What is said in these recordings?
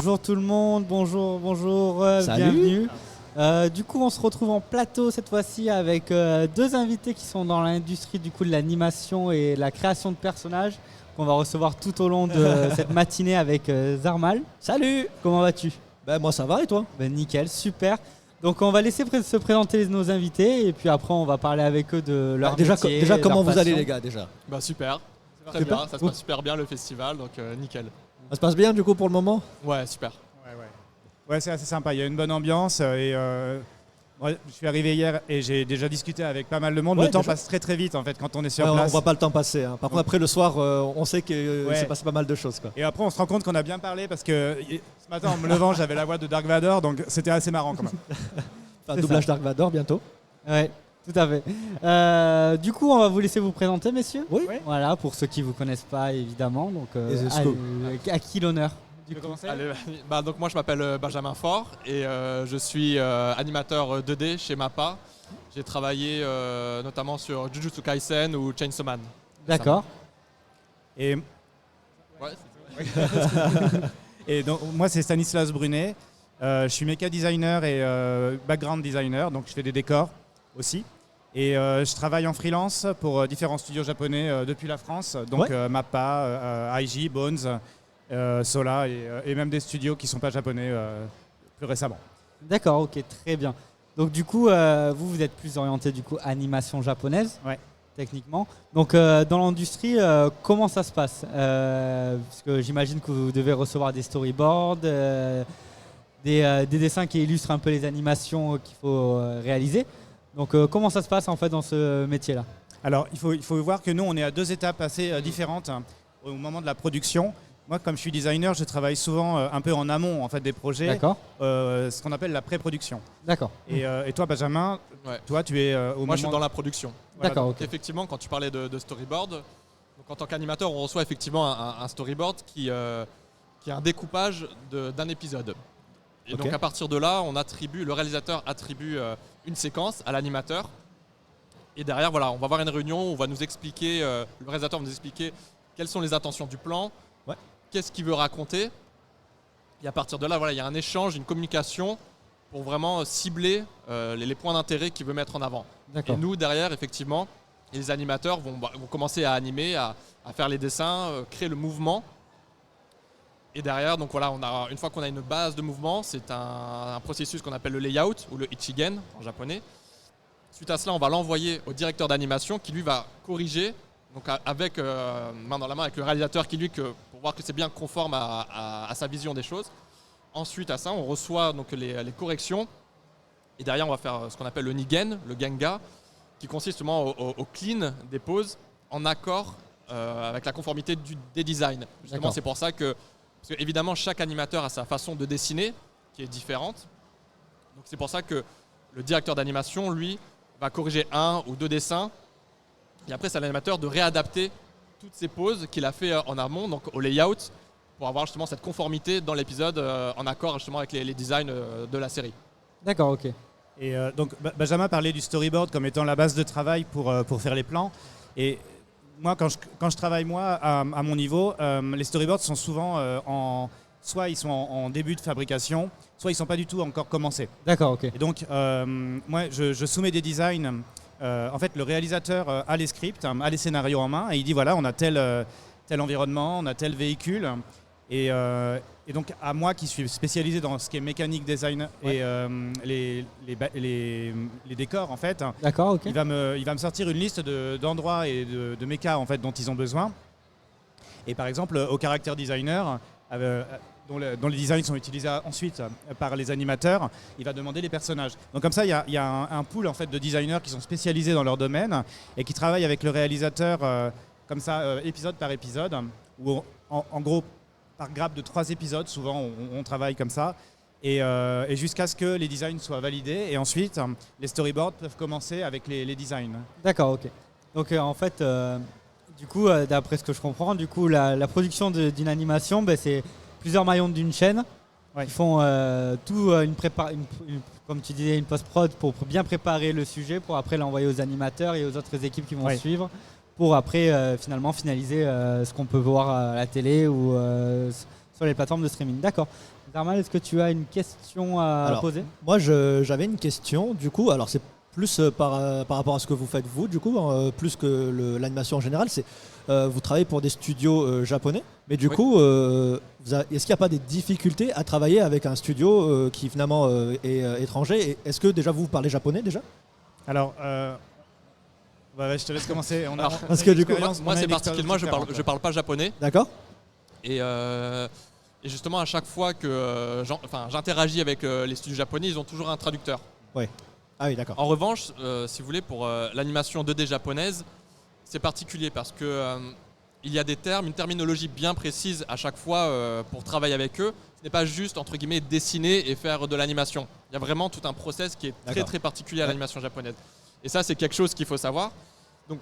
Bonjour tout le monde, bonjour, bienvenue. Du coup, on se retrouve en plateau cette fois-ci avec deux invités qui sont dans l'industrie du coup de l'animation et la création de personnages qu'on va recevoir tout au long de cette matinée avec Zarmal. Salut! Comment vas-tu? Moi ça va et toi? Nickel, super. Donc on va laisser se présenter nos invités et puis après on va parler avec eux de leur métier, déjà comment leur vous passion. allez les gars déjà? Super, très bien, ça se passe super bien le festival, donc nickel. Ça se passe bien du coup pour le moment? Ouais, super. Ouais, c'est assez sympa, il y a une bonne ambiance et moi, je suis arrivé hier et j'ai déjà discuté avec pas mal de monde. Ouais, le temps déjà. passe très très vite en fait quand on est sur Ouais, place. on voit pas le temps passer. Hein. Par contre après le soir, on sait qu'il s'est passé pas mal de choses. Quoi. Et après on se rend compte qu'on a bien parlé parce que ce matin en me levant j'avais la voix de Dark Vador, donc c'était assez marrant quand même. Enfin, doublage Dark Vador bientôt. Ouais, tout à fait. Du coup, on va vous laisser vous présenter, messieurs. Oui. Voilà, pour ceux qui ne vous connaissent pas, évidemment. Donc, à qui l'honneur? Tu veux commencer? Allez, donc moi je m'appelle Benjamin Faure et je suis animateur 2D chez MAPPA. J'ai travaillé notamment sur Jujutsu Kaisen ou Chainsaw Man. D'accord. Et, Ouais, et donc moi c'est Stanislas Brunet. Je suis méca designer et background designer, donc je fais des décors aussi. Et je travaille en freelance pour différents studios japonais depuis la France, donc MAPPA, IG, Bones, Sola et même des studios qui ne sont pas japonais plus récemment. D'accord, ok, très bien. Donc du coup, vous êtes plus orienté du coup animation japonaise, techniquement. Donc dans l'industrie, comment ça se passe? Parce que j'imagine que vous devez recevoir des storyboards, des dessins qui illustrent un peu les animations qu'il faut réaliser. Donc comment ça se passe en fait dans ce métier-là? Alors il faut voir que nous on est à deux étapes assez différentes au moment de la production. Moi comme je suis designer, je travaille souvent un peu en amont en fait, des projets, ce qu'on appelle la pré-production. D'accord. Et toi Benjamin, toi tu es au moment... Moi je suis dans la production. Voilà, d'accord. Donc, effectivement quand tu parlais de storyboard, donc, en tant qu'animateur on reçoit effectivement un storyboard qui a un découpage d'un épisode. Et donc à partir de là, le réalisateur attribue une séquence à l'animateur. Et derrière, voilà, on va avoir une réunion, on va nous expliquer, le réalisateur va nous expliquer quelles sont les intentions du plan, qu'est-ce qu'il veut raconter. Et à partir de là, voilà, il y a un échange, une communication pour vraiment cibler les points d'intérêt qu'il veut mettre en avant. Et nous, derrière, effectivement, les animateurs vont commencer à animer, à faire les dessins, créer le mouvement. Et derrière, donc voilà, une fois qu'on a une base de mouvement, c'est un processus qu'on appelle le layout ou le ichigen en japonais. Suite à cela, on va l'envoyer au directeur d'animation qui lui va corriger, donc avec main dans la main avec le réalisateur qui pour voir que c'est bien conforme à sa vision des choses. Ensuite à ça, on reçoit donc les corrections et derrière on va faire ce qu'on appelle le nigen, le ganga, qui consiste justement au clean des poses en accord avec la conformité des designs. Justement, c'est pour ça que parce que évidemment, chaque animateur a sa façon de dessiner qui est différente. Donc c'est pour ça que le directeur d'animation, lui, va corriger un ou deux dessins. Et après, c'est à l'animateur de réadapter toutes ces poses qu'il a fait en amont, donc au layout, pour avoir justement cette conformité dans l'épisode en accord justement avec les designs de la série. D'accord, ok. Et donc Benjamin parlait du storyboard comme étant la base de travail pour faire les plans. Et moi, quand je travaille moi à mon niveau, les storyboards sont souvent soit ils sont en début de fabrication, soit ils sont pas du tout encore commencés. D'accord, ok. Et donc moi, je soumets des designs. En fait, le réalisateur a les scripts, a les scénarios en main, et il dit voilà, on a tel environnement, on a tel véhicule, et donc à moi qui suis spécialisé dans ce qui est mécanique design et les décors en fait. D'accord, ok. Il va me sortir une liste d'endroits et de mécas en fait dont ils ont besoin. Et par exemple, au character designer, dont les designs sont utilisés ensuite par les animateurs, il va demander les personnages. Donc comme ça, il y a un pool en fait de designers qui sont spécialisés dans leur domaine et qui travaillent avec le réalisateur comme ça, épisode par épisode, où en gros, par grappe de 3 épisodes, souvent on travaille comme ça, et jusqu'à ce que les designs soient validés, et ensuite les storyboards peuvent commencer avec les designs. D'accord, ok. Donc en fait, du coup, d'après ce que je comprends, du coup, la production d'une animation, c'est plusieurs maillons d'une chaîne qui font comme tu disais, une post-prod pour bien préparer le sujet, pour après l'envoyer aux animateurs et aux autres équipes qui vont suivre, pour après finalement finaliser ce qu'on peut voir à la télé ou sur les plateformes de streaming. D'accord. Zarmal, est-ce que tu as une question à poser? Moi, j'avais une question. Du coup, alors c'est plus par rapport à ce que vous faites vous, du coup, plus que l'animation en général. Vous travaillez pour des studios japonais, mais du coup, est-ce qu'il n'y a pas des difficultés à travailler avec un studio qui finalement est étranger? Et est-ce que déjà vous parlez japonais déjà? Alors, je te laisse commencer. Parce que du coup, moi c'est particulier. Moi, je parle pas japonais. D'accord. Et justement, à chaque fois que j'interagis avec les studios japonais, ils ont toujours un traducteur. Ouais. Ah oui, d'accord. En revanche, si vous voulez, pour l'animation 2D japonaise, c'est particulier parce que il y a des termes, une terminologie bien précise à chaque fois pour travailler avec eux. Ce n'est pas juste, entre guillemets, dessiner et faire de l'animation. Il y a vraiment tout un process qui est très très particulier à l'animation japonaise. Et ça, c'est quelque chose qu'il faut savoir. Donc,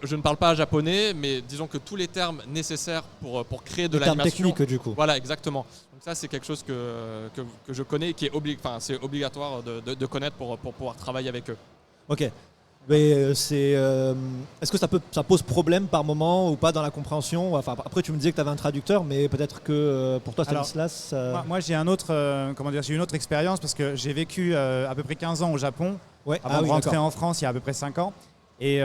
je ne parle pas japonais, mais disons que tous les termes nécessaires pour créer de l'animation... termes techniques, du coup. Voilà, exactement. Donc ça, c'est quelque chose que je connais, qui est c'est obligatoire de connaître pour pouvoir travailler avec eux. Ok. Mais est-ce que ça pose problème par moment ou pas dans la compréhension? Enfin, après, tu me disais que tu avais un traducteur, mais peut-être que pour toi, Stanislas... Moi, j'ai j'ai une autre expérience parce que j'ai vécu à peu près 15 ans au Japon avant de rentrer en France il y a à peu près 5 ans. Et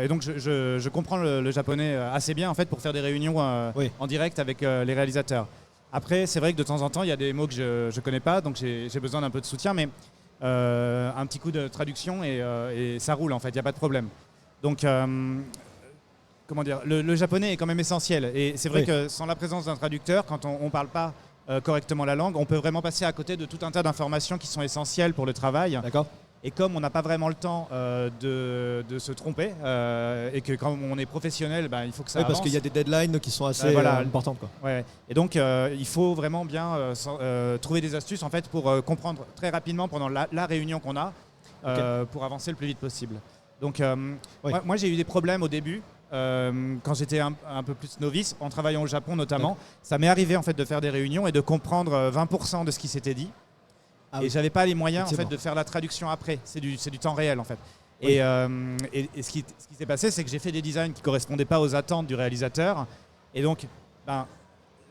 donc, je comprends le japonais assez bien en fait pour faire des réunions en direct avec les réalisateurs. Après, c'est vrai que de temps en temps, il y a des mots que je ne connais pas, donc j'ai besoin d'un peu de soutien, mais un petit coup de traduction et ça roule en fait, il n'y a pas de problème. Donc, le japonais est quand même essentiel. Et c'est vrai que sans la présence d'un traducteur, quand on ne parle pas correctement la langue, on peut vraiment passer à côté de tout un tas d'informations qui sont essentielles pour le travail. D'accord. Et comme on n'a pas vraiment le temps de se tromper, et que quand on est professionnel, il faut que ça avance. Parce qu'il y a des deadlines qui sont assez importantes. Quoi. Ouais. Et donc, il faut vraiment bien trouver des astuces en fait, pour comprendre très rapidement pendant la réunion qu'on a, pour avancer le plus vite possible. Donc, moi, j'ai eu des problèmes au début. Quand j'étais un peu plus novice, en travaillant au Japon notamment, ça m'est arrivé en fait, de faire des réunions et de comprendre 20% de ce qui s'était dit. Et j'avais pas les moyens en fait, de faire la traduction après. C'est du temps réel en fait. Oui. Et ce qui s'est passé, c'est que j'ai fait des designs qui correspondaient pas aux attentes du réalisateur. Et donc,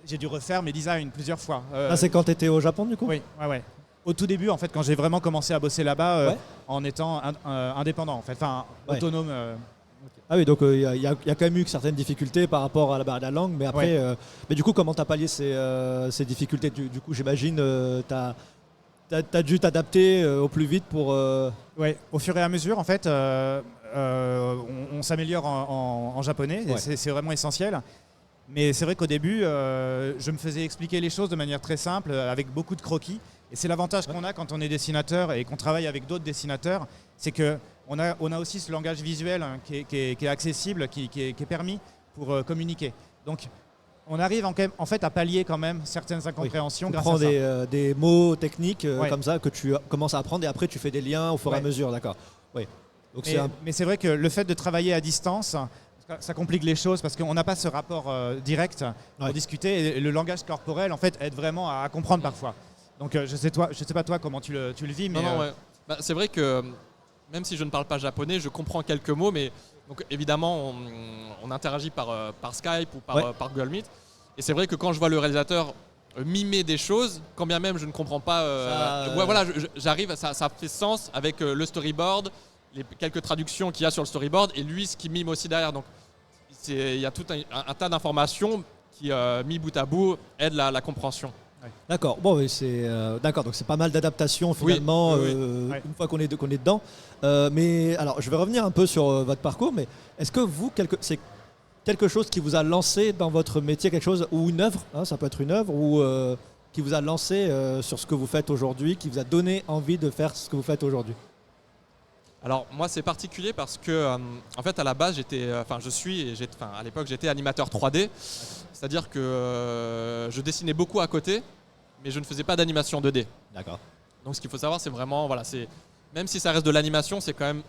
j'ai dû refaire mes designs plusieurs fois. C'est quand tu étais au Japon du coup? Oui, ouais. Au tout début, en fait, quand j'ai vraiment commencé à bosser là-bas, en étant indépendant, en fait, autonome. Ah oui, donc il y a quand même eu certaines difficultés par rapport à la barrière de la langue, mais après, mais du coup, comment tu as pallié ces difficultés? Du coup, j'imagine, T'as dû t'adapter au plus vite pour... Ouais, au fur et à mesure, en fait, on s'améliore en japonais, et c'est vraiment essentiel. Mais c'est vrai qu'au début, je me faisais expliquer les choses de manière très simple, avec beaucoup de croquis. Et c'est l'avantage qu'on a quand on est dessinateur et qu'on travaille avec d'autres dessinateurs, c'est qu'on a aussi ce langage visuel qui est accessible, qui est permis pour communiquer. Donc, on arrive en fait à pallier quand même certaines incompréhensions grâce à ça. Tu prends des mots techniques comme ça que tu commences à apprendre et après tu fais des liens au fur et à mesure, d'accord. Oui. Donc mais c'est vrai que le fait de travailler à distance, ça complique les choses parce qu'on n'a pas ce rapport direct pour discuter et le langage corporel en fait aide vraiment à comprendre parfois. Donc je sais pas toi comment tu le vis, mais... c'est vrai que même si je ne parle pas japonais, je comprends quelques mots, mais donc, évidemment on interagit par Skype ou par Google Meet. Et c'est vrai que quand je vois le réalisateur mimer des choses, quand bien même je ne comprends pas, j'arrive, ça fait sens avec le storyboard, les quelques traductions qu'il y a sur le storyboard et lui ce qui mime aussi derrière. Donc il y a tout un tas d'informations qui, mis bout à bout, aident la compréhension. D'accord. Bon, d'accord. Donc c'est pas mal d'adaptation finalement une fois qu'on est dedans. Mais alors, je vais revenir un peu sur votre parcours. Mais est-ce que c'est quelque chose qui vous a lancé dans votre métier, quelque chose ou une œuvre, ça peut être une œuvre ou qui vous a lancé sur ce que vous faites aujourd'hui, qui vous a donné envie de faire ce que vous faites aujourd'hui? Alors moi c'est particulier parce que en fait à la base à l'époque j'étais animateur 3D, c'est-à-dire que je dessinais beaucoup à côté, mais je ne faisais pas d'animation 2D. D'accord. Donc ce qu'il faut savoir c'est vraiment même si ça reste de l'animation, c'est quand même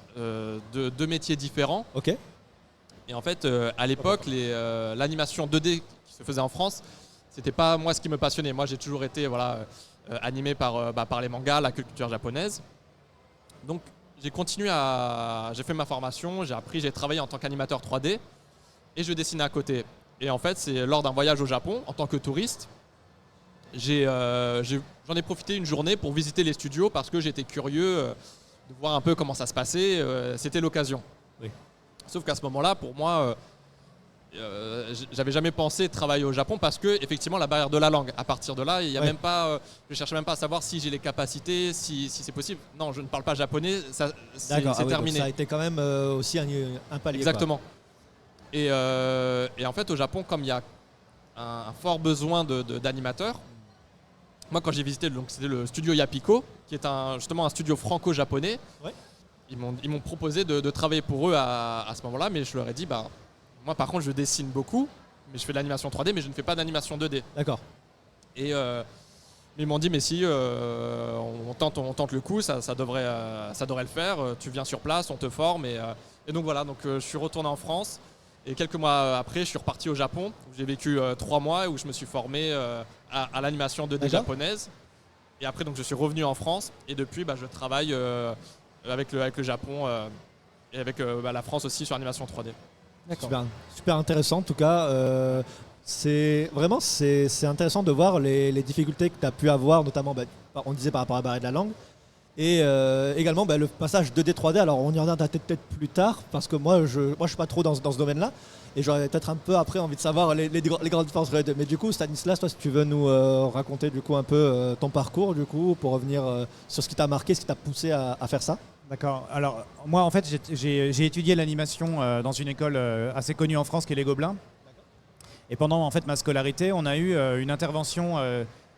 deux métiers différents. Ok. Et en fait à l'époque l'animation 2D qui se faisait en France, c'était pas moi ce qui me passionnait. Moi j'ai toujours été animé par les mangas, la culture japonaise. Donc j'ai fait ma formation, j'ai travaillé en tant qu'animateur 3D et je dessinais à côté. Et en fait, c'est lors d'un voyage au Japon, en tant que touriste, j'en ai profité une journée pour visiter les studios parce que j'étais curieux de voir un peu comment ça se passait. C'était l'occasion. Oui. Sauf qu'à ce moment-là, pour moi, j'avais jamais pensé travailler au Japon parce que effectivement la barrière de la langue. À partir de là, il y a même pas, je cherchais même pas à savoir si j'ai les capacités, si c'est possible. Non, je ne parle pas japonais. C'est terminé. Ça a été quand même aussi un palier. Exactement. Et en fait, au Japon, comme il y a un fort besoin d'animateurs, moi quand j'ai visité, donc c'était le studio Yapiko, qui est justement un studio franco-japonais. Ouais. Ils m'ont proposé de travailler pour eux à ce moment-là, mais je leur ai dit, moi par contre je dessine beaucoup, mais je fais de l'animation 3D, mais je ne fais pas d'animation 2D. D'accord. Et ils m'ont dit, mais si, on tente le coup, ça devrait le faire, tu viens sur place, on te forme. Et donc voilà, donc, je suis retourné en France. Et quelques mois après, je suis reparti au Japon, où j'ai vécu 3 mois, où je me suis formé à l'animation 2D japonaise. Et après, donc, je suis revenu en France. Et depuis, je travaille avec le Japon et avec la France aussi sur l'animation 3D. D'accord. Super intéressant en tout cas. C'est intéressant de voir les difficultés que tu as pu avoir, notamment, on disait par rapport à la barrière de la langue. Et également le passage 2D 3D, alors on y en a peut-être plus tard, parce que moi je suis pas trop dans ce domaine-là, et j'aurais peut-être un peu après envie de savoir les grandes différences. Mais du coup, Stanislas, toi, si tu veux nous raconter du coup un peu ton parcours, du coup, pour revenir sur ce qui t'a marqué, ce qui t'a poussé à faire ça. D'accord. Alors moi, en fait, j'ai étudié l'animation dans une école assez connue en France qui est les Gobelins. Et pendant en fait ma scolarité, on a eu une intervention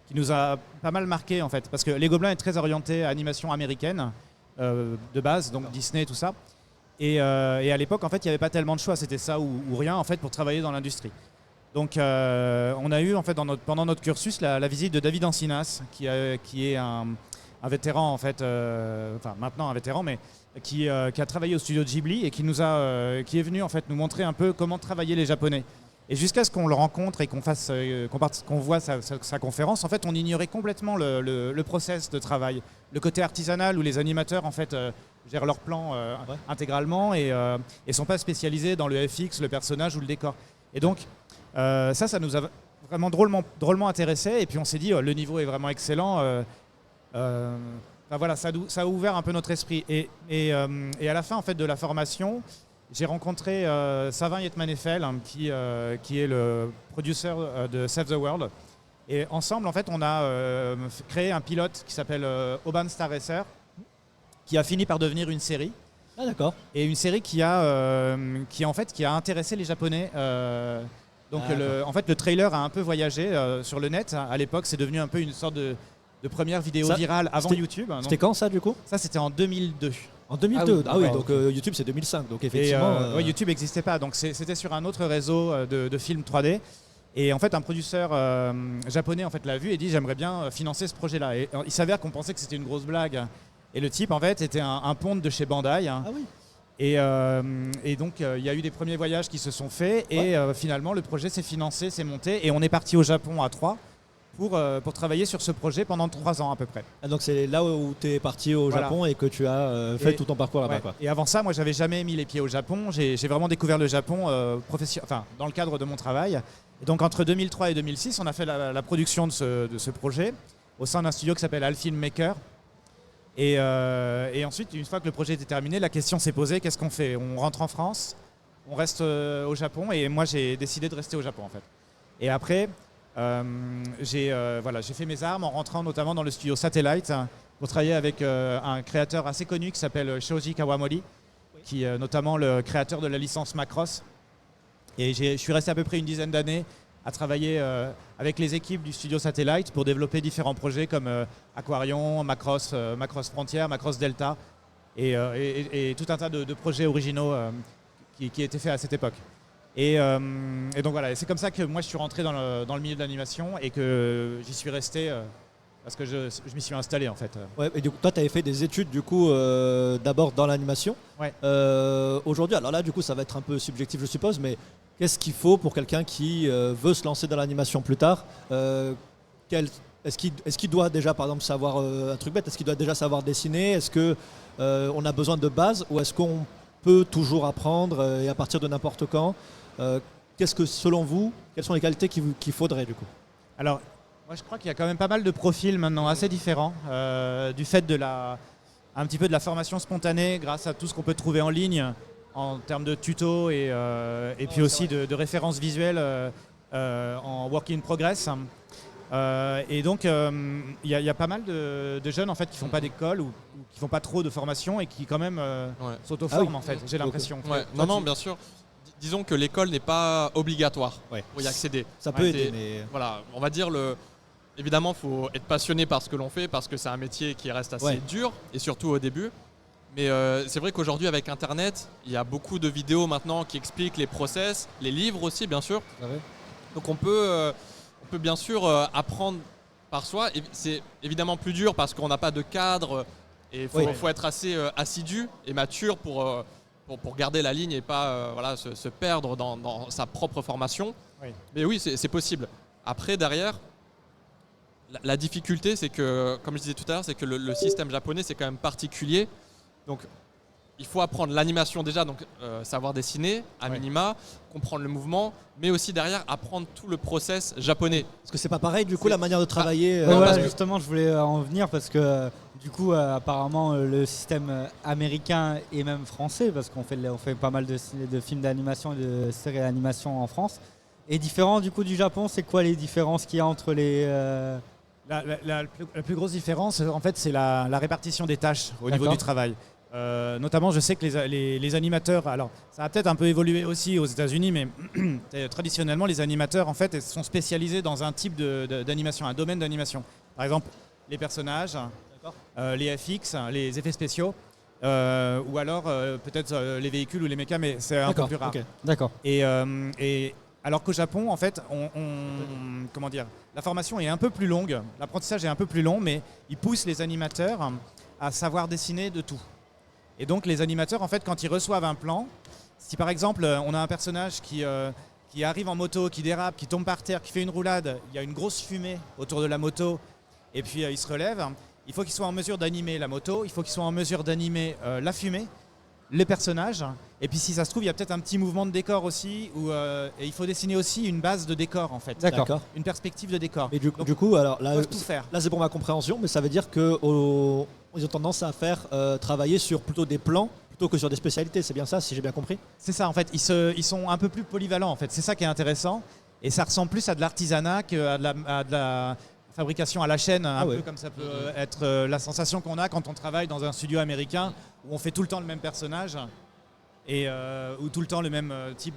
qui nous a pas mal marqué en fait, parce que les Gobelins est très orienté à animation américaine de base, donc Disney, tout ça. Et à l'époque, en fait, il n'y avait pas tellement de choix, c'était ça ou rien en fait pour travailler dans l'industrie. Donc, on a eu en fait pendant notre cursus la visite de David Encinas, qui est un vétéran en fait, enfin maintenant un vétéran, mais qui a travaillé au studio Ghibli et qui est venu en fait nous montrer un peu comment travailler les Japonais. Et jusqu'à ce qu'on le rencontre et qu'on voit sa conférence, en fait, on ignorait complètement le process de travail, le côté artisanal où les animateurs en fait gèrent leur plan intégralement et sont pas spécialisés dans le FX, le personnage ou le décor. Et donc ça nous a vraiment drôlement intéressés. Et puis on s'est dit le niveau est vraiment excellent. Voilà, ça a ouvert un peu notre esprit. Et à la fin en fait de la formation, j'ai rencontré Savin Yetman-Eiffel, qui est le producer de Save the World. Et ensemble, en fait, on a créé un pilote qui s'appelle Oban Star Racer, qui a fini par devenir une série. Ah d'accord. Et une série qui a intéressé les Japonais. En fait, le trailer a un peu voyagé sur le net. À l'époque, c'est devenu un peu une sorte de première vidéo virale avant YouTube. C'était quand ça, du coup ? Ça, c'était en 2002. En 2002, ah oui, donc YouTube c'est 2005, donc effectivement... YouTube n'existait pas, donc c'était sur un autre réseau de films 3D. Et en fait, un producteur japonais en fait, l'a vu et dit « j'aimerais bien financer ce projet-là ». Et il s'avère qu'on pensait que c'était une grosse blague. Et le type, en fait, était un ponte de chez Bandai. Ah oui. Et donc, il y a eu des premiers voyages qui se sont faits. Et finalement, le projet s'est financé, s'est monté. Et on est parti au Japon à 3 pour travailler sur ce projet pendant 3 ans à peu près. Ah, donc c'est là où tu es parti au Japon et que tu as fait tout ton parcours là-bas. Quoi. Et avant ça, moi j'avais jamais mis les pieds au Japon. J'ai vraiment découvert le Japon dans le cadre de mon travail. Et donc entre 2003 et 2006, on a fait la production de ce projet au sein d'un studio qui s'appelle Al Filmmaker. Et ensuite, une fois que le projet était terminé, la question s'est posée, qu'est-ce qu'on fait ? On rentre en France, on reste au Japon, et moi j'ai décidé de rester au Japon en fait. Et après, j'ai fait mes armes en rentrant notamment dans le studio Satellite pour travailler avec un créateur assez connu qui s'appelle Shoji Kawamori, qui est notamment le créateur de la licence Macross. Et je suis resté à peu près une dizaine d'années à travailler avec les équipes du studio Satellite pour développer différents projets comme Aquarion, Macross Frontier, Macross Delta et tout un tas de projets originaux qui étaient faits à cette époque. Et donc voilà, c'est comme ça que moi je suis rentré dans le milieu de l'animation et que j'y suis resté parce que je m'y suis installé en fait. Ouais, et du coup, toi tu avais fait des études du coup d'abord dans l'animation. Ouais. Aujourd'hui, alors là du coup ça va être un peu subjectif je suppose, mais qu'est-ce qu'il faut pour quelqu'un qui veut se lancer dans l'animation plus tard Est-ce qu'il doit déjà par exemple savoir un truc bête, est-ce qu'il doit déjà savoir dessiner ? Est-ce qu'on a besoin de base ou est-ce qu'on peut toujours apprendre et à partir de n'importe quand ? Qu'est-ce que selon vous, quelles sont les qualités qu'il faudrait du coup ? Alors, Moi, je crois qu'il y a quand même pas mal de profils maintenant assez différents du fait de un petit peu de la formation spontanée grâce à tout ce qu'on peut trouver en ligne en termes de tutos et puis aussi de références visuelles en work in progress. Et donc, il y a pas mal de jeunes en fait, qui ne font pas d'école ou qui ne font pas trop de formation et qui quand même s'auto-forment en fait, j'ai l'impression. Ouais. Non, bien sûr. Disons que l'école n'est pas obligatoire pour y accéder. Ça peut aider, mais... Voilà, on va dire évidemment, il faut être passionné par ce que l'on fait parce que c'est un métier qui reste assez dur et surtout au début. Mais c'est vrai qu'aujourd'hui, avec Internet, il y a beaucoup de vidéos maintenant qui expliquent les process, les livres aussi, bien sûr. Donc on peut bien sûr apprendre par soi. Et c'est évidemment plus dur parce qu'on n'a pas de cadre et il faut être assez assidu et mature pour garder la ligne et pas se perdre dans sa propre formation. Mais oui, c'est possible. Après, derrière, la difficulté, c'est que, comme je disais tout à l'heure, c'est que le système japonais, c'est quand même particulier. Donc, il faut apprendre l'animation déjà, donc savoir dessiner à minima, comprendre le mouvement, mais aussi derrière apprendre tout le process japonais. Parce que c'est pas pareil du coup la manière de travailler. Justement, je voulais en venir parce que du coup, apparemment, le système américain et même français, parce qu'on fait pas mal de films d'animation et de séries d'animation en France, est différent du coup du Japon. C'est quoi les différences qu'il y a entre les La plus grosse différence, en fait, c'est la répartition des tâches au niveau du travail. Notamment, je sais que les animateurs, alors ça a peut-être un peu évolué aussi aux États-Unis, mais traditionnellement, les animateurs en fait sont spécialisés dans un type d'animation, un domaine d'animation. Par exemple, les personnages, les FX, les effets spéciaux, ou alors peut-être les véhicules ou les mechas, mais c'est un peu plus rare. D'accord. Et alors qu'au Japon, en fait, comment dire, la formation est un peu plus longue, l'apprentissage est un peu plus long, mais ils poussent les animateurs à savoir dessiner de tout. Et donc les animateurs, en fait, quand ils reçoivent un plan, si par exemple on a un personnage qui arrive en moto, qui dérape, qui tombe par terre, qui fait une roulade, il y a une grosse fumée autour de la moto, et puis il se relève, il faut qu'il soit en mesure d'animer la moto, il faut qu'il soit en mesure d'animer la fumée, les personnages, et puis si ça se trouve, il y a peut-être un petit mouvement de décor aussi, et il faut dessiner aussi une base de décor en fait. D'accord. Une perspective de décor. Et du coup, alors là, tout faire. Là c'est pour ma compréhension, mais ça veut dire qu'ils ont tendance à faire travailler sur plutôt des plans plutôt que sur des spécialités, c'est bien ça, si j'ai bien compris? C'est ça, en fait, ils sont un peu plus polyvalents en fait, c'est ça qui est intéressant, et ça ressemble plus à de l'artisanat qu'à de la fabrication à la chaîne, un peu comme ça peut être la sensation qu'on a quand on travaille dans un studio américain où on fait tout le temps le même personnage et ou tout le temps le même type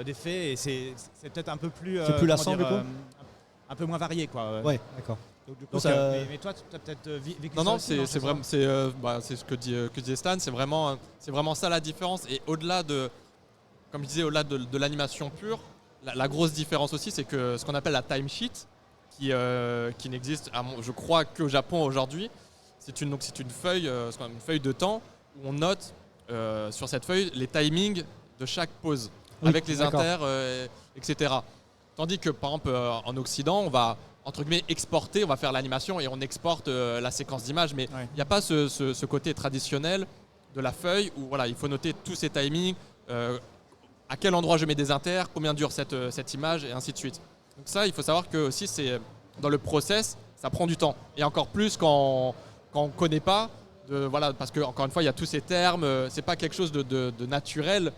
d'effet, et c'est peut-être un peu plus lassant du coup, un peu moins varié quoi. Ouais, d'accord. Donc, du coup, mais toi tu as peut-être vécu non, ça aussi, c'est vraiment c'est ce que disait Stan, c'est vraiment ça la différence. Et au-delà de, comme je disais, au-delà de l'animation pure, la grosse différence aussi, c'est que ce qu'on appelle la timesheet, qui n'existe, je crois, qu'au Japon aujourd'hui, c'est une feuille de temps où on note sur cette feuille les timings de chaque pause, avec les inters, etc. Tandis que par exemple en Occident, on va entre guillemets exporter, on va faire l'animation et on exporte la séquence d'images, mais il n'y a pas ce côté traditionnel de la feuille où voilà, il faut noter tous ces timings, à quel endroit je mets des inters, combien dure cette image, et ainsi de suite. Donc ça, il faut savoir que aussi, c'est dans le process, ça prend du temps. Et encore plus quand on ne connaît pas, parce qu'encore une fois, il y a tous ces termes, c'est pas quelque chose de naturel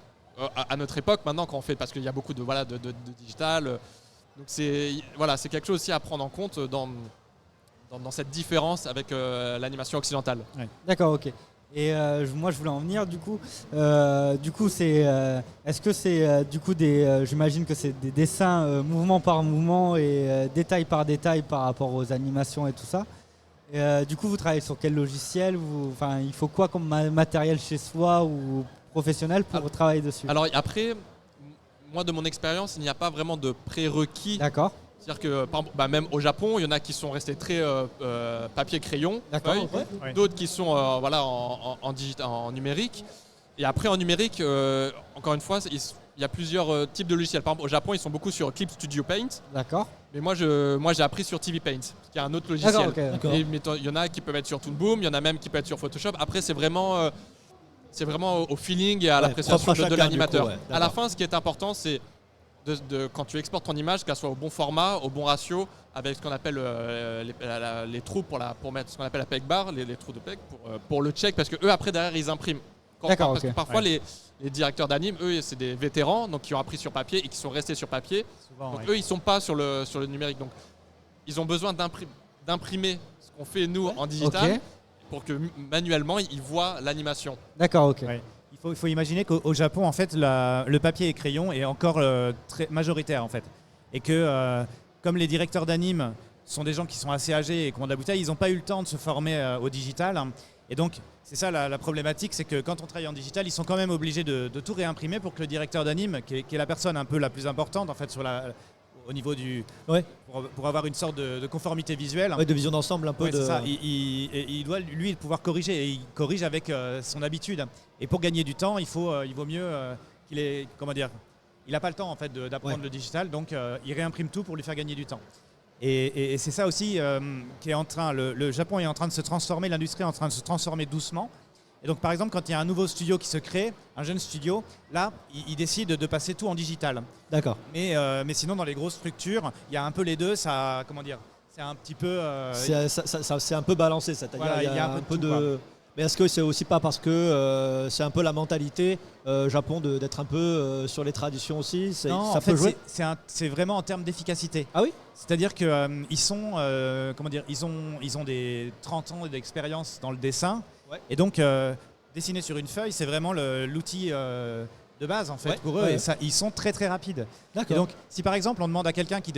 à notre époque maintenant quand on fait, parce qu'il y a beaucoup de digital. Donc c'est quelque chose aussi à prendre en compte dans cette différence avec l'animation occidentale. Ouais. D'accord, ok. Et moi je voulais en venir du coup c'est est-ce que c'est du coup j'imagine que c'est des dessins mouvement par mouvement et détail par détail par rapport aux animations et tout ça. Et, du coup vous travaillez sur quel logiciel, il faut quoi comme matériel chez soi ou professionnel pour travailler dessus? Alors après, moi de mon expérience, il n'y a pas vraiment de prérequis. D'accord. C'est-à-dire que même au Japon, il y en a qui sont restés très papier-crayon, d'autres qui sont en numérique. Et après en numérique, encore une fois, il y a plusieurs types de logiciels. Par exemple, au Japon, ils sont beaucoup sur Clip Studio Paint. D'accord. Mais moi j'ai appris sur TV Paint, qui est un autre logiciel. D'accord. Et il y en a qui peuvent être sur Toon Boom, il y en a même qui peuvent être sur Photoshop. Après, c'est vraiment au feeling et à l'appréciation de l'animateur. À la fin, ce qui est important, c'est quand tu exportes ton image, qu'elle soit au bon format, au bon ratio, avec ce qu'on appelle les trous pour mettre ce qu'on appelle la peg bar, les trous de peg pour le check, parce que eux après derrière ils impriment. Parce que parfois les directeurs d'anime, eux c'est des vétérans, donc qui ont appris sur papier et qui sont restés sur papier. Souvent, donc eux ils sont pas sur le numérique, donc ils ont besoin d'imprimer ce qu'on fait nous en digital pour que manuellement ils voient l'animation. D'accord, ok. Ouais. Il faut imaginer qu'au Japon, en fait, le papier et crayon est encore très majoritaire, en fait. Et que, comme les directeurs d'anime sont des gens qui sont assez âgés et qui ont de la bouteille, ils n'ont pas eu le temps de se former au digital. Et donc, c'est ça la problématique, c'est que quand on travaille en digital, ils sont quand même obligés de tout réimprimer pour que le directeur d'anime, qui est la personne un peu la plus importante, en fait, au niveau du... Ouais. Pour avoir une sorte de conformité visuelle. Ouais, de vision d'ensemble un peu. C'est ça. Il doit, lui, pouvoir corriger. Et il corrige avec son habitude. Et pour gagner du temps, il vaut mieux qu'il ait... Comment dire ? Il n'a pas le temps, en fait, d'apprendre le digital. Donc, il réimprime tout pour lui faire gagner du temps. Et c'est ça aussi qui est en train... Le Japon est en train de se transformer, l'industrie est en train de se transformer doucement. Et donc, par exemple, quand il y a un nouveau studio qui se crée, un jeune studio, là, il décide de passer tout en digital. D'accord. Mais sinon, dans les grosses structures, il y a un peu les deux. Ça, comment dire, c'est un petit peu... c'est un peu balancé, c'est-à-dire voilà, il y a un peu de... Mais est-ce que c'est aussi pas parce que c'est un peu la mentalité Japon d'être un peu sur les traditions aussi Non, ça en fait, jouer c'est vraiment en termes d'efficacité. Ah oui. C'est-à-dire que ils sont, comment dire, ils ont des 30 ans d'expérience dans le dessin. Ouais. Et donc, dessiner sur une feuille, c'est vraiment l'outil de base en fait pour eux. Et ça, ils sont très très rapides. D'accord. Et donc, si par exemple on demande à quelqu'un qui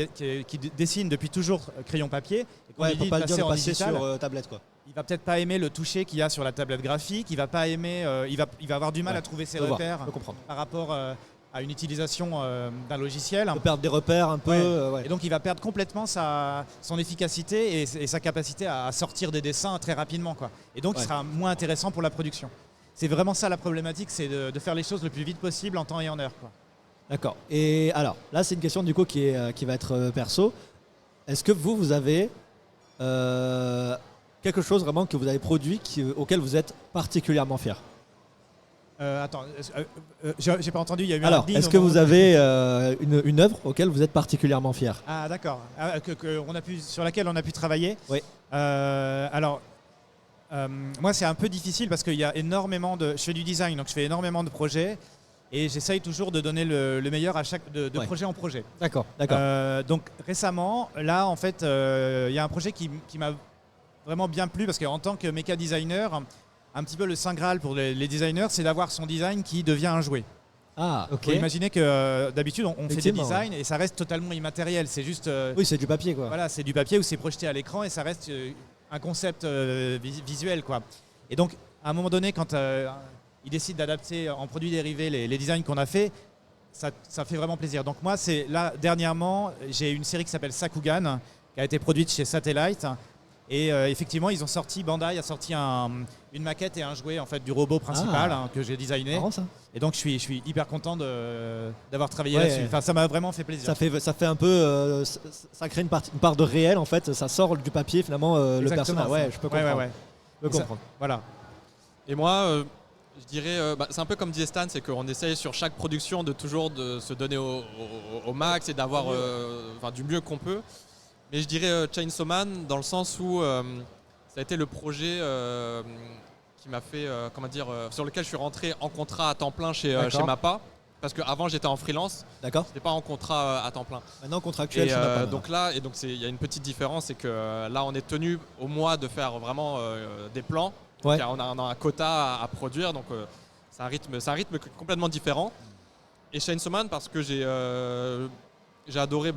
dessine depuis toujours crayon papier, et qu'on lui dit pas de passer le dire de en passer digital, sur tablette quoi. Il va peut-être pas aimer le toucher qu'il y a sur la tablette graphique. Il va pas aimer. Il va avoir du mal à trouver ses repères par rapport à une utilisation d'un logiciel. Il peut perdre des repères un peu. Et donc il va perdre complètement son efficacité et sa capacité à sortir des dessins très rapidement, quoi. Et donc il sera moins intéressant pour la production. C'est vraiment ça la problématique, c'est de faire les choses le plus vite possible en temps et en heure, quoi. D'accord. Et alors là c'est une question du coup qui va être perso. Est-ce que vous avez quelque chose vraiment que vous avez produit auquel vous êtes particulièrement fier? Attends, j'ai pas entendu, il y a eu alors, est-ce que vous avez une œuvre auquel vous êtes particulièrement fier? Ah d'accord, sur laquelle on a pu travailler. Oui. Alors, moi c'est un peu difficile parce qu'il y a énormément de... Je fais du design, donc je fais énormément de projets et j'essaye toujours de donner le meilleur à chaque de projet en projet. D'accord. Donc récemment, là en fait, il y a un projet qui m'a vraiment bien plu parce qu'en tant que méca designer, un petit peu le saint graal pour les designers, c'est d'avoir son design qui devient un jouet. Ah, ok. Vous imaginez que d'habitude on fait des designs et ça reste totalement immatériel. C'est juste. Oui, c'est du papier quoi. Voilà, c'est du papier où c'est projeté à l'écran et ça reste un concept visuel quoi. Et donc à un moment donné, quand ils décident d'adapter en produits dérivés les designs qu'on a fait, ça fait vraiment plaisir. Donc moi, là dernièrement, j'ai une série qui s'appelle Sakugan qui a été produite chez Satellite. Et effectivement, Bandai a sorti une maquette et un jouet en fait du robot principal que j'ai designé. Marrant, ça. Et donc je suis hyper content d'avoir travaillé là-dessus. Enfin, ça m'a vraiment fait plaisir. Ça fait un peu, ça crée une part de réel en fait. Ça sort du papier finalement le personnage. Ouais, je peux comprendre. Je peux comprendre. Voilà. Et moi, je dirais, c'est un peu comme disait Stan, c'est qu'on essaye sur chaque production de toujours de se donner au max et d'avoir du mieux qu'on peut. Mais je dirais Chainsaw Man dans le sens où ça a été le projet qui m'a fait, sur lequel je suis rentré en contrat à temps plein chez Mappa. Parce qu'avant j'étais en freelance, je n'étais pas en contrat à temps plein. Maintenant contractuel chez Mappa. Donc là, il y a une petite différence, c'est que là on est tenu au mois de faire vraiment des plans. Ouais. On a un quota à produire, donc c'est un rythme complètement différent. Et Chainsaw Man parce que j'ai adoré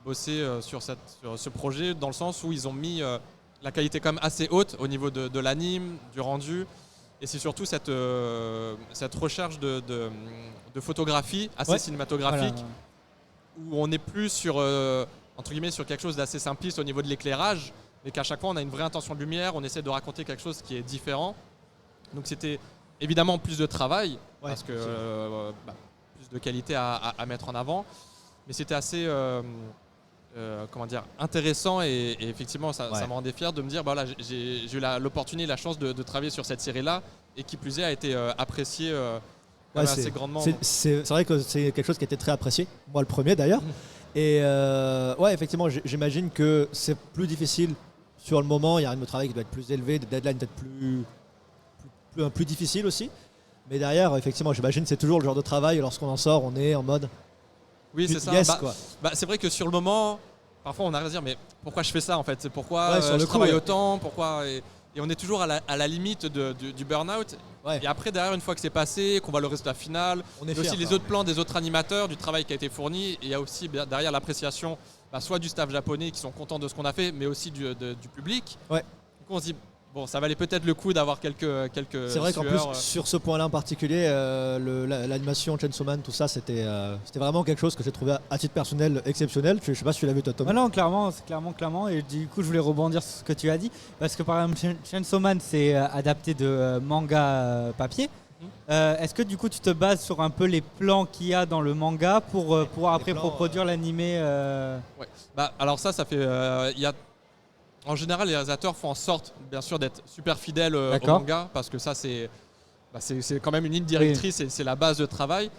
bosser sur ce projet dans le sens où ils ont mis la qualité quand même assez haute au niveau de l'anime, du rendu. Et c'est surtout cette recherche de photographie assez cinématographique où on n'est plus sur quelque chose d'assez simpliste au niveau de l'éclairage, mais qu'à chaque fois on a une vraie intention de lumière, on essaie de raconter quelque chose qui est différent. Donc c'était évidemment plus de travail parce que plus de qualité à mettre en avant. Mais c'était assez intéressant et effectivement ça me rendait fier de me dire j'ai eu l'opportunité, la chance de travailler sur cette série-là et qui plus est a été appréciée assez grandement. C'est vrai que c'est quelque chose qui a été très apprécié, moi le premier d'ailleurs. Et ouais, effectivement, j'imagine que c'est plus difficile sur le moment. Il y a un rythme de travail qui doit être plus élevé, des deadlines peut-être plus difficiles aussi. Mais derrière, effectivement, j'imagine que c'est toujours le genre de travail, lorsqu'on en sort, on est en mode oui, c'est ça. Yes, quoi. C'est vrai que sur le moment, parfois on arrive à se dire mais pourquoi je fais ça en fait? Pourquoi sur le je coup, travaille autant? Pourquoi et on est toujours à la limite du burn-out. Ouais. Et après, derrière, une fois que c'est passé, qu'on voit le résultat final, On est il y a aussi fier, les autres plans des autres animateurs, du travail qui a été fourni. Et il y a aussi derrière l'appréciation, soit du staff japonais qui sont contents de ce qu'on a fait, mais aussi du public. Ouais. Du coup, on se dit, bon, ça valait peut-être le coup d'avoir quelques C'est vrai qu'en plus, sueurs. sur ce point-là en particulier, l'animation Chainsaw Man, tout ça, c'était vraiment quelque chose que j'ai trouvé à titre personnel exceptionnel. Je sais pas si tu l'as vu, toi, Thomas. Non, clairement. Et du coup, je voulais rebondir sur ce que tu as dit. Parce que par exemple, Chainsaw Man, c'est adapté de manga papier. Est-ce que du coup, tu te bases sur un peu les plans qu'il y a dans le manga pour pouvoir après reproduire l'animé Ouais. Alors ça fait... En général, les réalisateurs font en sorte, bien sûr, d'être super fidèles au manga, parce que ça, c'est quand même une ligne directrice et c'est la base de travail.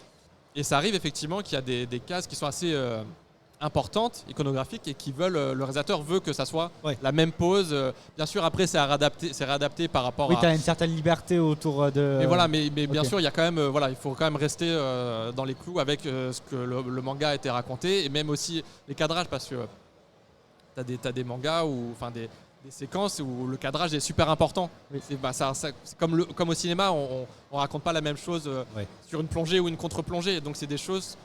Et ça arrive effectivement qu'il y a des cases qui sont assez importantes, iconographiques, et qui veulent, le réalisateur veut que ça soit la même pose. Bien sûr, après, c'est réadapté par rapport à... Oui, tu as une certaine liberté autour de... Mais voilà, mais bien sûr, il y a quand même, il faut quand même rester dans les clous avec ce que le manga a été raconté, et même aussi les cadrages, parce que t'as des mangas ou enfin des séquences où le cadrage est super important. Oui. C'est comme au cinéma, on raconte pas la même chose sur une plongée ou une contre-plongée. Donc c'est des choses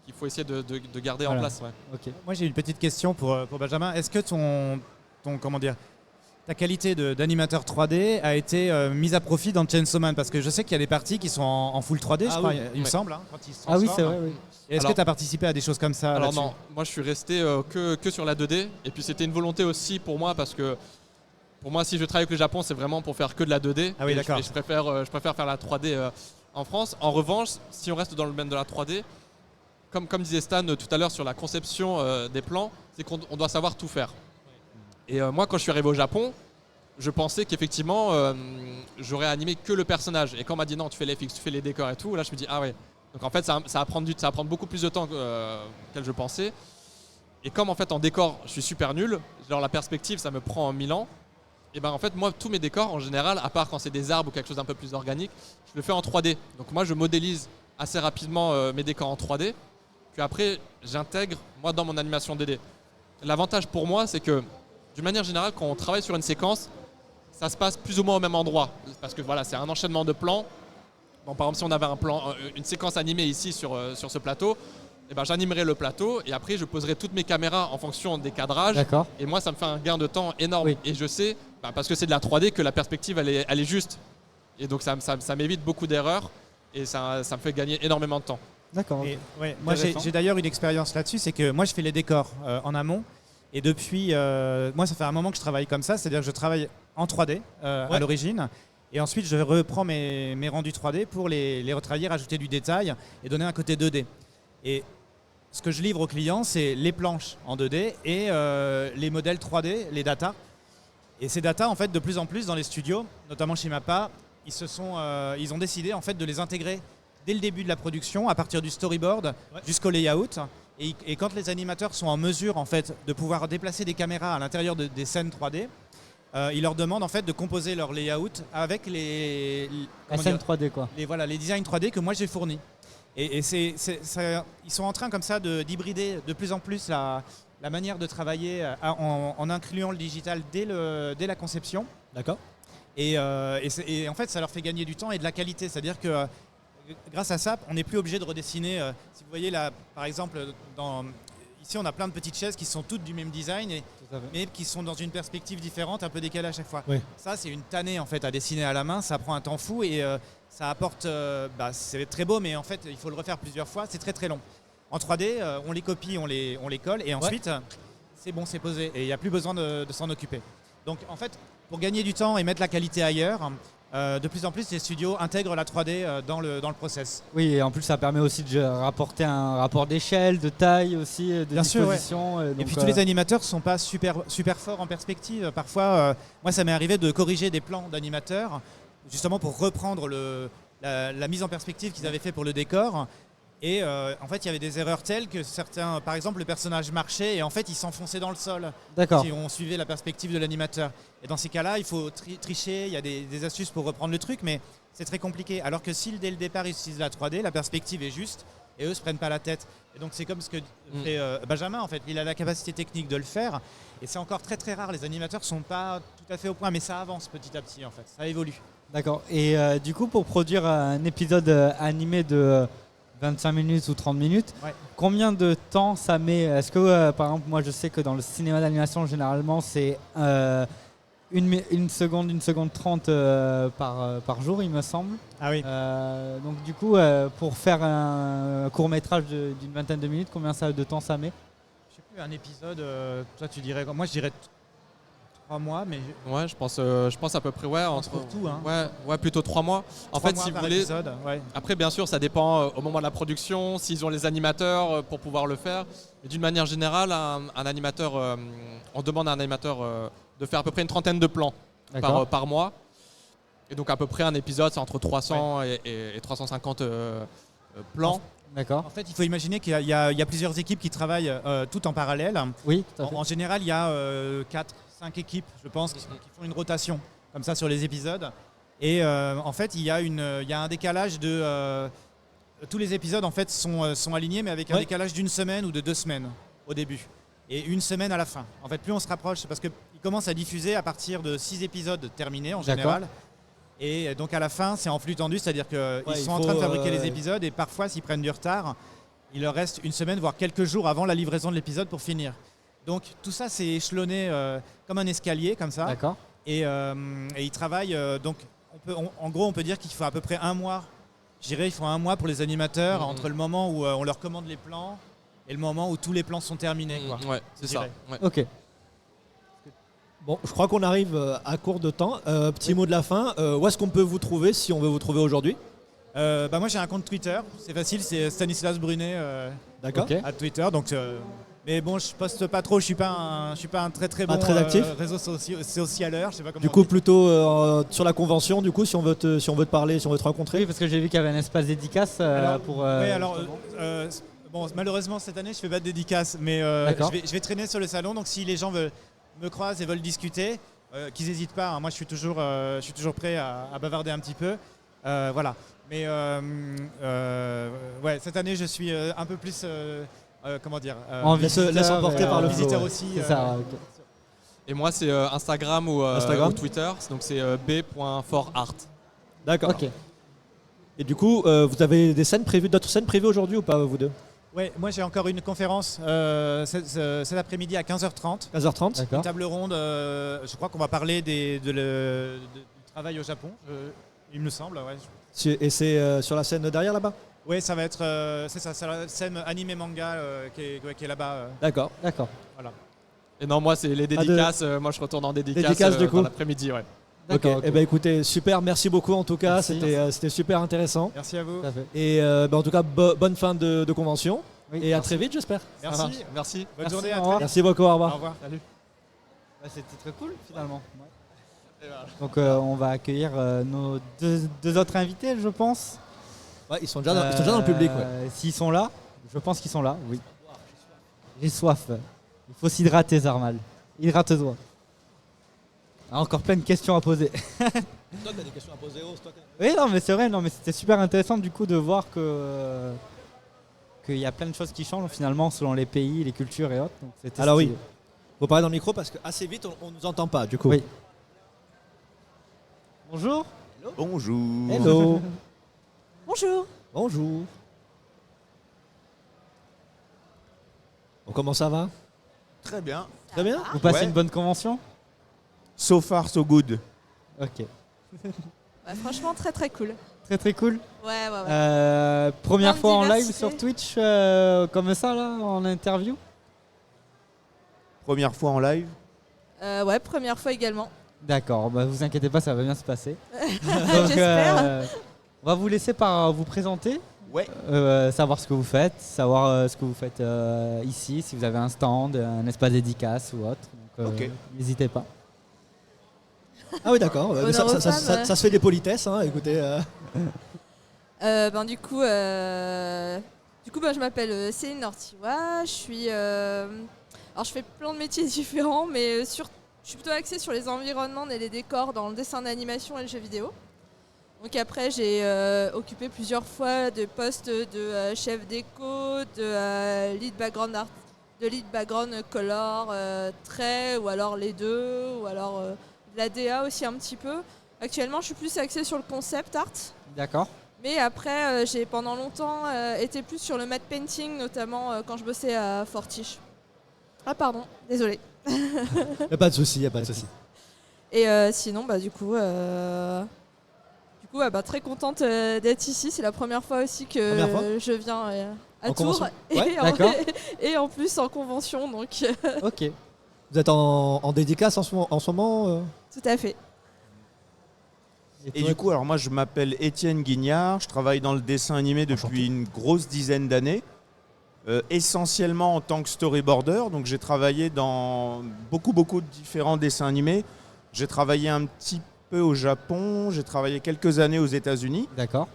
qu'il faut essayer de garder en place. Ouais. Okay. Moi j'ai une petite question pour Benjamin. Est-ce que ta qualité d'animateur 3D a été mise à profit dans Chainsaw Man? Parce que je sais qu'il y a des parties qui sont en full 3D, je crois, il me semble, quand ils se transforment. Ah oui, c'est vrai, oui. Est-ce que tu as participé à des choses comme ça? Alors non, moi je suis resté que sur la 2D. Et puis c'était une volonté aussi pour moi, parce que pour moi, si je travaille avec le Japon, c'est vraiment pour faire que de la 2D. Ah oui, d'accord. Je préfère faire la 3D en France. En revanche, si on reste dans le domaine de la 3D, comme disait Stan tout à l'heure sur la conception des plans, c'est qu'on doit savoir tout faire. Et moi, quand je suis arrivé au Japon, je pensais qu'effectivement, j'aurais animé que le personnage. Et quand on m'a dit non, tu fais les FX, tu fais les décors et tout, là je me dis ah ouais. Donc en fait, ça va prendre beaucoup plus de temps que je pensais. Et comme en fait en décor, je suis super nul, genre la perspective, ça me prend 1000 ans. Et ben en fait, moi, tous mes décors en général, à part quand c'est des arbres ou quelque chose d'un peu plus organique, je le fais en 3D. Donc moi, je modélise assez rapidement mes décors en 3D. Puis après, j'intègre moi dans mon animation 2D. L'avantage pour moi, c'est que d'une manière générale, quand on travaille sur une séquence, ça se passe plus ou moins au même endroit. Parce que voilà, c'est un enchaînement de plans. Bon, par exemple, si on avait une séquence animée ici sur ce plateau, eh ben, j'animerais le plateau et après je poserai toutes mes caméras en fonction des cadrages. D'accord. Et moi, ça me fait un gain de temps énorme. Oui. Et je sais, parce que c'est de la 3D, que la perspective, elle est juste. Et donc ça m'évite beaucoup d'erreurs et ça me fait gagner énormément de temps. D'accord. Moi, j'ai d'ailleurs une expérience là-dessus, c'est que moi, je fais les décors en amont. Et depuis, moi, ça fait un moment que je travaille comme ça, c'est-à-dire que je travaille en 3D à l'origine. Et ensuite, je reprends mes rendus 3D pour les retravailler, rajouter du détail et donner un côté 2D. Et ce que je livre aux clients, c'est les planches en 2D et les modèles 3D, les datas. Et ces datas, en fait, de plus en plus dans les studios, notamment chez MAPPA, ils ont décidé en fait de les intégrer dès le début de la production, à partir du storyboard jusqu'au layout. Et quand les animateurs sont en mesure en fait, de pouvoir déplacer des caméras à l'intérieur des scènes 3D, ils leur demandent en fait, de composer leur layout avec les scènes 3D, quoi. Les designs 3D que moi j'ai fournis. Et ils sont en train comme ça d'hybrider de plus en plus la manière de travailler en incluant le digital dès la conception. D'accord. Et en fait, ça leur fait gagner du temps et de la qualité. C'est-à-dire que grâce à ça, on n'est plus obligé de redessiner. Si vous voyez là, par exemple, ici on a plein de petites chaises qui sont toutes du même design, mais qui sont dans une perspective différente, un peu décalée à chaque fois. Oui. Ça, c'est une tannée en fait à dessiner à la main. Ça prend un temps fou et ça apporte. C'est très beau, mais en fait, il faut le refaire plusieurs fois. C'est très très long. En 3D, on les copie, on les colle, et ensuite, c'est bon, c'est posé, et il n'y a plus besoin de s'en occuper. Donc, en fait, pour gagner du temps et mettre la qualité ailleurs. De plus en plus, les studios intègrent la 3D dans le process. Oui, et en plus, ça permet aussi de rapporter un rapport d'échelle, de taille aussi, de disposition. Et puis tous les animateurs ne sont pas super forts en perspective. Parfois, moi, ça m'est arrivé de corriger des plans d'animateurs, justement pour reprendre le la mise en perspective qu'ils avaient fait pour le décor. Et en fait, il y avait des erreurs telles que certains, par exemple, le personnage marchait et en fait, il s'enfonçait dans le sol. D'accord. Si on suivait la perspective de l'animateur. Et dans ces cas-là, il faut tricher. Il y a des astuces pour reprendre le truc, mais c'est très compliqué. Alors que si dès le départ, ils utilisent la 3D, la perspective est juste et eux se prennent pas la tête. Et donc, c'est comme ce que fait Benjamin. En fait, il a la capacité technique de le faire. Et c'est encore très très rare. Les animateurs sont pas tout à fait au point, mais ça avance petit à petit. En fait, ça évolue. D'accord. Et du coup, pour produire un épisode animé de 25 minutes ou 30 minutes, combien de temps ça met? Est-ce que, par exemple, moi je sais que dans le cinéma d'animation, généralement, c'est une seconde 30 par jour, il me semble. Ah oui. Donc du coup, pour faire un court-métrage d'une vingtaine de minutes, combien de temps ça met? Je sais plus, un épisode, toi tu dirais... Moi je dirais 3 mois, mais... Ouais, je pense à peu près, entre tout, hein. Ouais, plutôt 3 mois. En fait, si vous voulez... Épisode, ouais. Après, bien sûr, ça dépend au moment de la production, s'ils ont les animateurs pour pouvoir le faire. Mais d'une manière générale, un animateur, on demande à un animateur de faire à peu près une trentaine de plans par mois. Et donc à peu près un épisode, c'est entre 300 et 350 plans. D'accord. En fait, il faut imaginer qu'il y a plusieurs équipes qui travaillent tout en parallèle. Oui, tout à fait. En général, il y a 4-5 équipes, je pense, qui font une rotation comme ça sur les épisodes. Et en fait, il y a un décalage de... tous les épisodes en fait sont alignés, mais avec un décalage d'1 semaine ou de 2 semaines au début. Et 1 semaine à la fin. En fait, plus on se rapproche, c'est parce qu'ils commencent à diffuser à partir de 6 épisodes terminés en général. Et donc à la fin, c'est en flux tendu, c'est-à-dire qu'ils sont en train de fabriquer les épisodes et parfois, s'ils prennent du retard, il leur reste 1 semaine, voire quelques jours avant la livraison de l'épisode pour finir. Donc tout ça, c'est échelonné comme un escalier, comme ça. D'accord. Et ils travaillent, donc en gros, on peut dire qu'il faut à peu près 1 mois. Je dirais il faut 1 mois pour les animateurs, entre le moment où on leur commande les plans et le moment où tous les plans sont terminés. Quoi, ouais, c'est ça. Ouais. Ok. Bon, je crois qu'on arrive à court de temps. Petit mot de la fin. Où est-ce qu'on peut vous trouver si on veut vous trouver aujourd'hui? Moi, j'ai un compte Twitter. C'est facile, c'est Stanislas Brunet D'accord. à Twitter. Donc, mais bon, je poste pas trop. Je suis pas un très très bon très actif. réseau socialeur. Je sais pas comment. Du coup, plutôt sur la convention. Du coup, si on veut te parler, si on veut te rencontrer. Oui, parce que j'ai vu qu'il y avait un espace dédicace pour. Bon, malheureusement cette année, je fais pas de dédicace, mais je vais traîner sur le salon. Donc, si les gens me croisent et veulent discuter, qu'ils n'hésitent pas. Hein. Moi, je suis toujours prêt à bavarder un petit peu. Voilà. Mais cette année, je suis un peu plus, comment dire, laisse emporter par le visiteur flow, aussi. C'est ça, ok. Et moi, c'est Instagram ou Twitter. Donc c'est b.forart. D'accord. Ok. Et du coup, vous avez d'autres scènes prévues aujourd'hui ou pas, vous deux? Ouais, moi j'ai encore une conférence cet après-midi à 15h30. 15h30. Une table ronde, je crois qu'on va parler du travail au Japon, il me semble. Ouais. Et c'est sur la scène derrière là-bas? Oui, ça va être c'est la scène animé manga qui est là-bas. D'accord. Voilà. Et non, moi c'est les dédicaces. Moi je retourne en Dédicaces, du coup. dans l'après-midi. Ouais. Ok. Eh ben écoutez, super, merci beaucoup en tout cas, c'était super intéressant. Merci à vous. Et en tout cas, bonne fin de convention. Oui, et à très vite, j'espère. Merci. Bonne journée, au à revoir. très vite. Merci beaucoup, au revoir. Au revoir. Salut. C'était très cool finalement. Ouais. Donc on va accueillir nos deux autres invités, je pense. Ouais, ils sont déjà dans le public. Ouais. S'ils sont là, je pense qu'ils sont là, oui. J'ai soif. Il faut s'hydrater, Zarmal. Hydrate-toi. Encore plein de questions à poser. Toi, t'as des questions à poser, toi. Oui, non, mais c'est vrai, mais c'était super intéressant du coup de voir qu'il y a plein de choses qui changent finalement selon les pays, les cultures et autres. Donc, alors oui, faut parler dans le micro parce que assez vite on nous entend pas du coup. Oui. Bonjour. Hello. Bonjour. Hello. Bonjour. Bonjour. Bon, comment ça va? Très bien. Très bien. Vous passez une bonne convention? So far, so good. Ok. Franchement, très très cool. Très très cool. Ouais. Première Grande fois en live diversité. sur Twitch comme ça là, en interview? Première fois en live. Ouais, première fois également. D'accord, bah vous inquiétez pas, ça va bien se passer. Donc, J'espère. on va vous laisser vous présenter, Ouais. savoir ce que vous faites, savoir ce que vous faites ici, si vous avez un stand, un espace dédicace ou autre. Donc, Ok. n'hésitez pas. Ah oui, d'accord. Honneur Ça aux femmes, se fait des politesses, hein, écoutez. Je m'appelle Céline Nortiwa. Alors, je fais plein de métiers différents, mais je suis plutôt axée sur les environnements et les décors dans le dessin d'animation et le jeu vidéo. Donc après, j'ai occupé plusieurs fois de postes de chef déco, de lead background color, trait, ou alors les deux, ou alors de la DA aussi un petit peu. Actuellement, je suis plus axée sur le concept art. D'accord. Mais après, j'ai pendant longtemps été plus sur le matte painting, notamment quand je bossais à Fortiche. Ah pardon, désolée. Y a pas de souci, y a pas de souci. Et sinon, très contente d'être ici. C'est la première fois aussi que je viens à Tours et en plus en convention. Donc. Ok. Vous êtes en dédicace en ce moment Tout à fait. Et du coup, alors moi je m'appelle Étienne Guignard, je travaille dans le dessin animé depuis une grosse dizaine d'années, essentiellement en tant que storyboarder. Donc j'ai travaillé dans beaucoup de différents dessins animés. J'ai travaillé un petit peu au Japon, j'ai travaillé quelques années aux États-Unis. D'accord.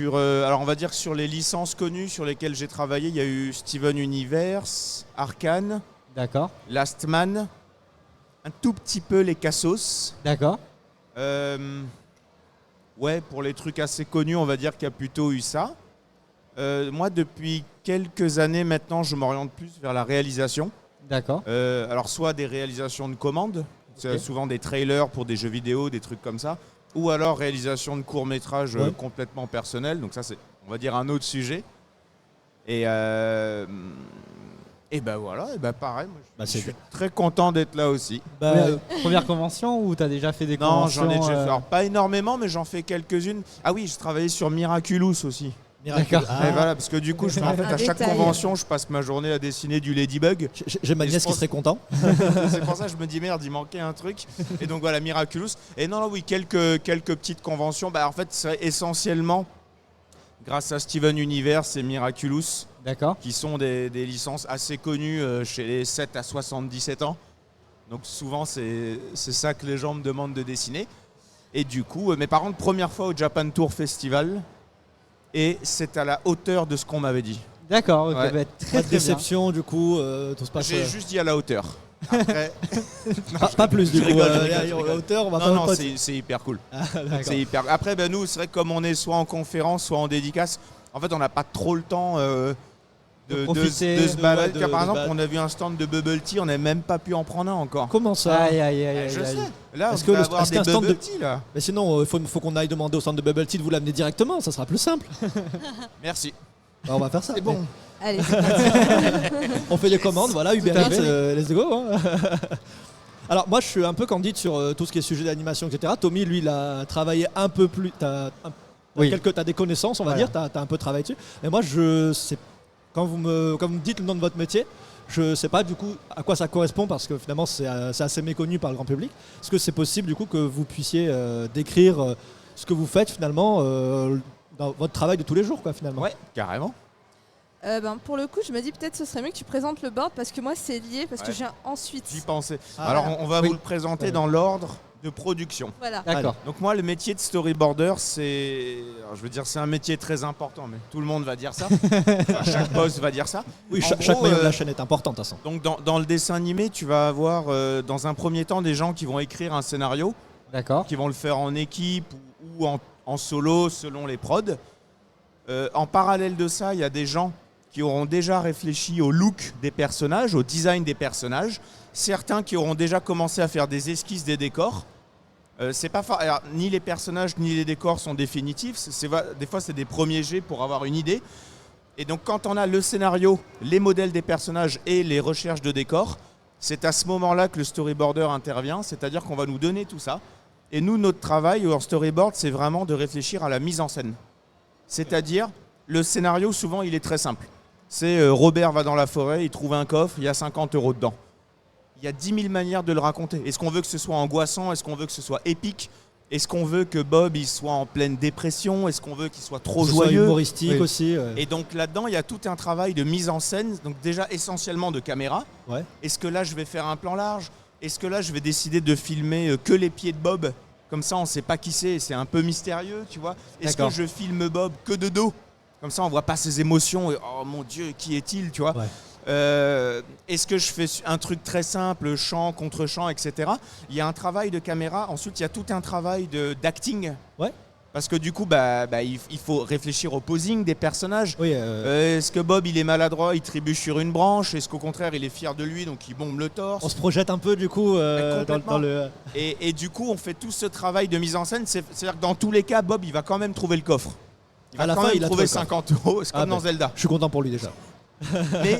Alors on va dire que sur les licences connues sur lesquelles j'ai travaillé, il y a eu Steven Universe, Arcane, D'accord. Last Man, un tout petit peu les Cassos. D'accord. Ouais, pour les trucs assez connus, on va dire qu'il y a plutôt eu ça. Moi, depuis quelques années maintenant, je m'oriente plus vers la réalisation. D'accord. Alors, soit des réalisations de commandes, c'est souvent des trailers pour des jeux vidéo, des trucs comme ça, ou alors réalisation de courts-métrages complètement personnels. Donc ça, c'est, on va dire, un autre sujet. Et ben voilà, et ben pareil, moi, je suis très content d'être là aussi. Première convention ou tu as déjà fait des conventions? Non, j'en ai déjà fait. Alors, pas énormément, mais j'en fais quelques-unes. Ah oui, j'ai travaillé sur Miraculous aussi. D'accord. Et voilà, parce que du coup, à chaque convention, je passe ma journée à dessiner du Ladybug. J'ai ma nièce qui serait content. C'est pour ça que je me dis merde, il manquait un truc. Et donc voilà, Miraculous. Et oui, quelques petites conventions. En fait, c'est essentiellement grâce à Steven Universe et Miraculous. D'accord. Qui sont des licences assez connues chez les 7 à 77 ans. Donc souvent, c'est ça que les gens me demandent de dessiner. Et du coup, mes parents, première fois au Japan Tour Festival. Et c'est à la hauteur de ce qu'on m'avait dit. D'accord, ok, Ouais. très déception du coup, tout se passe. J'ai juste dit à la hauteur. Après, pas plus du coup. rigole. À la hauteur, on va Non, pas. c'est hyper cool. C'est hyper. Après, nous, c'est vrai que comme on est soit en conférence, soit en dédicace, en fait, on n'a pas trop le temps de se balader. Par exemple, on a vu un stand de bubble tea, on n'a même pas pu en prendre un encore. Comment ça? Aïe. Je sais. Là, Est-ce on que va avoir des stand bubble tea là. Mais sinon, il faut qu'on aille demander au stand de bubble tea de vous l'amener directement, ça sera plus simple. Merci. On va faire ça. C'est bon. Allez, c'est parti. On fait des commandes, voilà, Uber Tout à Eats, let's go. Hein. Alors moi je suis un peu candide sur tout ce qui est sujet d'animation, etc. Tommy, lui, il a travaillé un peu plus, t'as des connaissances, on va dire, t'as un peu travaillé dessus. Mais moi, je sais, quand vous me dites le nom de votre métier, je sais pas du coup à quoi ça correspond parce que finalement c'est assez méconnu par le grand public. Est-ce que c'est possible du coup que vous puissiez décrire ce que vous faites finalement dans votre travail de tous les jours, quoi, finalement? Ouais, carrément. Pour le coup, je me dis peut-être ce serait mieux que tu présentes le board parce que moi c'est lié parce que j'ai ensuite. J'y pensais. Ah, Alors on va vous le présenter dans l'ordre de production. Voilà. D'accord. Donc moi le métier de storyboarder c'est un métier très important, mais tout le monde va dire ça. Enfin, chaque boss va dire ça. Oui, En chaque gros, maillon de la chaîne est importante à ça. Donc dans le dessin animé, tu vas avoir dans un premier temps des gens qui vont écrire un scénario, D'accord. qui vont le faire en équipe ou en solo selon les prods. En parallèle de ça, il y a des gens qui auront déjà réfléchi au look des personnages, au design des personnages. Certains qui auront déjà commencé à faire des esquisses des décors. Alors, ni les personnages ni les décors sont définitifs. Des fois, c'est des premiers jets pour avoir une idée. Et donc, quand on a le scénario, les modèles des personnages et les recherches de décors, c'est à ce moment-là que le storyboarder intervient. C'est-à-dire qu'on va nous donner tout ça. Et nous, notre travail en storyboard, c'est vraiment de réfléchir à la mise en scène. C'est-à-dire, le scénario, souvent, il est très simple. C'est Robert va dans la forêt, il trouve un coffre, il y a 50 € dedans. Il y a 10 000 manières de le raconter. Est-ce qu'on veut que ce soit angoissant? Est-ce qu'on veut que ce soit épique? Est-ce qu'on veut que Bob il soit en pleine dépression? Est-ce qu'on veut qu'il soit trop joyeux? Humoristique aussi. Et donc là-dedans, il y a tout un travail de mise en scène, donc déjà essentiellement de caméra. Ouais. Est-ce que là, je vais faire un plan large? Est-ce que là, je vais décider de filmer que les pieds de Bob Comme ça, on ne sait pas qui c'est un peu mystérieux, tu vois. Est-ce que je filme Bob que de dos? Comme ça, on ne voit pas ses émotions. Et, oh mon Dieu, qui est-il, tu vois. Est-ce que je fais un truc très simple, chant contre chant, etc. Il y a un travail de caméra. Ensuite, il y a tout un travail d'acting. Ouais. Parce que du coup, il faut réfléchir au posing des personnages. Oui, est-ce que Bob, il est maladroit, il trébuche sur une branche? Est-ce qu'au contraire, il est fier de lui, donc il bombe le torse? On se projette un peu du coup dans le... Et du coup, on fait tout ce travail de mise en scène. C'est-à-dire que dans tous les cas, Bob, il va quand même trouver le coffre. Il va quand même trouver 50 €, c'est comme dans Zelda. Je suis content pour lui déjà. Mais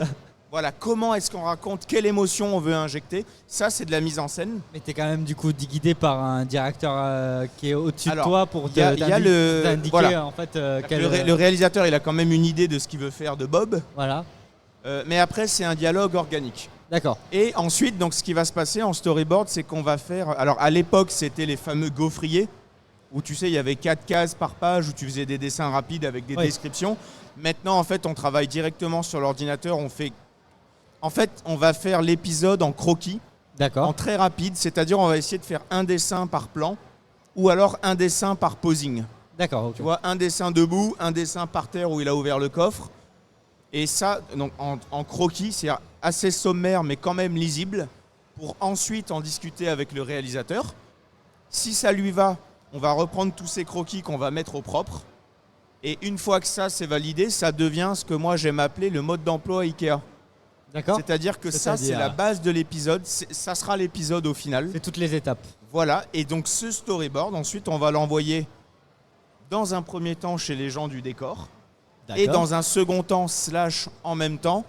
voilà, comment est-ce qu'on raconte, quelle émotion on veut injecter? Ça, c'est de la mise en scène. Mais tu es quand même du coup guidé par un directeur qui est au-dessus de toi pour t'indiquer voilà. En fait le réalisateur, il a quand même une idée de ce qu'il veut faire de Bob. Voilà. Mais après, c'est un dialogue organique. D'accord. Et ensuite, donc, ce qui va se passer en storyboard, c'est qu'on va faire... Alors, à l'époque, c'était les fameux gaufriers, où tu sais, il y avait 4 cases par page, où tu faisais des dessins rapides avec des descriptions. Maintenant, en fait, on travaille directement sur l'ordinateur. On va faire l'épisode en croquis, en très rapide, c'est-à-dire on va essayer de faire un dessin par plan ou alors un dessin par posing. D'accord. Okay. Tu vois, un dessin debout, un dessin par terre où il a ouvert le coffre. Et ça, donc, en croquis, c'est assez sommaire mais quand même lisible pour ensuite en discuter avec le réalisateur. Si ça lui va, on va reprendre tous ces croquis qu'on va mettre au propre. Et une fois que ça c'est validé, ça devient ce que moi j'aime appeler le mode d'emploi Ikea. D'accord. C'est-à-dire que ça, c'est la base de l'épisode. Ça sera l'épisode au final. C'est toutes les étapes. Voilà. Et donc, ce storyboard, ensuite, on va l'envoyer dans un premier temps chez les gens du décor. Et dans un second temps, en même temps,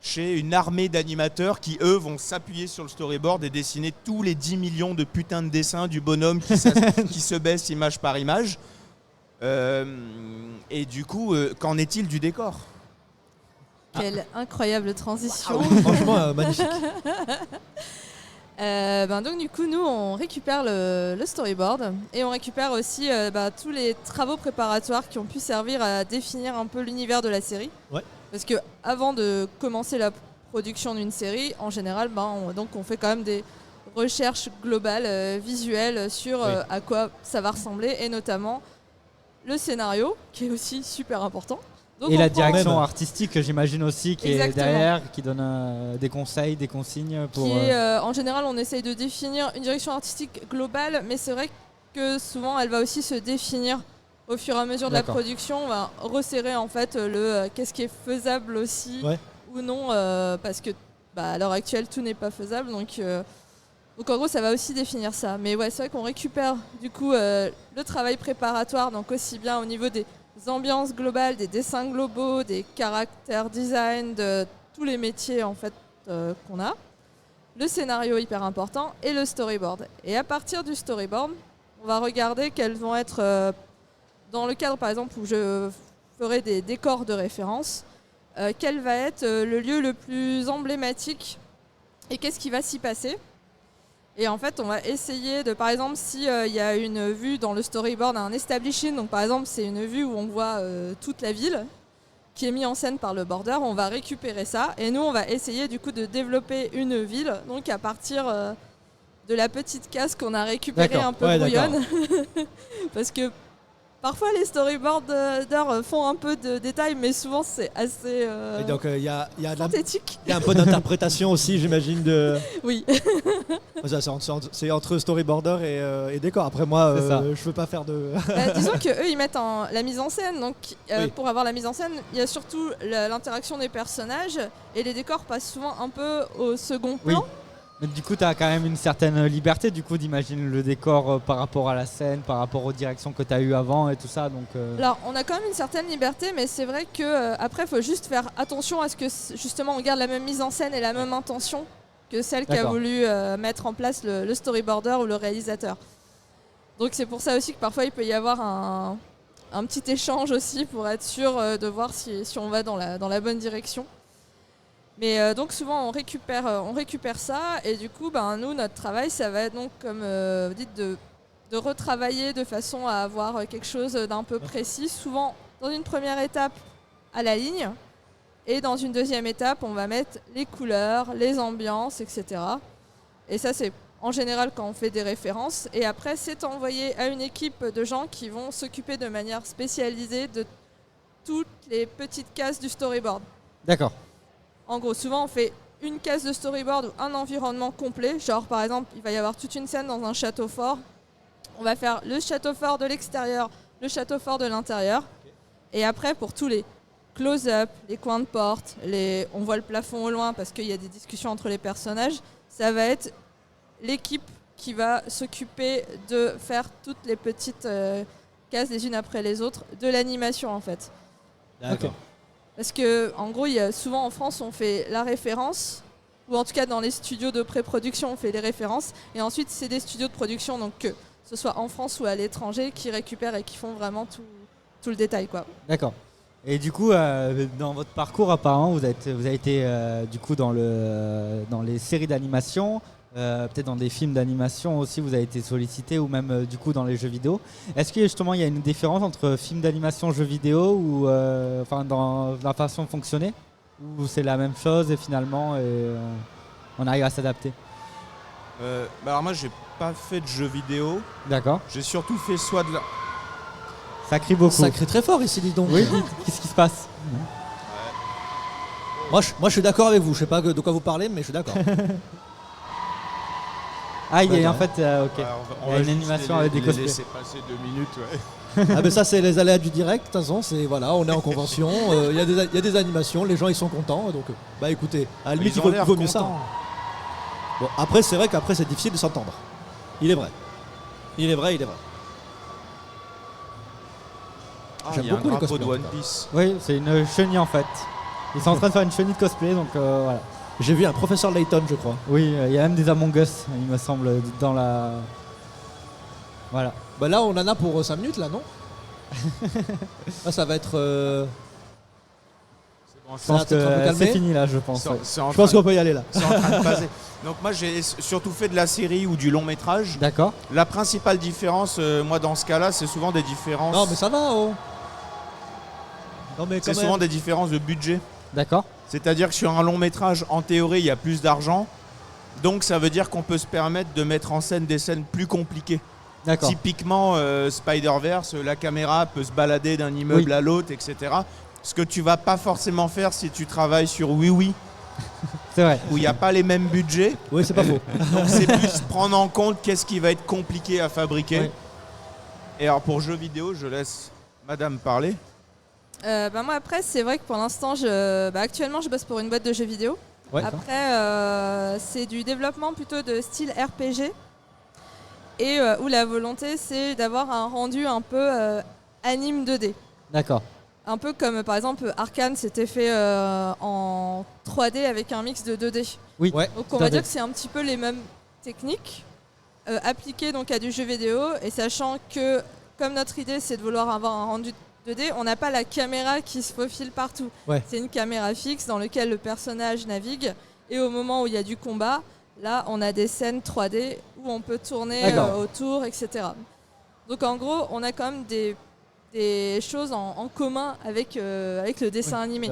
chez une armée d'animateurs qui, eux, vont s'appuyer sur le storyboard et dessiner tous les 10 millions de putains de dessins du bonhomme qui se baisse image par image. Et du coup, qu'en est-il du décor ? Quelle incroyable transition. Franchement, magnifique. Donc du coup, nous, on récupère le storyboard et on récupère aussi tous les travaux préparatoires qui ont pu servir à définir un peu l'univers de la série. Ouais. Parce que avant de commencer la production d'une série, en général, on fait quand même des recherches globales, visuelles sur à quoi ça va ressembler et notamment le scénario, qui est aussi super important. Donc et la direction artistique, j'imagine aussi, qui Exactement. est derrière, qui donne des conseils, des consignes pour... En général, on essaye de définir une direction artistique globale, mais c'est vrai que souvent, elle va aussi se définir au fur et à mesure de la production. On va resserrer en fait qu'est-ce qui est faisable aussi ou non, parce que à l'heure actuelle, tout n'est pas faisable. Donc en gros, ça va aussi définir ça. Mais ouais, c'est vrai qu'on récupère du coup le travail préparatoire, donc aussi bien au niveau des ambiances globales, des dessins globaux, des caractères design, de tous les métiers en fait qu'on a. Le scénario hyper important et le storyboard. Et à partir du storyboard, on va regarder quels vont être, dans le cadre par exemple où je ferai des décors de référence, quel va être le lieu le plus emblématique et qu'est-ce qui va s'y passer. Et en fait, on va essayer de, par exemple, s'il y a une vue dans le storyboard, un establishing, donc par exemple, c'est une vue où on voit toute la ville qui est mise en scène par le border, on va récupérer ça. Et nous, on va essayer du coup de développer une ville, donc à partir de la petite case qu'on a récupérée un peu brouillonne. Parce que parfois, les storyboarders font un peu de détails, mais souvent, c'est assez et donc, synthétique. Il y a un peu d'interprétation aussi, j'imagine. Oui. C'est entre storyboarder et décor. Après, moi, je ne veux pas faire de... Disons qu'eux, ils mettent la mise en scène. Donc, pour avoir la mise en scène, il y a surtout l'interaction des personnages. Et les décors passent souvent un peu au second plan. Oui. Mais du coup, tu as quand même une certaine liberté d'imaginer le décor par rapport à la scène, par rapport aux directions que tu as eues avant et tout ça. Donc, Alors, on a quand même une certaine liberté, mais c'est vrai qu'après, il faut juste faire attention à ce que justement on garde la même mise en scène et la même intention que celle qu'a voulu mettre en place le storyboarder ou le réalisateur. Donc c'est pour ça aussi que parfois il peut y avoir un petit échange aussi pour être sûr de voir si on va dans la bonne direction. Mais donc souvent on récupère ça et du coup nous notre travail ça va être donc comme vous dites de retravailler de façon à avoir quelque chose d'un peu précis, souvent dans une première étape à la ligne et dans une deuxième étape on va mettre les couleurs, les ambiances, etc. Et ça c'est en général quand on fait des références. Et après, c'est envoyé à une équipe de gens qui vont s'occuper de manière spécialisée de toutes les petites cases du storyboard. D'accord. En gros, souvent on fait une case de storyboard ou un environnement complet. Genre par exemple, il va y avoir toute une scène dans un château fort. On va faire le château fort de l'extérieur, le château fort de l'intérieur. Et après, pour tous les close-up, les coins de porte, on voit le plafond au loin parce qu'il y a des discussions entre les personnages, ça va être l'équipe qui va s'occuper de faire toutes les petites cases les unes après les autres de l'animation en fait. D'accord. Parce que en gros, souvent en France, on fait la référence, ou en tout cas dans les studios de pré-production, on fait les références, et ensuite c'est des studios de production, donc que ce soit en France ou à l'étranger, qui récupèrent et qui font vraiment tout le détail, quoi. D'accord. Et du coup, dans votre parcours, apparemment, vous avez été du coup dans les séries d'animation, peut-être dans des films d'animation aussi, vous avez été sollicité, ou même du coup dans les jeux vidéo. Est-ce que justement il y a une différence entre film d'animation, jeux vidéo, ou dans la façon de fonctionner, ou c'est la même chose et finalement on arrive à s'adapter? Alors moi, j'ai pas fait de jeux vidéo. D'accord. J'ai surtout fait soit de la... Ça crie beaucoup. Ça crie très fort ici, dis donc. Oui, qu'est-ce qui se passe? Moi, je suis d'accord avec vous. Je sais pas de quoi vous parlez, mais je suis d'accord. Ah, il y a en D'accord. fait, ok. On Il y a va une juste animation avec des les cosplays. laisser passer 2 minutes, ouais. Ah, mais ça, c'est les aléas du direct. De toute façon, voilà, on est en convention. Il y a des animations, les gens ils sont contents. Donc, bah écoutez, à la limite, Ils il ont l'air vaut mieux ça. contents. Bon, après, c'est vrai qu'après, c'est difficile de s'entendre. Il est vrai. Il est vrai. Ah, J'aime il y a un beaucoup les drapeau de cosplays, One en tout cas. Piece. Oui, c'est une chenille en fait. Ils sont en train de faire une chenille de cosplay, donc voilà. J'ai vu un professeur Layton, je crois. Oui, il y a même des Among Us, il me semble, dans la... Voilà. Bah là, on en a pour 5 minutes, là, non? Là, ça va être... Je pense que c'est fini là, je pense. Ouais. Je pense qu'on peut y aller là. C'est en train de passer. Donc moi, j'ai surtout fait de la série ou du long métrage. D'accord. La principale différence, moi, dans ce cas-là, c'est souvent des différences... Non, mais ça va, oh. Non, mais quand C'est même. souvent des différences de budget. D'accord. C'est-à-dire que sur un long métrage, en théorie, il y a plus d'argent. Donc ça veut dire qu'on peut se permettre de mettre en scène des scènes plus compliquées. D'accord. Typiquement, Spider-Verse, la caméra peut se balader d'un immeuble à l'autre, etc. Ce que tu vas pas forcément faire si tu travailles sur Oui, C'est vrai. où il n'y a pas les mêmes budgets. Oui, c'est pas faux. Donc c'est plus prendre en compte qu'est-ce qui va être compliqué à fabriquer. Oui. Et alors pour jeux vidéo, je laisse Madame parler. Moi après, c'est vrai que pour l'instant, actuellement, je bosse pour une boîte de jeux vidéo. Ouais. Après, c'est du développement plutôt de style RPG. Et où la volonté, c'est d'avoir un rendu un peu anime 2D. D'accord. Un peu comme par exemple Arcane s'était fait en 3D avec un mix de 2D. Oui. Ouais. Donc tout on à va fait. dire que c'est un petit peu les mêmes techniques appliquées donc à du jeu vidéo, et sachant que comme notre idée c'est de vouloir avoir un rendu 2D, on n'a pas la caméra qui se faufile partout. Ouais. C'est une caméra fixe dans laquelle le personnage navigue, et au moment où il y a du combat, là on a des scènes 3D où on peut tourner autour, etc. Donc en gros on a quand même des choses en commun avec le dessin animé.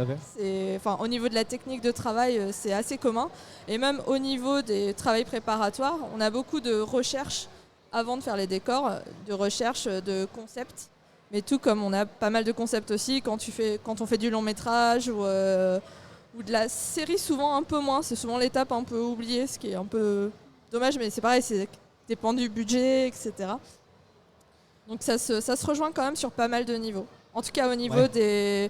Au niveau de la technique de travail, c'est assez commun. Et même au niveau des travails préparatoires, on a beaucoup de recherches avant de faire les décors, de recherche de concepts. Mais tout comme on a pas mal de concepts aussi quand on fait du long métrage ou de la série, souvent un peu moins. C'est souvent l'étape un peu oubliée, ce qui est un peu dommage, mais c'est pareil, c'est dépend du budget, etc. Donc ça se rejoint quand même sur pas mal de niveaux. En tout cas au niveau de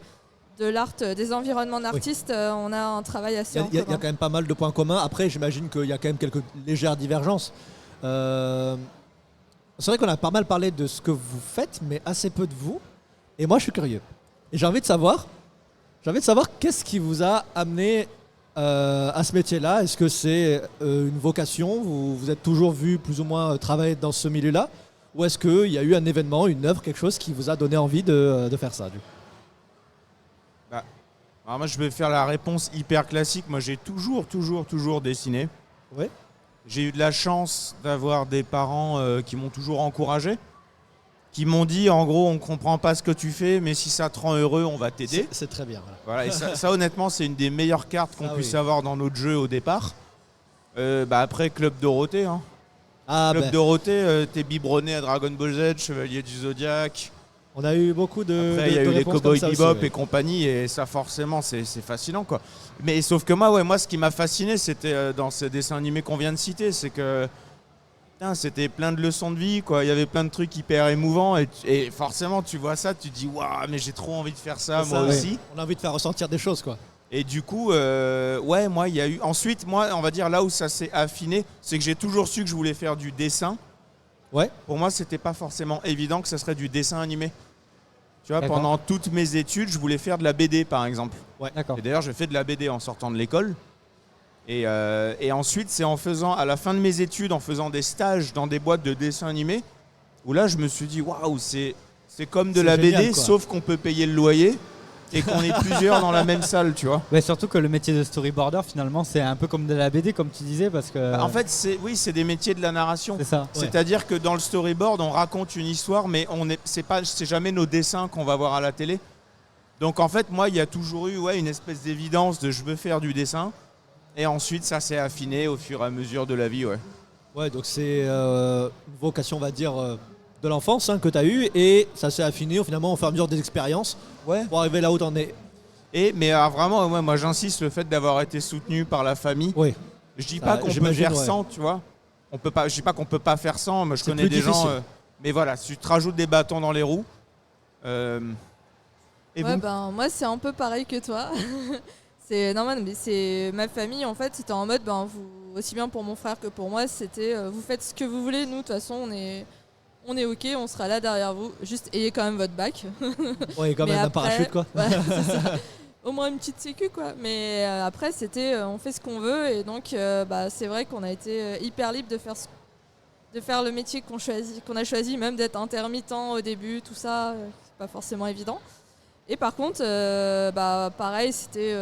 l'art, des environnements d'artistes, on a un travail assez en Il y a commun. quand même pas mal de points communs. Après, j'imagine qu'il y a quand même quelques légères divergences. C'est vrai qu'on a pas mal parlé de ce que vous faites, mais assez peu de vous. Et moi, je suis curieux. Et j'ai envie de savoir qu'est-ce qui vous a amené à ce métier-là. Est-ce que c'est une vocation? Vous êtes toujours vu plus ou moins travailler dans ce milieu-là? Ou est-ce qu'il y a eu un événement, une œuvre, quelque chose qui vous a donné envie de faire ça, du coup? Alors moi, je vais faire la réponse hyper classique. Moi, j'ai toujours dessiné. Ouais. J'ai eu de la chance d'avoir des parents qui m'ont toujours encouragé, qui m'ont dit, en gros, on comprend pas ce que tu fais, mais si ça te rend heureux, on va t'aider. C'est très bien. Voilà, et ça, honnêtement, c'est une des meilleures cartes qu'on puisse avoir dans notre jeu au départ. Après Club Dorothée, hein. Club Dorothée, t'es biberonné à Dragon Ball Z, Chevalier du Zodiac. On a eu beaucoup de. Après, il y a eu les Cowboy Bebop aussi, et compagnie, et ça, forcément, c'est fascinant, quoi. Mais sauf que moi, ce qui m'a fasciné, c'était dans ces dessins animés qu'on vient de citer, c'est que c'était plein de leçons de vie, quoi. Il y avait plein de trucs hyper émouvants, et forcément, tu vois ça, tu te dis, waouh, mais j'ai trop envie de faire ça, moi aussi. On a envie de faire ressentir des choses, quoi. Et du coup, moi, il y a eu. Ensuite, moi, on va dire là où ça s'est affiné, c'est que j'ai toujours su que je voulais faire du dessin. Ouais. Pour moi, c'était pas forcément évident que ça serait du dessin animé. Tu vois, D'accord. pendant toutes mes études, je voulais faire de la BD, par exemple. Ouais. D'accord. Et d'ailleurs, j'ai fait de la BD en sortant de l'école. Et ensuite, c'est à la fin de mes études, en faisant des stages dans des boîtes de dessin animé, où là, je me suis dit, waouh, c'est comme de la génial, BD, quoi. sauf qu'on peut payer le loyer et qu'on est plusieurs dans la même salle, tu vois. Ouais, surtout que le métier de storyboarder, finalement, c'est un peu comme de la BD, comme tu disais, parce que. En fait, c'est des métiers de la narration. c'est ça. Ouais. C'est-à-dire que dans le storyboard, on raconte une histoire, mais c'est jamais nos dessins qu'on va voir à la télé. Donc en fait, moi, il y a toujours eu une espèce d'évidence de je veux faire du dessin. Et ensuite, ça s'est affiné au fur et à mesure de la vie, ouais. Ouais, donc c'est une vocation, on va dire, de l'enfance que tu as eue, et ça s'est affiné finalement au fur et à mesure des expériences pour arriver là où tu en es. Mais vraiment, moi j'insiste le fait d'avoir été soutenu par la famille. Oui. Je dis Ça, pas qu'on peut j'imagine, faire ouais. sans, tu vois. Je dis pas qu'on peut pas faire sans. Moi, je C'est connais plus des gens. difficile. Mais voilà, si tu te rajoutes des bâtons dans les roues. Et Ouais, vous moi c'est un peu pareil que toi. C'est normal, mais c'est ma famille en fait. C'était en mode, vous, aussi bien pour mon frère que pour moi, c'était vous faites ce que vous voulez. Nous, de toute façon, on est ok, on sera là derrière vous. Juste ayez quand même votre bac. Oui, quand Mais même un après- parachute, quoi. Ouais, c'est ça. Au moins une petite sécu, quoi. Mais après, c'était on fait ce qu'on veut, et donc c'est vrai qu'on a été hyper libre de faire le métier qu'on a choisi, même d'être intermittent au début, tout ça, c'est pas forcément évident. Et par contre, pareil, c'était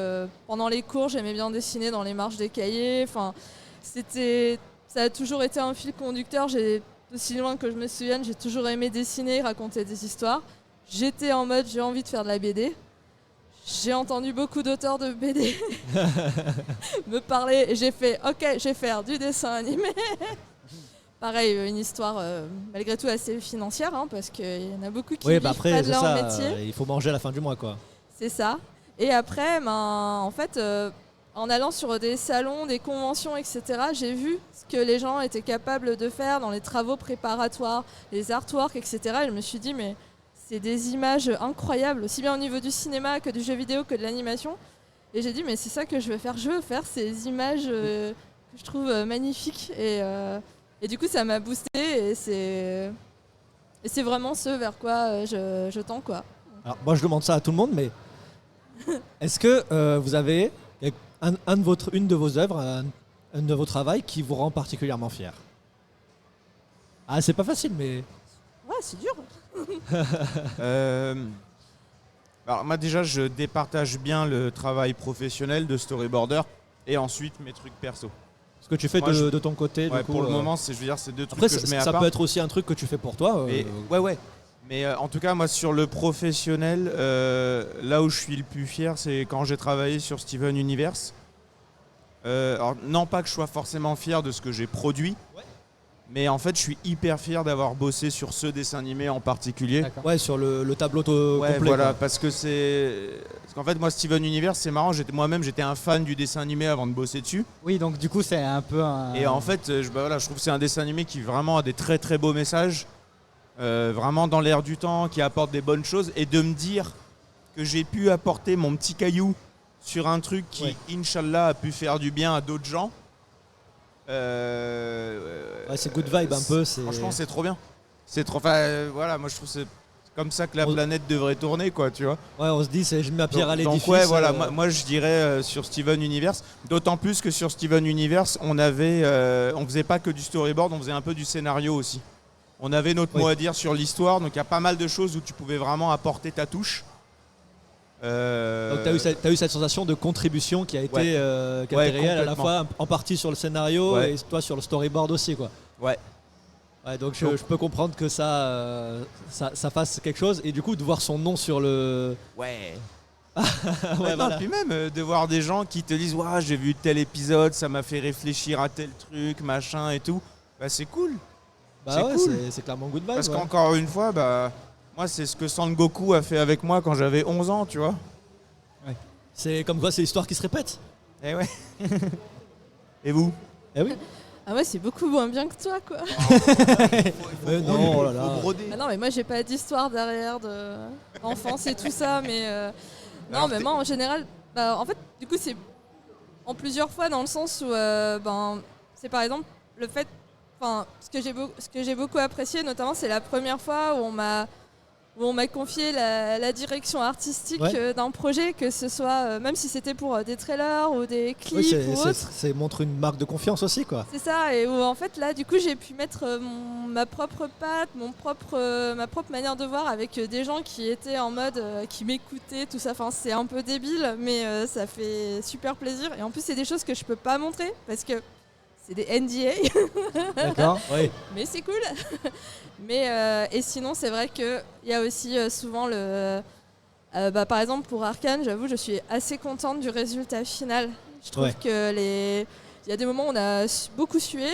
pendant les cours, j'aimais bien dessiner dans les marges des cahiers. Enfin, ça a toujours été un fil conducteur. Aussi loin que je me souvienne, j'ai toujours aimé dessiner, raconter des histoires. J'étais en mode, j'ai envie de faire de la BD. J'ai entendu beaucoup d'auteurs de BD me parler, et j'ai fait, ok, je vais faire du dessin animé. Pareil, une histoire malgré tout assez financière, parce qu'il y en a beaucoup qui vivent après, pas de c'est leur ça, métier. il faut manger à la fin du mois, quoi. C'est ça. Et après, en fait, en allant sur des salons, des conventions, etc., j'ai vu ce que les gens étaient capables de faire dans les travaux préparatoires, les artworks, etc. Et je me suis dit, mais c'est des images incroyables, aussi bien au niveau du cinéma que du jeu vidéo que de l'animation. Et j'ai dit, mais c'est ça que je veux faire. Je veux faire ces images que je trouve magnifiques. Et du coup, ça m'a boosté, et c'est vraiment ce vers quoi je tends, quoi. Alors, moi, je demande ça à tout le monde, mais est-ce que vous avez une de vos œuvres, un de vos travaux qui vous rend particulièrement fier? Ah, c'est pas facile, mais... Ouais, c'est dur. Alors moi déjà, je départage bien le travail professionnel de storyboarder et ensuite mes trucs perso. Ce que tu fais Moi, de ton côté, Ouais, du coup, pour le moment, c'est deux trucs Après, que je mets à ça part. peut être aussi un truc que tu fais pour toi. Ouais. Mais en tout cas, moi, sur le professionnel, là où je suis le plus fier, c'est quand j'ai travaillé sur Steven Universe. Alors, non pas que je sois forcément fier de ce que j'ai produit, mais en fait, je suis hyper fier d'avoir bossé sur ce dessin animé en particulier. D'accord. Ouais, sur le tableau Ouais, complet. voilà, quoi. parce qu'en fait, moi, Steven Universe, c'est marrant, moi-même, j'étais un fan du dessin animé avant de bosser dessus. Oui, donc du coup, c'est un peu un. Et en fait, je trouve que c'est un dessin animé qui vraiment a des très très beaux messages, vraiment dans l'air du temps, qui apporte des bonnes choses. Et de me dire que j'ai pu apporter mon petit caillou sur un truc qui, Inch'Allah, a pu faire du bien à d'autres gens. Ouais, c'est good vibe un peu. Franchement, c'est trop bien. C'est trop. Voilà, moi je trouve que c'est comme ça que la planète devrait tourner, quoi, tu vois. Ouais, on se dit, je mets ma pierre à l'édifice. Donc ouais, voilà, moi je dirais sur Steven Universe, d'autant plus que sur Steven Universe, on faisait pas que du storyboard, on faisait un peu du scénario aussi. On avait notre mot à dire sur l'histoire, donc il y a pas mal de choses où tu pouvais vraiment apporter ta touche. Donc t'as eu cette sensation de contribution qui a été, réelle à la fois en partie sur le scénario et toi sur le storyboard aussi, quoi. Ouais. Ouais, donc je peux comprendre que ça fasse quelque chose, et du coup de voir son nom sur le... Ouais. Ouais, voilà. Puis même de voir des gens qui te disent j'ai vu tel épisode, ça m'a fait réfléchir à tel truc, machin et tout. Bah c'est cool. Bah ouais, cool. c'est clairement good vibe. Parce ouais. qu'encore une fois, bah, moi c'est ce que Sangoku a fait avec moi quand j'avais 11 ans, tu vois. C'est comme quoi c'est l'histoire qui se répète. Eh ouais. Et vous? Eh oui. Ah ouais, c'est beaucoup moins bien que toi, quoi. Mais non, oh là là. Faut broder. Ah non, mais moi, j'ai pas d'histoire derrière d'enfance et tout ça, mais non, Alors, mais moi, en général, bah, en fait, du coup, c'est en plusieurs fois dans le sens où, c'est par exemple le fait, enfin, ce que j'ai beaucoup apprécié, notamment, c'est la première fois où on m'a confié la direction artistique d'un projet, que ce soit, même si c'était pour des trailers ou des clips ou autre. C'est montre une marque de confiance aussi, quoi. C'est ça, et où en fait là du coup j'ai pu mettre ma propre patte, ma propre manière de voir avec des gens qui étaient en mode, qui m'écoutaient, tout ça. Enfin c'est un peu débile, mais ça fait super plaisir. Et en plus c'est des choses que je peux pas montrer parce que c'est des NDA. D'accord. Oui. Mais c'est cool. Mais et sinon c'est vrai qu'il y a aussi souvent par exemple pour Arcane, j'avoue je suis assez contente du résultat final. Je trouve que il y a des moments où on a beaucoup sué.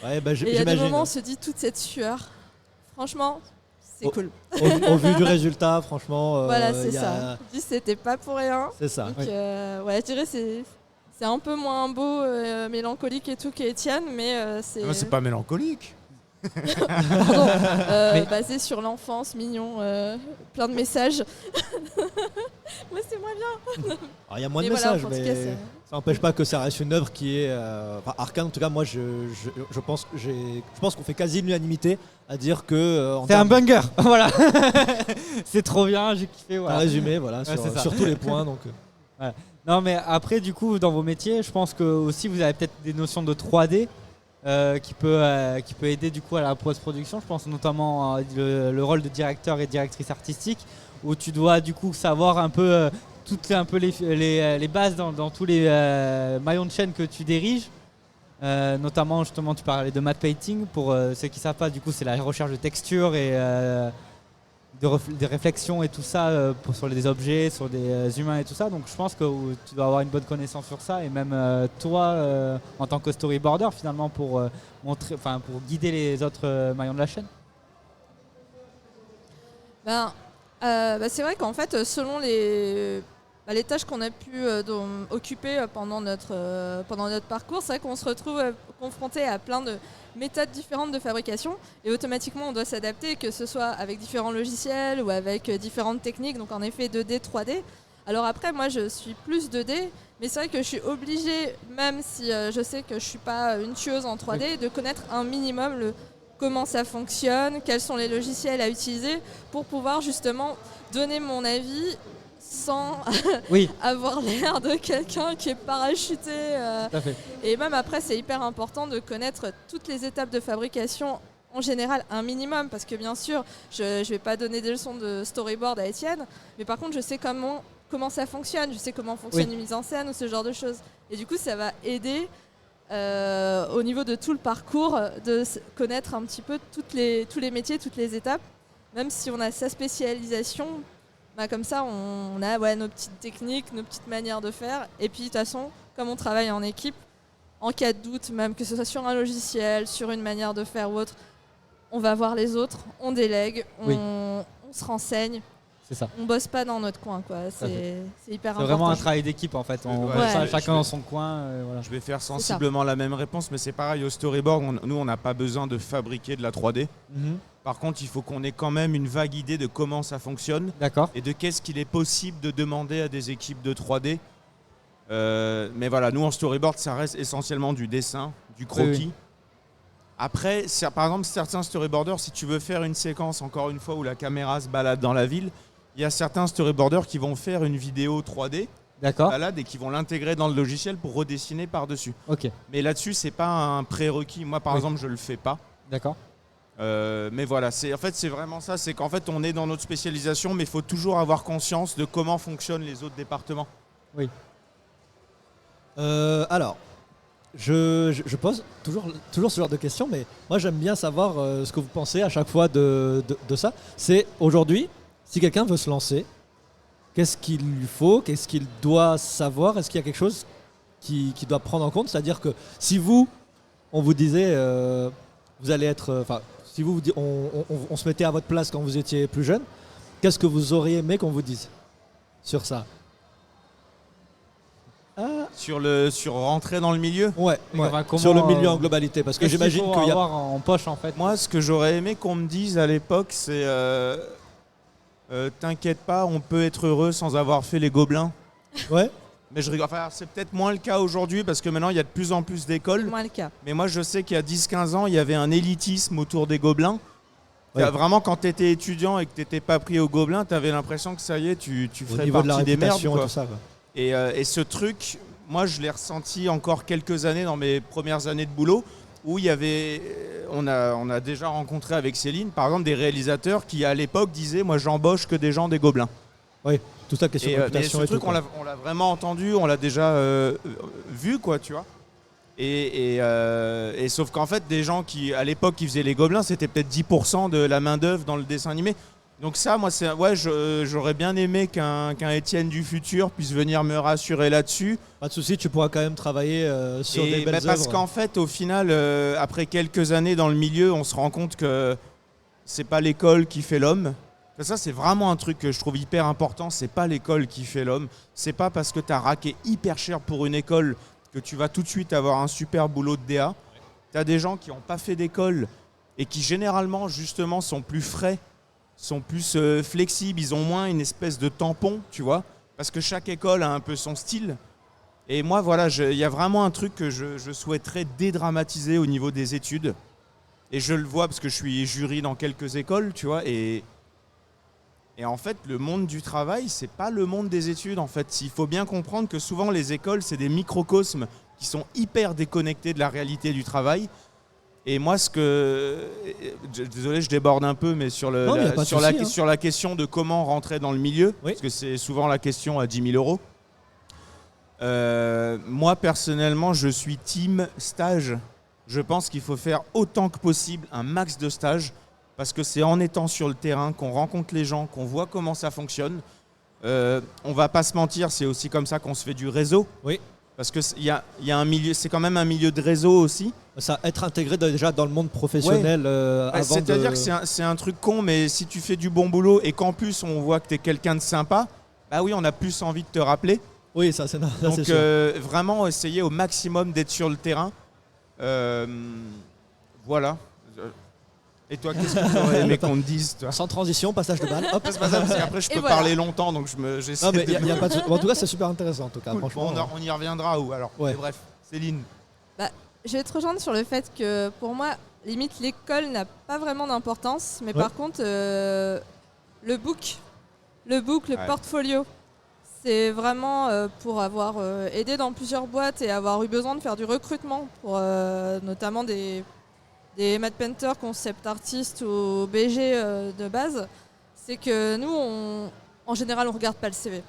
Ouais, bah, et il y a des moments où on se dit toute cette sueur. Franchement, c'est cool. Au vu du résultat, franchement. Voilà, c'est ça. Je dis c'était pas pour rien. C'est ça. Donc, je dirais c'est un peu moins beau, mélancolique et tout qu'Étienne, mais c'est. Ah, c'est pas mélancolique. Pardon, basé sur l'enfance, mignon, plein de messages. Moi, c'est moins bien. Alors, il y a moins de Mais voilà, messages, en tout mais cas, ça n'empêche pas que ça reste une œuvre qui est. Arcane, en tout cas, moi, je pense qu'on fait quasi l'unanimité à dire que. C'est un banger, voilà. C'est trop bien, j'ai kiffé. T'as Voilà. résumé, voilà, sur tous les points. Donc. Non, mais après, du coup, dans vos métiers, je pense que aussi vous avez peut-être des notions de 3D qui peut aider du coup à la post-production. Je pense notamment le rôle de directeur et directrice artistique, où tu dois du coup savoir un peu toutes un peu les bases dans tous les maillons de chaîne que tu diriges. Notamment, justement, tu parlais de matte painting. Pour ceux qui ne savent pas, du coup, c'est la recherche de textures et des réflexions et tout ça sur des objets, sur des humains et tout ça. Donc je pense que tu dois avoir une bonne connaissance sur ça, et même toi en tant que storyboarder finalement pour guider les autres maillons de la chaîne. C'est vrai qu'en fait selon les tâches qu'on a pu occuper pendant notre parcours, c'est vrai qu'on se retrouve confronté à plein de méthodes différentes de fabrication, et automatiquement on doit s'adapter, que ce soit avec différents logiciels ou avec différentes techniques, donc en effet 2D, 3D. Alors après moi je suis plus 2D, mais c'est vrai que je suis obligée, même si je sais que je suis pas une tueuse en 3D, de connaître un minimum comment ça fonctionne, quels sont les logiciels à utiliser pour pouvoir justement donner mon avis sans avoir l'air de quelqu'un qui est parachuté. Et même après, c'est hyper important de connaître toutes les étapes de fabrication, en général un minimum, parce que bien sûr, je ne vais pas donner des leçons de storyboard à Étienne, mais par contre, je sais comment ça fonctionne, je sais comment fonctionne une mise en scène ou ce genre de choses. Et du coup, ça va aider au niveau de tout le parcours de connaître un petit peu tous les métiers, toutes les étapes, même si on a sa spécialisation. Comme ça, on a nos petites techniques, nos petites manières de faire. Et puis, de toute façon, comme on travaille en équipe, en cas de doute, même que ce soit sur un logiciel, sur une manière de faire ou autre, on va voir les autres, on délègue, on se renseigne. C'est ça. On bosse pas dans notre coin, quoi. C'est hyper important. C'est vraiment un travail d'équipe en fait. On bosse chacun dans son coin. Voilà. Je vais faire sensiblement la même réponse, mais c'est pareil au storyboard. Nous, on n'a pas besoin de fabriquer de la 3D. Par contre, il faut qu'on ait quand même une vague idée de comment ça fonctionne. D'accord. Et de qu'est-ce qu'il est possible de demander à des équipes de 3D. Mais voilà, nous en storyboard, ça reste essentiellement du dessin, du croquis. Oui. Après, par exemple, certains storyboarders, si tu veux faire une séquence, encore une fois, où la caméra se balade dans la ville, il y a certains storyboarders qui vont faire une vidéo 3D. Balade, et qui vont l'intégrer dans le logiciel pour redessiner par-dessus. Mais là-dessus, c'est pas un prérequis. Moi, par exemple, je le fais pas. D'accord. Mais voilà, c'est vraiment ça, c'est qu'en fait on est dans notre spécialisation, mais il faut toujours avoir conscience de comment fonctionnent les autres départements. Oui. Alors, je pose toujours ce genre de questions, mais moi j'aime bien savoir ce que vous pensez à chaque fois de ça. C'est aujourd'hui, si quelqu'un veut se lancer, qu'est-ce qu'il lui faut, qu'est-ce qu'il doit savoir, est-ce qu'il y a quelque chose qu'il doit prendre en compte? C'est-à-dire que si on vous disait vous allez être, si on se mettait à votre place quand vous étiez plus jeune, qu'est-ce que vous auriez aimé qu'on vous dise sur ça? Sur rentrer dans le milieu. Ouais. Sur le milieu en globalité, parce que j'imagine qu'il y a en poche en fait. Moi, ce que j'aurais aimé qu'on me dise à l'époque, c'est t'inquiète pas, on peut être heureux sans avoir fait les gobelins. Ouais. Mais c'est peut-être moins le cas aujourd'hui parce que maintenant il y a de plus en plus d'écoles. C'est moins le cas. Mais moi, je sais qu'il y a 10-15 ans, il y avait un élitisme autour des gobelins. Ouais. Vraiment, quand tu étais étudiant et que tu n'étais pas pris au gobelin, tu avais l'impression que ça y est, tu ferais partie des merdes. Et tout ça, quoi. Et ce truc, moi, je l'ai ressenti encore quelques années dans mes premières années de boulot, où il y avait, on a déjà rencontré avec Céline, par exemple, des réalisateurs qui, à l'époque, disaient « Moi, j'embauche que des gens des gobelins ». Oui, tout ça, question de réputation ce et truc, tout. on l'a vraiment entendu, on l'a déjà vu, quoi, tu vois. Et sauf qu'en fait, des gens qui, à l'époque, qui faisaient les gobelins, c'était peut-être 10% de la main-d'œuvre dans le dessin animé. Donc ça, moi, j'aurais bien aimé qu'un Étienne du futur puisse venir me rassurer là-dessus. Pas de souci, tu pourras quand même travailler sur des belles œuvres. Parce qu'en fait, au final, après quelques années dans le milieu, on se rend compte que c'est pas l'école qui fait l'homme. Ça, c'est vraiment un truc que je trouve hyper important. C'est pas l'école qui fait l'homme. C'est pas parce que tu as raqué hyper cher pour une école que tu vas tout de suite avoir un super boulot de DA. Tu as des gens qui n'ont pas fait d'école et qui généralement, justement, sont plus frais, sont plus flexibles, ils ont moins une espèce de tampon, tu vois, parce que chaque école a un peu son style. Et moi, voilà, il y a vraiment un truc que je souhaiterais dédramatiser au niveau des études. Et je le vois parce que je suis jury dans quelques écoles, tu vois, et en fait, le monde du travail, c'est pas le monde des études, en fait. Il faut bien comprendre que souvent, les écoles, c'est des microcosmes qui sont hyper déconnectés de la réalité du travail. Et moi, désolé, je déborde un peu, mais sur la question de comment rentrer dans le milieu, parce que c'est souvent la question à 10 000 €. Moi, personnellement, je suis team stage. Je pense qu'il faut faire autant que possible un max de stages, parce que c'est en étant sur le terrain qu'on rencontre les gens, qu'on voit comment ça fonctionne. On va pas se mentir, c'est aussi comme ça qu'on se fait du réseau. Oui. Parce que y a un milieu, c'est quand même un milieu de réseau aussi. Ça, être intégré déjà dans le monde professionnel avant c'est-à-dire que c'est un truc con, mais si tu fais du bon boulot et qu'en plus on voit que tu es quelqu'un de sympa, bah oui, on a plus envie de te rappeler. Oui, ça c'est Donc sûr. vraiment essayer au maximum d'être sur le terrain. Voilà. Et toi, qu'est-ce que tu aurais aimé qu'on te dise, toi? Sans transition, passage de balle. Hop. C'est pas ça, parce qu'après je peux parler longtemps, donc j'essaie. Non, mais y a pas de... En tout cas, c'est super intéressant. En tout cas, cool. franchement. On y reviendra ou alors. Ouais. Bref, Céline. Je vais te rejoindre sur le fait que pour moi, limite l'école n'a pas vraiment d'importance, mais par contre, le book, le portfolio, c'est vraiment pour avoir aidé dans plusieurs boîtes et avoir eu besoin de faire du recrutement pour notamment des Matt Painter, concept artistes ou BG de base. C'est que nous, en général, on regarde pas le CV.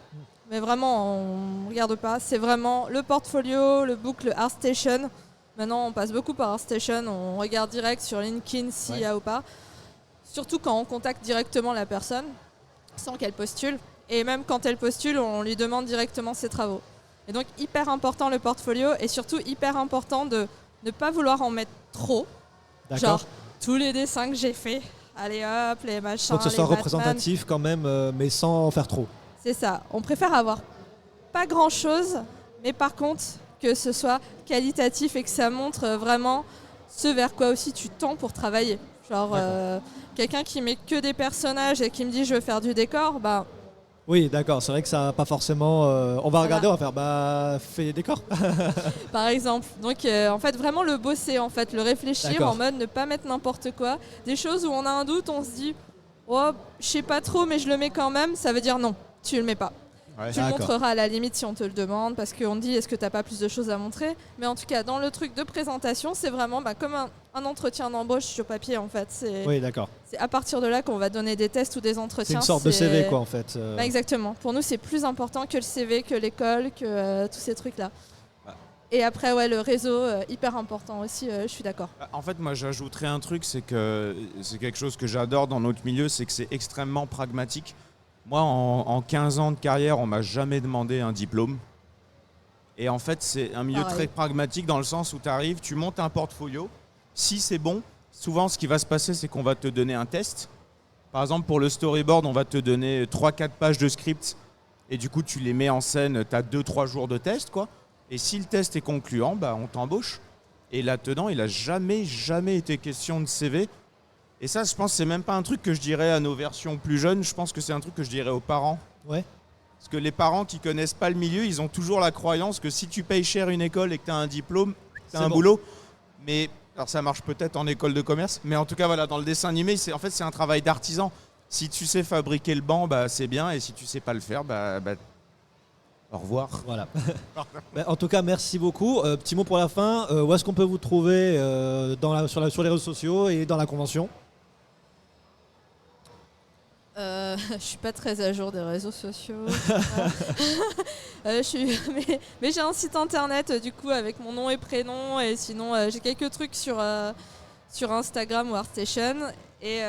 Mais vraiment, on regarde pas. C'est vraiment le portfolio, le book, le ArtStation. Maintenant, on passe beaucoup par ArtStation. On regarde direct sur LinkedIn s'il y a ou pas. Surtout quand on contacte directement la personne, sans qu'elle postule. Et même quand elle postule, on lui demande directement ses travaux. Et donc, hyper important le portfolio. Et surtout, hyper important de ne pas vouloir en mettre trop. D'accord. Genre, tous les dessins que j'ai faits, allez hop, les machins, faut que ce soit les représentatif quand même, mais sans en faire trop. C'est ça. On préfère avoir pas grand-chose, mais par contre, que ce soit qualitatif et que ça montre vraiment ce vers quoi aussi tu tends pour travailler. Genre, quelqu'un qui met que des personnages et qui me dit je veux faire du décor, bah... Oui, d'accord, c'est vrai que ça n'a pas forcément... on va regarder, on va faire, fais des décors. Par exemple. Donc, en fait, vraiment le bosser, en fait, le réfléchir en mode ne pas mettre n'importe quoi. Des choses où on a un doute, on se dit, oh, je sais pas trop, mais je le mets quand même, ça veut dire non, tu le mets pas. Ouais. Tu le montreras à la limite si on te le demande, parce qu'on dit est-ce que tu n'as pas plus de choses à montrer. Mais en tout cas, dans le truc de présentation, c'est vraiment comme un entretien d'embauche sur papier, en fait. Oui, d'accord. C'est à partir de là qu'on va donner des tests ou des entretiens. C'est une sorte de CV, quoi, en fait. Exactement. Pour nous, c'est plus important que le CV, que l'école, que tous ces trucs-là. Et après, le réseau, hyper important aussi, je suis d'accord. En fait, moi, j'ajouterais un truc, c'est que c'est quelque chose que j'adore dans notre milieu, c'est que c'est extrêmement pragmatique. Moi, en 15 ans de carrière, on ne m'a jamais demandé un diplôme. Et en fait, c'est un milieu très pragmatique dans le sens où tu arrives, tu montes un portfolio. Si c'est bon, souvent, ce qui va se passer, c'est qu'on va te donner un test. Par exemple, pour le storyboard, on va te donner 3-4 pages de script. Et du coup, tu les mets en scène, tu as 2-3 jours de test, quoi. Et si le test est concluant, bah, on t'embauche. Et là-dedans, il n'a jamais été question de CV. Et ça, je pense que c'est même pas un truc que je dirais à nos versions plus jeunes. Je pense que c'est un truc que je dirais aux parents. Ouais. Parce que les parents qui connaissent pas le milieu, ils ont toujours la croyance que si tu payes cher une école et que tu as un diplôme, tu as un boulot. Mais alors ça marche peut-être en école de commerce, mais en tout cas voilà, dans le dessin animé, c'est un travail d'artisan. Si tu sais fabriquer le banc, bah, c'est bien, et si tu sais pas le faire, bah au revoir. Voilà. En tout cas, merci beaucoup. Petit mot pour la fin. Où est-ce qu'on peut vous trouver sur les réseaux sociaux et dans la convention? Je suis pas très à jour des réseaux sociaux. Mais j'ai un site internet du coup avec mon nom et prénom, et sinon j'ai quelques trucs sur Instagram ou ArtStation, et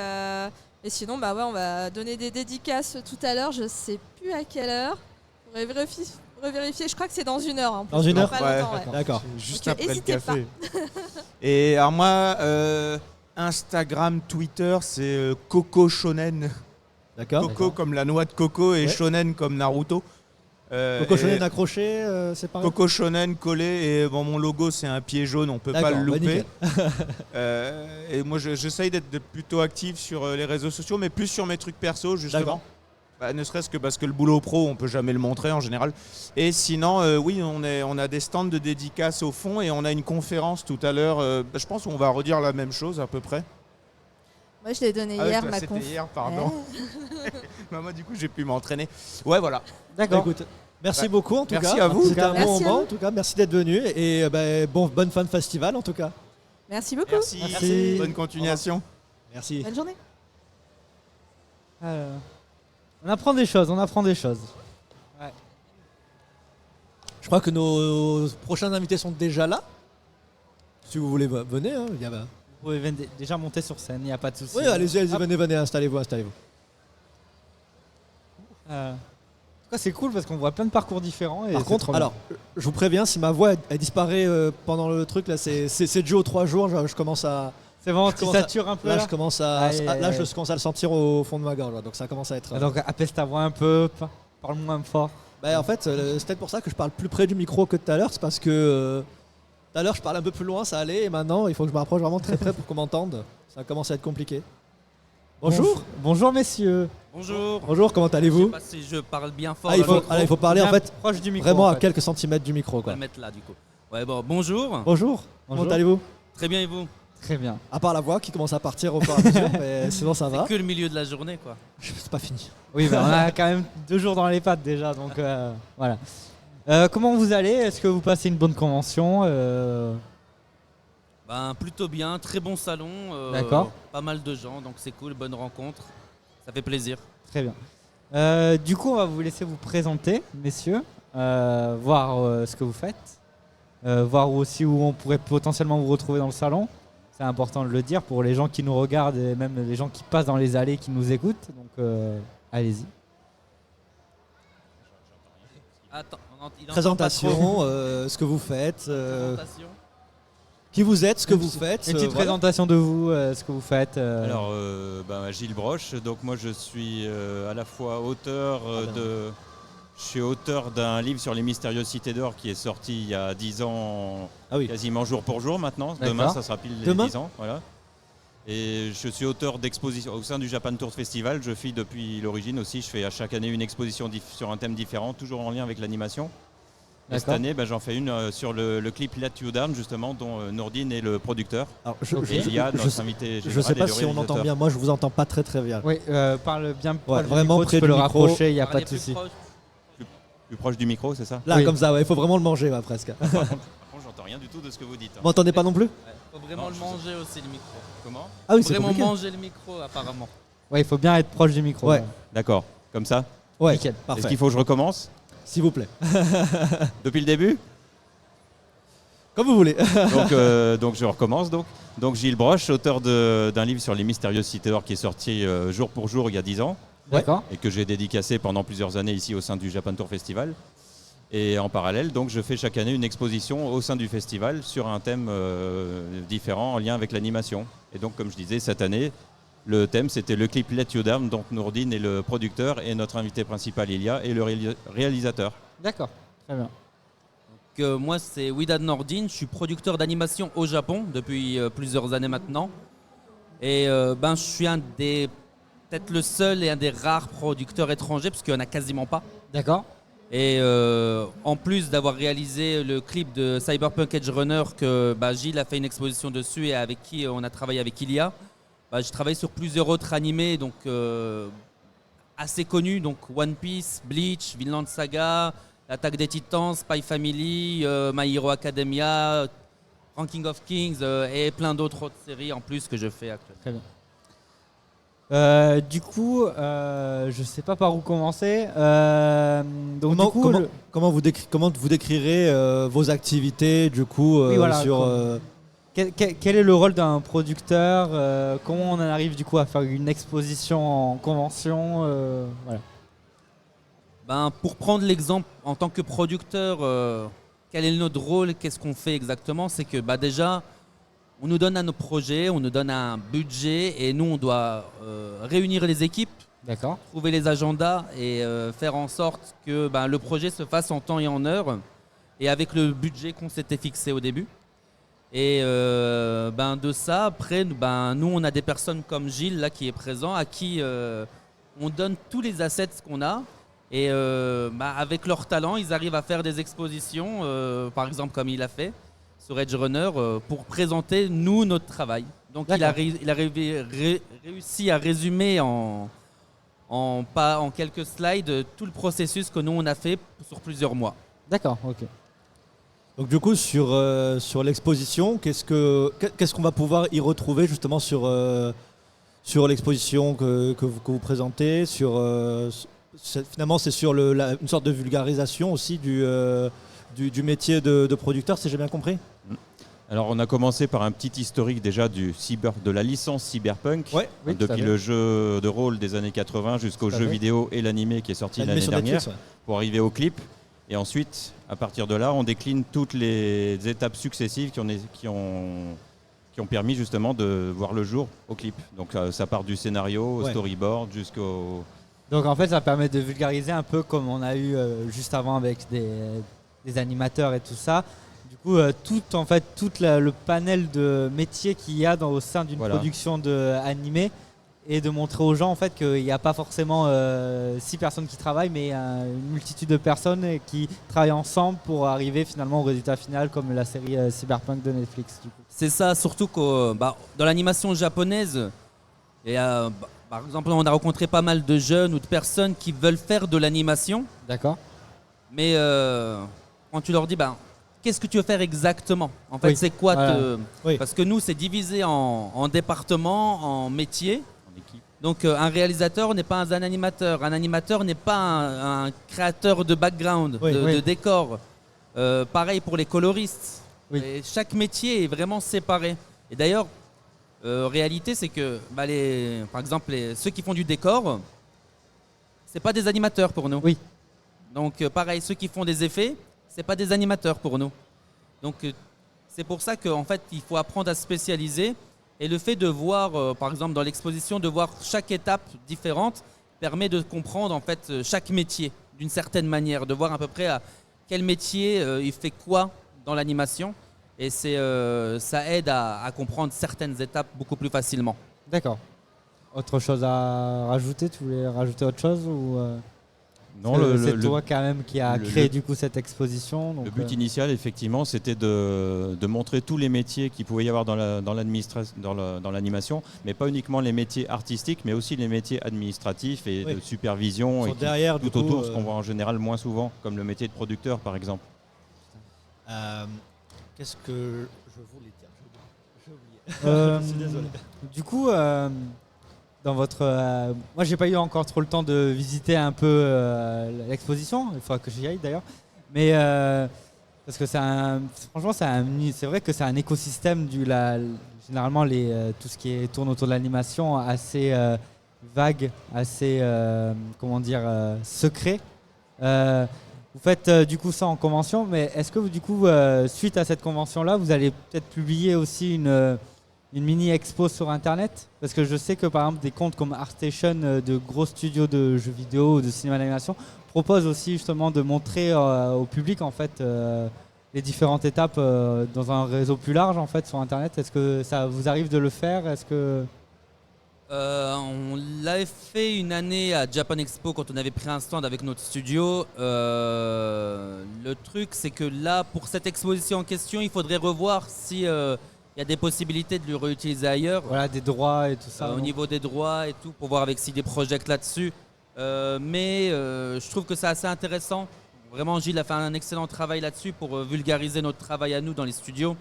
sinon bah ouais, on va donner des dédicaces tout à l'heure. Je sais plus à quelle heure. Revérifier. Je crois que c'est dans 1 heure. En plus. Dans 1 heure. Pas longtemps, ouais. D'accord. Juste Donc, après le hésitez café. Et alors moi, Instagram, Twitter, c'est Coco Shonen. D'accord. Coco comme la noix de coco et Ouais. Shonen comme Naruto. Coco Shonen accroché, c'est pareil. Coco Shonen collé, et bon, mon logo c'est un pied jaune, on peut pas le D'accord, bah, louper. nickel. Et moi j'essaye d'être plutôt actif sur les réseaux sociaux, mais plus sur mes trucs perso justement. D'accord. Bah, ne serait-ce que parce que le boulot pro on peut jamais le montrer en général. Et sinon oui, on a des stands de dédicaces au fond, et on a une conférence tout à l'heure. Je pense qu'on va redire la même chose à peu près. Moi je l'ai donné Ah oui, hier, toi, ma c'était conf. hier, pardon. Bah, moi du coup j'ai pu m'entraîner. Ouais voilà. D'accord. Écoute, merci Ouais. beaucoup en tout cas. Merci à vous. C'était un Merci bon à moment. vous. En tout cas, merci d'être venu, et bonne fin de festival en tout cas. Merci beaucoup. Merci. Merci. Bonne continuation. Merci. Bonne journée. On apprend des choses. Je crois que nos prochains invités sont déjà là. Si vous voulez, venez. Hein. Vous pouvez déjà monter sur scène, il n'y a pas de souci. Oui, allez-y, Hop. venez, installez-vous. En tout cas, c'est cool parce qu'on voit plein de parcours différents. Et Par c'est contre, trop bien. alors, je vous préviens, si ma voix elle disparaît pendant le truc, là, c'est dû aux 3 jours, je commence à... c'est bon, je tu commence à- satures un peu. Là, Là, je commence à, Aïe, aïe, là, aïe. je commence à le sentir au fond de ma gorge, là, donc ça commence à être... Donc, apaise ta voix un peu, parle moins fort. En fait, c'est peut-être pour ça que je parle plus près du micro que tout à l'heure, c'est parce que tout à l'heure, je parlais un peu plus loin, ça allait, et maintenant, il faut que je me rapproche vraiment très près pour qu'on m'entende. Ça commence à être compliqué. Bonjour. Bonjour, messieurs. Bonjour. Bonjour, comment Je sais allez-vous? pas si je parle bien fort. il dans le faut parler en Bien fait proche du micro. vraiment en à fait. quelques centimètres du micro, On va quoi. le mettre là du coup. Ouais, bon, bonjour. Bonjour, comment Bonjour. allez-vous? Très bien et vous? Très bien. À part la voix qui commence à partir au fur et à mesure, mais sinon ça va. C'est que le milieu de la journée quoi. C'est pas fini. Oui, on a quand même 2 jours dans les pattes déjà, donc voilà. Comment vous allez? Est-ce que vous passez une bonne convention? Ben plutôt bien, très bon salon. D'accord. Pas mal de gens, donc c'est cool, bonne rencontre. Ça fait plaisir. Très bien. Du coup, on va vous laisser vous présenter, messieurs, voir ce que vous faites, voir aussi où on pourrait potentiellement vous retrouver dans le salon. C'est important de le dire pour les gens qui nous regardent et même les gens qui passent dans les allées, qui nous écoutent. Donc, allez-y. Attends, il entend pas Présentation, trop. ce que vous faites, Présentation. qui vous êtes, ce que vous faites. Une petite voilà. présentation de vous, ce que vous faites. Alors, Gilles Broche, donc moi je suis à la fois auteur je suis auteur d'un livre sur les mystérieuses cités d'or qui est sorti il y a 10 ans, Ah oui. quasiment jour pour jour maintenant. D'accord. Demain, ça sera pile les Demain 10 ans. Voilà. Et je suis auteur d'expositions au sein du Japan Tour Festival. Je fais depuis l'origine aussi, je fais à chaque année une exposition sur un thème différent, toujours en lien avec l'animation. Et cette D'accord. année, j'en fais une sur le clip Let You Down, justement, dont Nourdine est le producteur. Alors, Et Lia, je notre invité je général, sais est pas le si on entend réalisateur. bien. Moi, je vous entends pas très bien. Oui, parle bien Ouais, du vraiment micro, près tu peux du le micro. rapprocher, il n'y a pas Parlez de plus souci. proche. Plus proche du micro, c'est ça? Là, Oui. comme ça, il faut vraiment le manger, presque. Par contre, j'entends rien du tout de ce que vous dites. hein. Vous m'entendez pas non plus? Ouais, faut vraiment Non, le je manger aussi le micro. Comment? Ah oui, c'est Vraiment compliqué. manger le micro apparemment. Ouais, il faut bien être proche du micro. Ouais. D'accord, comme ça. Ouais, Nickel. Est-ce parfait. qu'il faut que je recommence? S'il vous plaît. Depuis le début? Comme vous voulez. Donc je recommence. Donc Gilles Broche, auteur d'un livre sur les mystérieuses cités d'or qui est sorti jour pour jour il y a 10 ans D'accord. et que j'ai dédicacé pendant plusieurs années ici au sein du Japan Tour Festival. Et en parallèle, donc, je fais chaque année une exposition au sein du festival sur un thème différent en lien avec l'animation. Et donc, comme je disais, cette année, le thème, c'était le clip Let You Down. Donc, Nourdine est le producteur et notre invité principal, Ilia, est le réalisateur. D'accord, très bien. Donc, moi, c'est Widad Nourdine. Je suis producteur d'animation au Japon depuis plusieurs années maintenant. Et je suis peut-être le seul et un des rares producteurs étrangers, parce qu'il n'y en a quasiment pas. D'accord. Et en plus d'avoir réalisé le clip de Cyberpunk Edge Runner, que Gilles a fait une exposition dessus et avec qui on a travaillé avec Ilia, je travaille sur plusieurs autres animés donc, assez connus, donc One Piece, Bleach, Vinland Saga, L'Attaque des Titans, Spy Family, My Hero Academia, Ranking of Kings et plein d'autres séries en plus que je fais actuellement. Très bien. Du coup, je sais pas par où commencer. Donc comment vous décrirez vos activités du coup oui, voilà, sur quel est le rôle d'un producteur, comment on en arrive du coup à faire une exposition en convention, voilà. Pour prendre l'exemple en tant que producteur, quel est notre rôle, qu'est-ce qu'on fait exactement, c'est que déjà on nous donne à nos projets, on nous donne un budget et nous on doit réunir les équipes, trouver les agendas et faire en sorte que le projet se fasse en temps et en heure et avec le budget qu'on s'était fixé au début. Et de ça, après, nous on a des personnes comme Gilles là, qui est présent, à qui on donne tous les assets qu'on a. Et avec leur talent, ils arrivent à faire des expositions, par exemple comme il a fait sur Edge Runner, pour présenter nous notre travail. Donc il a réussi à résumer en quelques slides tout le processus que nous on a fait sur plusieurs mois. D'accord, ok. Donc du coup sur l'exposition, qu'est-ce qu'on va pouvoir y retrouver justement sur l'exposition que vous présentez finalement c'est sur une sorte de vulgarisation aussi du métier de producteur, si j'ai bien compris. Alors on a commencé par un petit historique déjà de la licence Cyberpunk, depuis le jeu de rôle des années 80 jusqu'au jeu vidéo et l'animé qui est sorti l'année dernière, pour arriver au clip. Et ensuite, à partir de là, on décline toutes les étapes successives qui ont permis justement de voir le jour au clip. Donc ça part du scénario, au storyboard jusqu'au... Donc en fait ça permet de vulgariser un peu comme on a eu juste avant avec des animateurs et tout ça. Du coup tout le panel de métiers qu'il y a au sein d'une production animée, et de montrer aux gens en fait qu'il n'y a pas forcément 6 personnes qui travaillent, mais une multitude de personnes qui travaillent ensemble pour arriver finalement au résultat final, comme la série Cyberpunk de Netflix. Du coup. C'est ça, surtout que dans l'animation japonaise, par exemple, on a rencontré pas mal de jeunes ou de personnes qui veulent faire de l'animation. D'accord. Mais quand tu leur dis, qu'est-ce que tu veux faire exactement? En fait, c'est quoi Parce que nous, c'est divisé en départements, en métiers. Donc un réalisateur n'est pas un animateur. Un animateur n'est pas un créateur de background, de décor. Pareil pour les coloristes. Et chaque métier est vraiment séparé. Et d'ailleurs, réalité, c'est que par exemple, ceux qui font du décor, c'est pas des animateurs pour nous. Oui. Donc pareil, ceux qui font des effets, c'est pas des animateurs pour nous. Donc c'est pour ça qu'en fait, il faut apprendre à se spécialiser. Et le fait de voir, par exemple dans l'exposition, de voir chaque étape différente permet de comprendre en fait chaque métier d'une certaine manière, de voir à peu près à quel métier il fait quoi dans l'animation. Et ça aide à comprendre certaines étapes beaucoup plus facilement. D'accord. Autre chose à rajouter? Tu voulais rajouter autre chose ou Non, c'est toi quand même qui a créé du coup cette exposition. Donc le but initial, effectivement, c'était de montrer tous les métiers qu'il pouvait y avoir dans l'animation, mais pas uniquement les métiers artistiques, mais aussi les métiers administratifs et de supervision, et derrière, tout autour, ce qu'on voit en général moins souvent, comme le métier de producteur, par exemple. Qu'est-ce que je voulais dire? Je suis désolé. Du coup, dans votre, moi, j'ai pas eu encore trop le temps de visiter un peu l'exposition. Il faudra que j'y aille d'ailleurs. Mais parce que franchement, c'est vrai que c'est un écosystème généralement tout ce qui tourne autour de l'animation assez vague, assez secret. Vous faites du coup ça en convention, mais est-ce que du coup, suite à cette convention-là, vous allez peut-être publier aussi une mini-expo sur Internet? Parce que je sais que par exemple des comptes comme ArtStation, de gros studios de jeux vidéo ou de cinéma d'animation, proposent aussi justement de montrer au public en fait les différentes étapes dans un réseau plus large en fait sur Internet. Est-ce que ça vous arrive de le faire? Est-ce que on l'avait fait une année à Japan Expo quand on avait pris un stand avec notre studio. Le truc, c'est que là, pour cette exposition en question, il faudrait revoir si il y a des possibilités de le réutiliser ailleurs. Voilà, des droits et tout ça. Au niveau des droits et tout, pour voir avec si des projets là-dessus. Mais je trouve que c'est assez intéressant. Vraiment, Gilles a fait un excellent travail là-dessus pour vulgariser notre travail à nous dans les studios.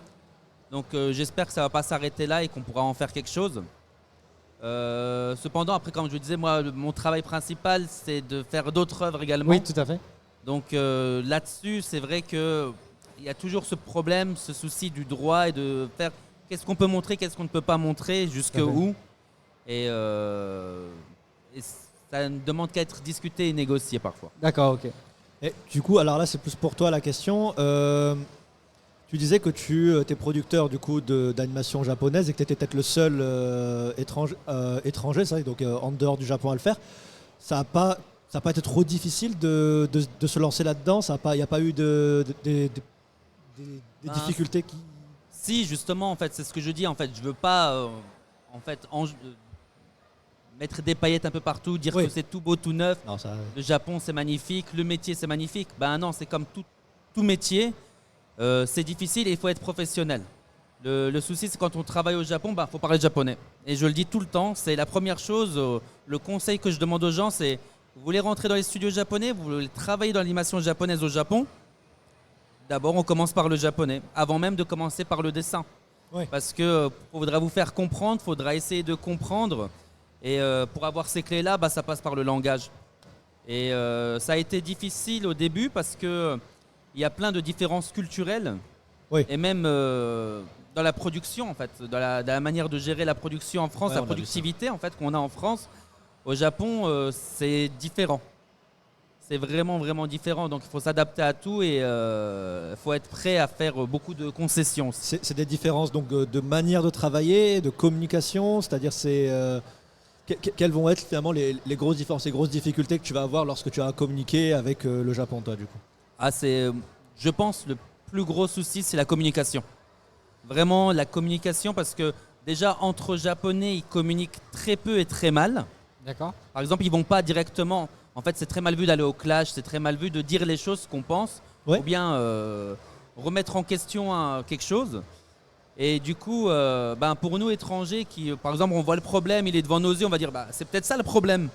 Donc j'espère que ça ne va pas s'arrêter là et qu'on pourra en faire quelque chose. Cependant, après, comme je disais, moi, mon travail principal, c'est de faire d'autres œuvres également. Oui, tout à fait. Donc là-dessus, c'est vrai qu'il y a toujours ce problème, ce souci du droit et de faire qu'est-ce qu'on peut montrer, qu'est-ce qu'on ne peut pas montrer, jusqu'où. Et ça ne demande qu'à être discuté et négocié parfois. D'accord, ok. Et du coup, alors là, c'est plus pour toi la question. Tu disais que tu es producteur du coup d'animation japonaise et que tu étais peut-être le seul étranger, ça, donc en dehors du Japon à le faire. Ça n'a pas été trop difficile de se lancer là-dedans? Il n'y a pas eu des difficultés qui... Si, justement, en fait, c'est ce que je dis. En fait, je veux pas mettre des paillettes un peu partout, dire que c'est tout beau, tout neuf. Non, ça... Le Japon, c'est magnifique. Le métier, c'est magnifique. Ben non, c'est comme tout métier. C'est difficile et il faut être professionnel. Le souci, c'est quand on travaille au Japon, faut parler japonais. Et je le dis tout le temps, c'est la première chose, le conseil que je demande aux gens, c'est vous voulez rentrer dans les studios japonais, vous voulez travailler dans l'animation japonaise au Japon, d'abord on commence par le japonais, avant même de commencer par le dessin. Ouais. Parce que faudra vous faire comprendre, faudra essayer de comprendre. Et pour avoir ces clés-là, ça passe par le langage. Et ça a été difficile au début parce que il y a plein de différences culturelles et même dans la production en fait, dans la manière de gérer la production en France, la productivité en fait qu'on a en France. Au Japon, c'est différent. C'est vraiment vraiment différent. Donc il faut s'adapter à tout et il faut être prêt à faire beaucoup de concessions. C'est des différences donc de manière de travailler, de communication, c'est-à-dire quelles vont être finalement les grosses différences, les grosses difficultés que tu vas avoir lorsque tu vas communiquer avec le Japon, toi, du coup? Je pense le plus gros souci, c'est la communication. Vraiment la communication, parce que déjà entre Japonais, ils communiquent très peu et très mal. D'accord. Par exemple, ils vont pas directement. En fait, c'est très mal vu d'aller au clash, c'est très mal vu de dire les choses qu'on pense, ou bien remettre en question quelque chose. Et du coup, pour nous étrangers, qui, par exemple, on voit le problème, il est devant nos yeux, on va dire c'est peut-être ça le problème.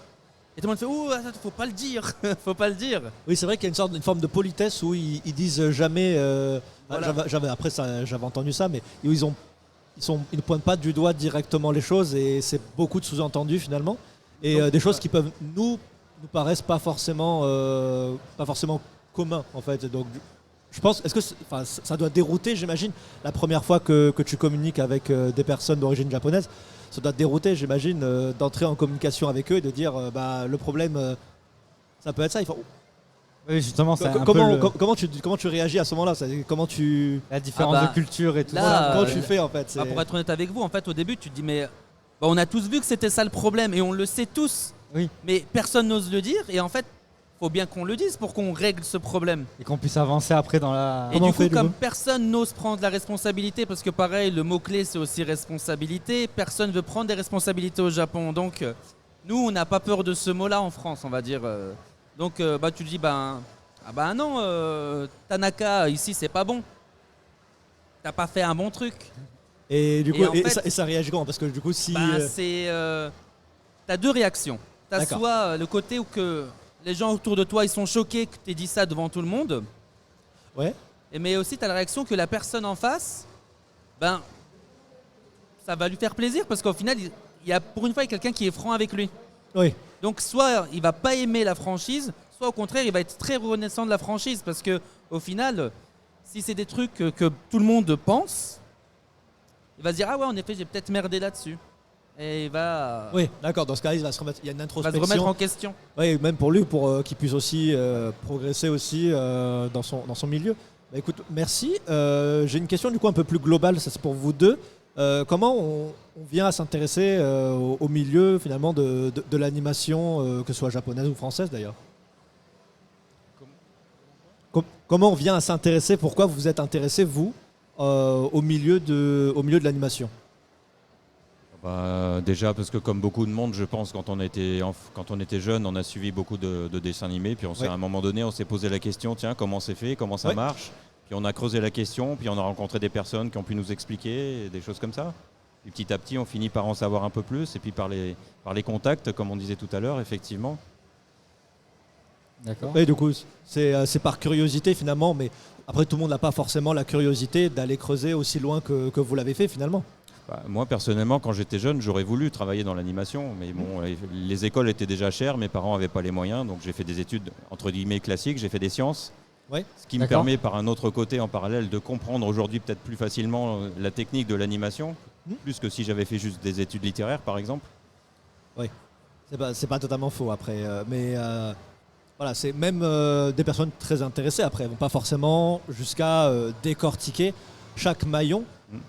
Et tout le monde fait faut pas le dire, faut pas le dire. Oui, c'est vrai qu'il y a une forme de politesse où ils disent jamais. Voilà. J'avais entendu ça, mais ils ne pointent pas du doigt directement les choses et c'est beaucoup de sous-entendus finalement. Et des choses qui peuvent nous paraissent pas forcément communs en fait. Donc, je pense, ça doit dérouter, j'imagine, la première fois que tu communiques avec des personnes d'origine japonaise. Ça doit te dérouter, j'imagine, d'entrer en communication avec eux et de dire le problème, ça peut être ça. Oui, justement, c'est comment tu réagis à ce moment-là? La différence de culture et tout ça. Comment tu fais en fait? Pour être honnête avec vous, en fait, au début, tu te dis mais on a tous vu que c'était ça le problème et on le sait tous. Oui. Mais personne n'ose le dire et en fait, faut bien qu'on le dise pour qu'on règle ce problème. Et qu'on puisse avancer après dans la... Et du coup, comme personne n'ose prendre la responsabilité, parce que pareil, le mot-clé, c'est aussi responsabilité, personne ne veut prendre des responsabilités au Japon. Donc, nous, on n'a pas peur de ce mot-là en France, on va dire. Donc, tu te dis, non, Tanaka, ici, c'est pas bon. T'as pas fait un bon truc. Et du coup, ça réagit comment? Parce que du coup, si... T'as deux réactions. T'as soit le côté où que... les gens autour de toi, ils sont choqués que tu aies dit ça devant tout le monde. Ouais. Mais aussi, tu as la réaction que la personne en face, ça va lui faire plaisir parce qu'au final, pour une fois, il y a quelqu'un qui est franc avec lui. Oui. Donc, soit il va pas aimer la franchise, soit au contraire, il va être très reconnaissant de la franchise parce que au final, si c'est des trucs que tout le monde pense, il va se dire en effet, j'ai peut-être merdé là-dessus. et il va. Oui, d'accord. Dans ce cas, il va se remettre. Il y a une introspection. Il va se remettre en question. Oui, même pour lui, pour qu'il puisse aussi progresser aussi dans son milieu. Bah, écoute, merci. J'ai une question du coup un peu plus globale. Ça c'est pour vous deux. Comment on vient à s'intéresser au milieu finalement de l'animation, que ce soit japonaise ou française d'ailleurs? Comment on vient à s'intéresser? Pourquoi vous vous êtes intéressé vous au milieu de l'animation? Déjà parce que comme beaucoup de monde, je pense, quand on était jeune, on a suivi beaucoup de dessins animés, puis à un moment donné, on s'est posé la question, tiens, comment c'est fait, comment ça marche? Puis on a creusé la question, puis on a rencontré des personnes qui ont pu nous expliquer, des choses comme ça. Puis petit à petit, on finit par en savoir un peu plus, et puis par les contacts, comme on disait tout à l'heure, effectivement. D'accord. Et du coup, c'est par curiosité finalement, mais après tout le monde n'a pas forcément la curiosité d'aller creuser aussi loin que vous l'avez fait finalement. Moi personnellement, quand j'étais jeune, j'aurais voulu travailler dans l'animation, mais bon, les écoles étaient déjà chères, mes parents n'avaient pas les moyens, donc j'ai fait des études entre guillemets classiques, j'ai fait des sciences. Ce qui me permet par un autre côté en parallèle de comprendre aujourd'hui peut-être plus facilement la technique de l'animation, plus que si j'avais fait juste des études littéraires par exemple. Oui, c'est pas totalement faux après, mais voilà, c'est même des personnes très intéressées après, elles vont pas forcément jusqu'à décortiquer chaque maillon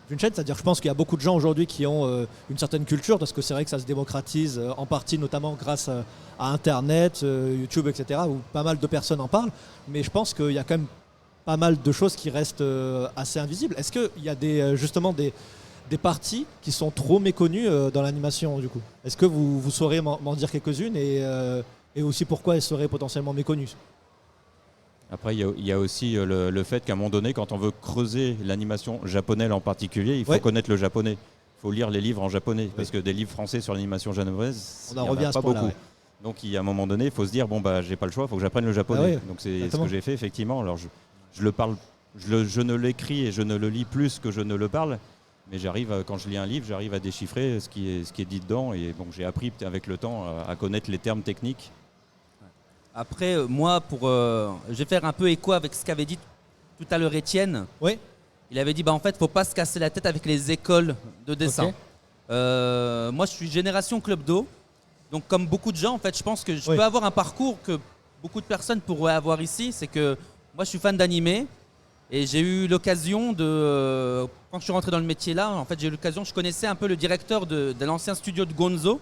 d'une chaîne, c'est-à-dire je pense qu'il y a beaucoup de gens aujourd'hui qui ont une certaine culture, parce que c'est vrai que ça se démocratise en partie notamment grâce à Internet, YouTube, etc., où pas mal de personnes en parlent, mais je pense qu'il y a quand même pas mal de choses qui restent assez invisibles. Est-ce qu'il y a justement des parties qui sont trop méconnues dans l'animation du coup? Est-ce que vous saurez m'en dire quelques-unes et aussi pourquoi elles seraient potentiellement méconnues? Après, il y a aussi le fait qu'à un moment donné, quand on veut creuser l'animation japonaise en particulier, il faut connaître le japonais. Il faut lire les livres en japonais, parce que des livres français sur l'animation japonaise, il n'y en a pas beaucoup. Donc, il y a un moment donné, il faut se dire, j'ai pas le choix, il faut que j'apprenne le japonais. Donc, c'est ce que j'ai fait, effectivement. Alors, je le parle, je ne l'écris et je ne le lis plus que je ne le parle, mais quand je lis un livre, j'arrive à déchiffrer ce qui est dit dedans. Et donc, j'ai appris avec le temps à connaître les termes techniques. Après, moi, je vais faire un peu écho avec ce qu'avait dit tout à l'heure Étienne. Oui. Il avait dit, en fait, il ne faut pas se casser la tête avec les écoles de dessin. Moi, je suis génération Club Do. Donc, comme beaucoup de gens, en fait, je pense que je peux avoir un parcours que beaucoup de personnes pourraient avoir ici. C'est que moi, je suis fan d'animé. Et j'ai eu l'occasion quand je suis rentré dans le métier là, en fait, je connaissais un peu le directeur de l'ancien studio de Gonzo,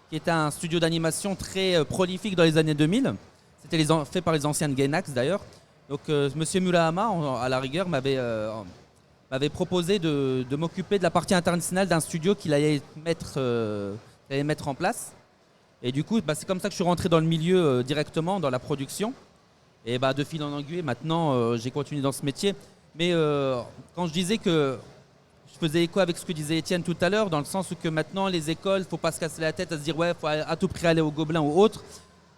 qui était un studio d'animation très prolifique dans les années 2000. C'était fait par les anciens de Gainax d'ailleurs. Donc Monsieur Murahama, à la rigueur, m'avait proposé de m'occuper de la partie internationale d'un studio qu'il allait mettre en place. Et du coup, c'est comme ça que je suis rentré dans le milieu directement, dans la production. Et de fil en aiguille, maintenant, j'ai continué dans ce métier. Mais quand je disais que je faisais écho avec ce que disait Étienne tout à l'heure, dans le sens où que maintenant, les écoles, il ne faut pas se casser la tête à se dire il faut à tout prix aller au Gobelin ou autre.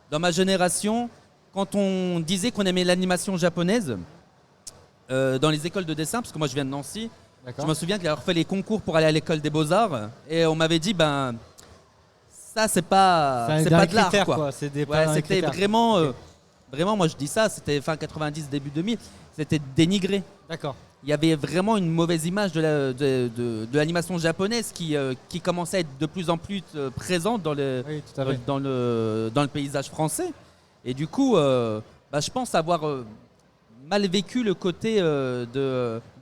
Dans ma génération, quand on disait qu'on aimait l'animation japonaise, dans les écoles de dessin, parce que moi je viens de Nancy, je me souviens qu'il avait fait les concours pour aller à l'école des Beaux-Arts, et on m'avait dit, ça c'est pas de l'art, quoi. C'était vraiment, moi je dis ça, c'était fin 90, début 2000, c'était dénigré. D'accord. Il y avait vraiment une mauvaise image de l'animation japonaise qui commençait à être de plus en plus présente dans le paysage français. Et du coup, je pense avoir mal vécu le côté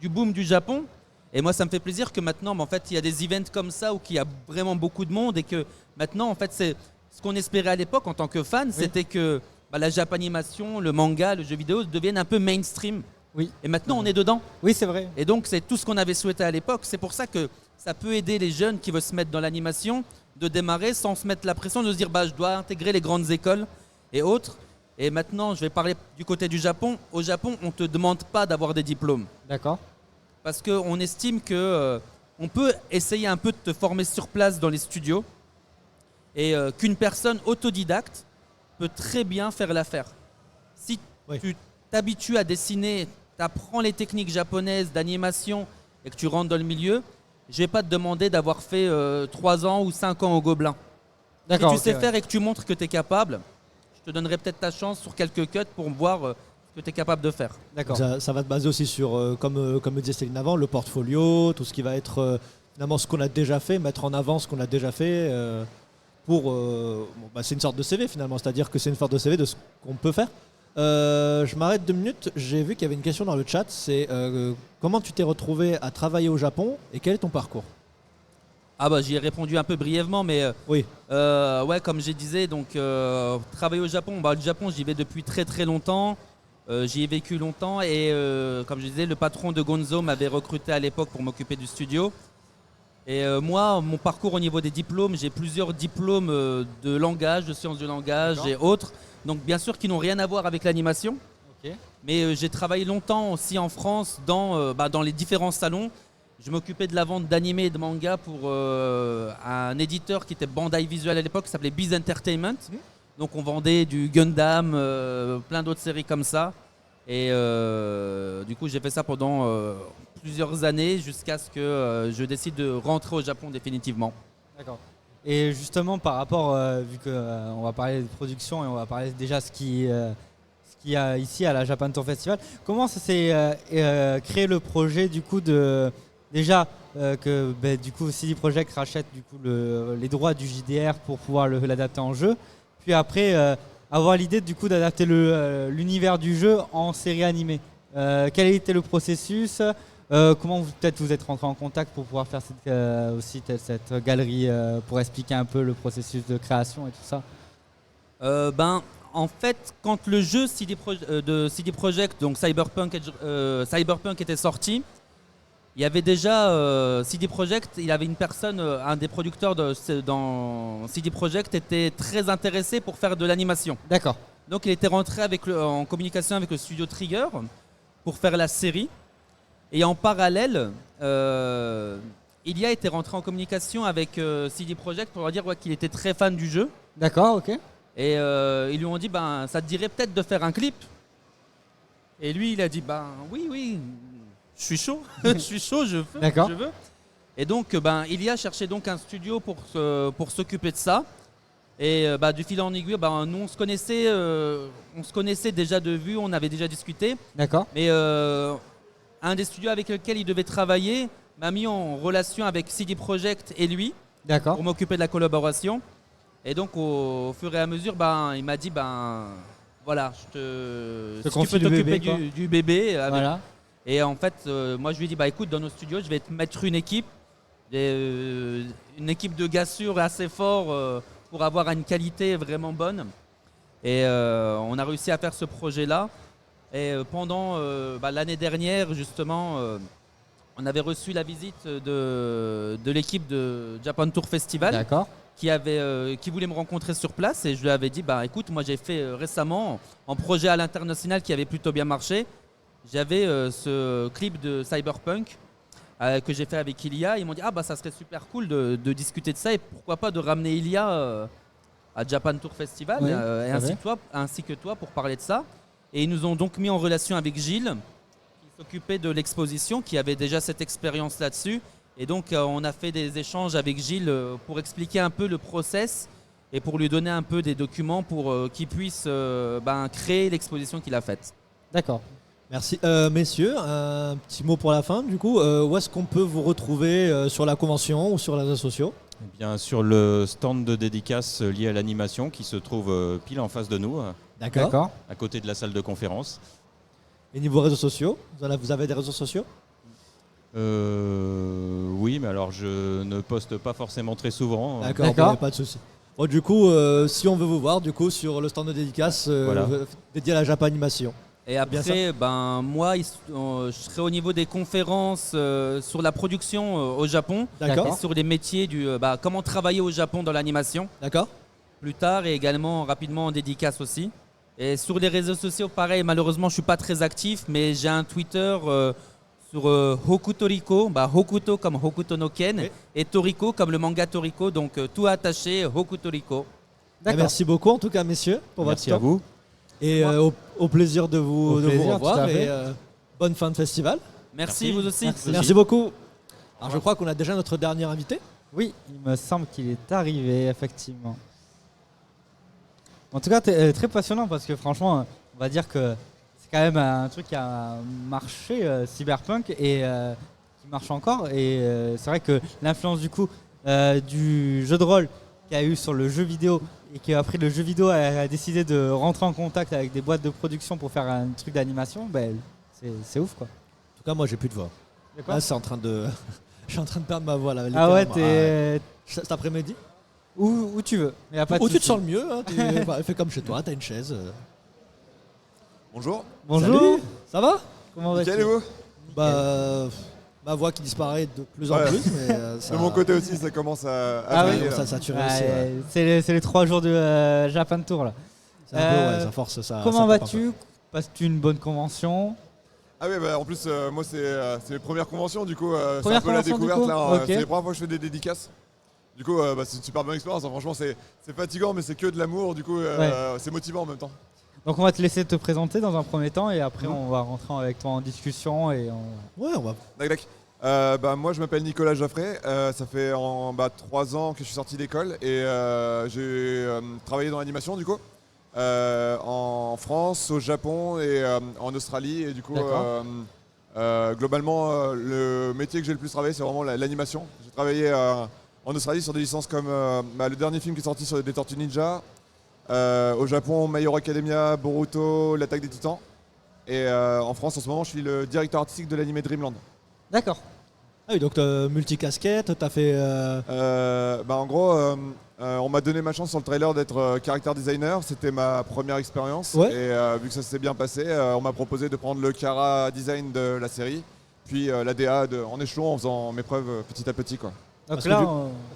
du boom du Japon. Et moi, ça me fait plaisir que maintenant, en fait, il y a des events comme ça où il y a vraiment beaucoup de monde et que maintenant, en fait, c'est ce qu'on espérait à l'époque en tant que fan, c'était que la japanimation, le manga, le jeu vidéo deviennent un peu mainstream. Oui. Et maintenant, on est dedans. Oui, c'est vrai. Et donc, c'est tout ce qu'on avait souhaité à l'époque. C'est pour ça que ça peut aider les jeunes qui veulent se mettre dans l'animation de démarrer sans se mettre la pression de se dire je dois intégrer les grandes écoles et autres. Et maintenant, je vais parler du côté du Japon. Au Japon, on ne te demande pas d'avoir des diplômes. D'accord. Parce qu'on estime qu'on peut essayer un peu de te former sur place dans les studios et qu'une personne autodidacte peut très bien faire l'affaire. Si tu t'habitues à dessiner, tu apprends les techniques japonaises d'animation et que tu rentres dans le milieu, je ne vais pas te demander d'avoir fait 3 ans ou 5 ans au Gobelin. Si tu sais faire et que tu montres que tu es capable, je te donnerai peut-être ta chance sur quelques cuts pour voir ce que tu es capable de faire. D'accord. Ça va te baser aussi sur, comme disait Céline avant, le portfolio, tout ce qui va être finalement ce qu'on a déjà fait, mettre en avant ce qu'on a déjà fait c'est une sorte de CV finalement, c'est-à-dire que c'est une sorte de CV de ce qu'on peut faire. Je m'arrête 2 minutes, j'ai vu qu'il y avait une question dans le chat, c'est comment tu t'es retrouvé à travailler au Japon et quel est ton parcours ? J'y ai répondu un peu brièvement, mais oui. Comme je disais, donc travailler au Japon, le Japon j'y vais depuis très très longtemps, j'y ai vécu longtemps et comme je disais, le patron de Gonzo m'avait recruté à l'époque pour m'occuper du studio. Et moi, mon parcours au niveau des diplômes, j'ai plusieurs diplômes de langage, de sciences du langage et autres. Donc bien sûr qui n'ont rien à voir avec l'animation. Okay. Mais j'ai travaillé longtemps aussi en France dans les différents salons. Je m'occupais de la vente d'animés et de mangas pour un éditeur qui était Bandai Visual à l'époque, qui s'appelait Biz Entertainment. Donc on vendait du Gundam, plein d'autres séries comme ça. Et du coup j'ai fait ça pendant plusieurs années jusqu'à ce que je décide de rentrer au Japon définitivement. D'accord. Et justement par rapport, vu qu'on va parler de production et on va parler déjà ce qu'il y a ici à la Japan Tour Festival, comment ça s'est créé le projet du coup de déjà que du coup CD Projekt rachète du coup les droits du JDR pour pouvoir l'adapter en jeu, puis après avoir l'idée du coup d'adapter l'univers du jeu en série animée. Quel était le processus? Comment peut-être vous êtes rentré en contact pour pouvoir faire cette galerie pour expliquer un peu le processus de création et tout ça? En fait, quand le jeu de CD Projekt, donc Cyberpunk était sorti, il y avait déjà CD Projekt, il avait une personne, un des producteurs dans CD Projekt était très intéressé pour faire de l'animation. D'accord. Donc il était rentré en communication avec le studio Trigger pour faire la série. Et en parallèle, Ilia était rentré en communication avec CD Projekt pour leur dire qu'il était très fan du jeu. D'accord, ok. Et ils lui ont dit, ça te dirait peut-être de faire un clip. Et lui, il a dit, oui, je suis chaud, je suis chaud, je veux. Et donc, Ilia cherchait donc un studio pour s'occuper de ça. Et du fil en aiguille, nous on se connaissait déjà de vue, on avait déjà discuté. D'accord. Mais un des studios avec lequel il devait travailler m'a mis en relation avec CD Projekt et lui. D'accord. Pour m'occuper de la collaboration. Et donc au fur et à mesure, il m'a dit voilà, si tu peux t'occuper du bébé. Voilà. Et en fait, moi je lui ai dit écoute, dans nos studios, je vais te mettre une équipe de gars sûrs et assez forts pour avoir une qualité vraiment bonne. Et on a réussi à faire ce projet-là. Et pendant l'année dernière, justement, on avait reçu la visite de l'équipe de Japan Tour Festival. D'accord. Qui voulait me rencontrer sur place. Et je lui avais dit, écoute, moi j'ai fait récemment un projet à l'international qui avait plutôt bien marché. J'avais ce clip de Cyberpunk que j'ai fait avec Ilia. Ils m'ont dit, ça serait super cool de discuter de ça et pourquoi pas de ramener Ilia à Japan Tour Festival ainsi que toi pour parler de ça. Et ils nous ont donc mis en relation avec Gilles, qui s'occupait de l'exposition, qui avait déjà cette expérience là-dessus. Et donc, on a fait des échanges avec Gilles pour expliquer un peu le process et pour lui donner un peu des documents pour qu'il puisse créer l'exposition qu'il a faite. D'accord. Merci. Messieurs, un petit mot pour la fin. Du coup, où est-ce qu'on peut vous retrouver sur la convention ou sur les réseaux sociaux ? Eh bien, sur le stand de dédicace lié à l'animation qui se trouve pile en face de nous. D'accord. À côté de la salle de conférence. Et niveau réseaux sociaux, vous avez des réseaux sociaux ? Oui, mais alors je ne poste pas forcément très souvent. D'accord. Pas de souci. Bon, du coup, si on veut vous voir, sur le stand de dédicace dédié à la Japanimation. Et après, moi, je serai au niveau des conférences sur la production au Japon. D'accord. Et sur les métiers comment travailler au Japon dans l'animation. D'accord. Plus tard et également rapidement en dédicace aussi. Et sur les réseaux sociaux, pareil, malheureusement, je ne suis pas très actif, mais j'ai un Twitter sur Hokutoriko, Hokuto comme Hokuto no Ken, et Toriko comme le manga Toriko, donc tout attaché, Hokutoriko. Merci beaucoup en tout cas, messieurs, pour votre temps. Merci à vous. Et au plaisir de vous revoir et bonne fin de festival. Merci, vous aussi. Merci beaucoup. Alors je crois qu'on a déjà notre dernier invité. Oui, il me semble qu'il est arrivé, effectivement. En tout cas, très passionnant parce que franchement, on va dire que c'est quand même un truc qui a marché, Cyberpunk, et marche encore. Et c'est vrai que l'influence du coup du jeu de rôle qu'il y a eu sur le jeu vidéo et qu'après le jeu vidéo a décidé de rentrer en contact avec des boîtes de production pour faire un truc d'animation, c'est ouf quoi. En tout cas, moi j'ai plus de voix. Là, c'est en train de. Je suis en train de perdre ma voix là. Ah ouais, cet après-midi où tu veux. Où tu te sens le mieux, hein, fais comme chez toi, t'as une chaise. Bonjour. Bonjour. Salut. Ça va? Comment vas-tu? Nickel, et vous? Ma voix qui disparaît de plus en plus. Mais, de mon côté aussi, ça commence à saturer aussi. C'est les 3 jours de Japan Tour là. C'est un peu, ça force ça. Comment vas-tu? Passes-tu une bonne convention? Ah oui, en plus, moi c'est mes premières conventions, du coup, c'est première un peu la découverte là. Okay. C'est les premières fois que je fais des dédicaces. Du coup, c'est une super bonne expérience. Franchement, c'est fatigant, mais c'est que de l'amour. Du coup, c'est motivant en même temps. Donc, on va te laisser te présenter dans un premier temps et après, on va rentrer avec toi en discussion. Ouais, on va. D'accord. Moi, je m'appelle Nicolas Jaffray. Ça fait 3 ans que je suis sorti d'école et j'ai travaillé dans l'animation, du coup. En France, au Japon et en Australie. Et du coup, globalement, le métier que j'ai le plus travaillé, c'est vraiment l'animation. J'ai travaillé en Australie sur des licences comme le dernier film qui est sorti sur des Tortues Ninja. Au Japon, My Hero Academia, Boruto, L'Attaque des Titans. Et en France, en ce moment, je suis le directeur artistique de l'animé Dreamland. D'accord. Ah oui, donc multicasquette, t'as fait... En gros, on m'a donné ma chance sur le trailer d'être character designer. C'était ma première expérience. Ouais. Et vu que ça s'est bien passé, on m'a proposé de prendre le Kara design de la série, puis la DA en échelon en faisant mes preuves petit à petit, quoi. Donc là,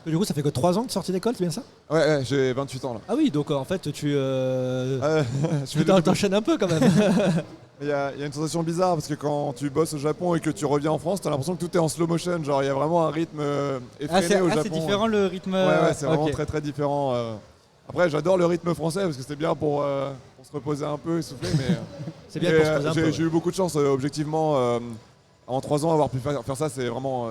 du coup, ça fait que 3 ans que tu es sorti d'école, c'est bien ça? Ouais, j'ai 28 ans là. Ah oui, donc en fait, tu t'enchaînes un peu quand même. Il y a une sensation bizarre parce que quand tu bosses au Japon et que tu reviens en France, tu as l'impression que tout est en slow motion. Genre, il y a vraiment un rythme effréné au Japon. C'est différent le rythme. Ouais, c'est vraiment très très différent. Après, j'adore le rythme français parce que c'était bien pour se reposer un peu, essouffler. Mais c'est bien pour se reposer un peu. J'ai eu beaucoup de chance, objectivement. En 3 ans, avoir pu faire ça, c'est vraiment.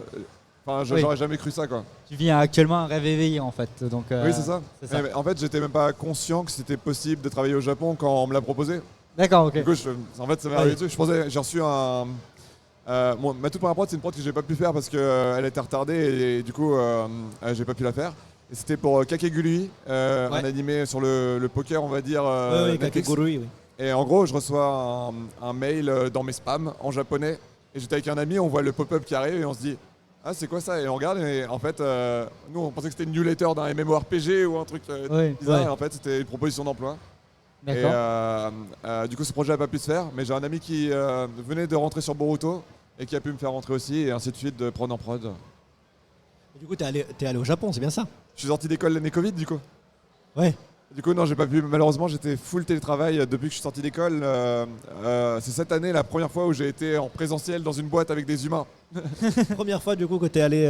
J'aurais jamais cru ça, quoi. Tu vis actuellement un rêve éveillé, en fait. Donc, oui, c'est ça. Mais en fait, j'étais même pas conscient que c'était possible de travailler au Japon quand on me l'a proposé. D'accord, ok. Du coup, en fait, ça m'est arrivé dessus. J'ai reçu ma toute première prod, c'est une prod que j'ai pas pu faire parce qu'elle était retardée et du coup, j'ai pas pu la faire. Et c'était pour Kakegurui, un animé sur le poker, on va dire. Oui, Kakegurui, oui. Et en gros, je reçois un mail dans mes spams en japonais. Et j'étais avec un ami, on voit le pop-up qui arrive et on se dit ah, c'est quoi ça? Et on regarde et en fait, nous on pensait que c'était une newsletter d'un MMORPG ou un truc bizarre. Et en fait, c'était une proposition d'emploi. D'accord. Et du coup, ce projet n'a pas pu se faire, mais j'ai un ami qui venait de rentrer sur Boruto et qui a pu me faire rentrer aussi, et ainsi de suite, de prod en prod. Et du coup, t'es allé au Japon, c'est bien ça? Je suis sorti d'école l'année Covid, du coup. Ouais. Du coup, non, j'ai pas pu. Malheureusement, j'étais full télétravail depuis que je suis sorti d'école. C'est cette année la première fois où j'ai été en présentiel dans une boîte avec des humains. Première fois, du coup, que t'es allé.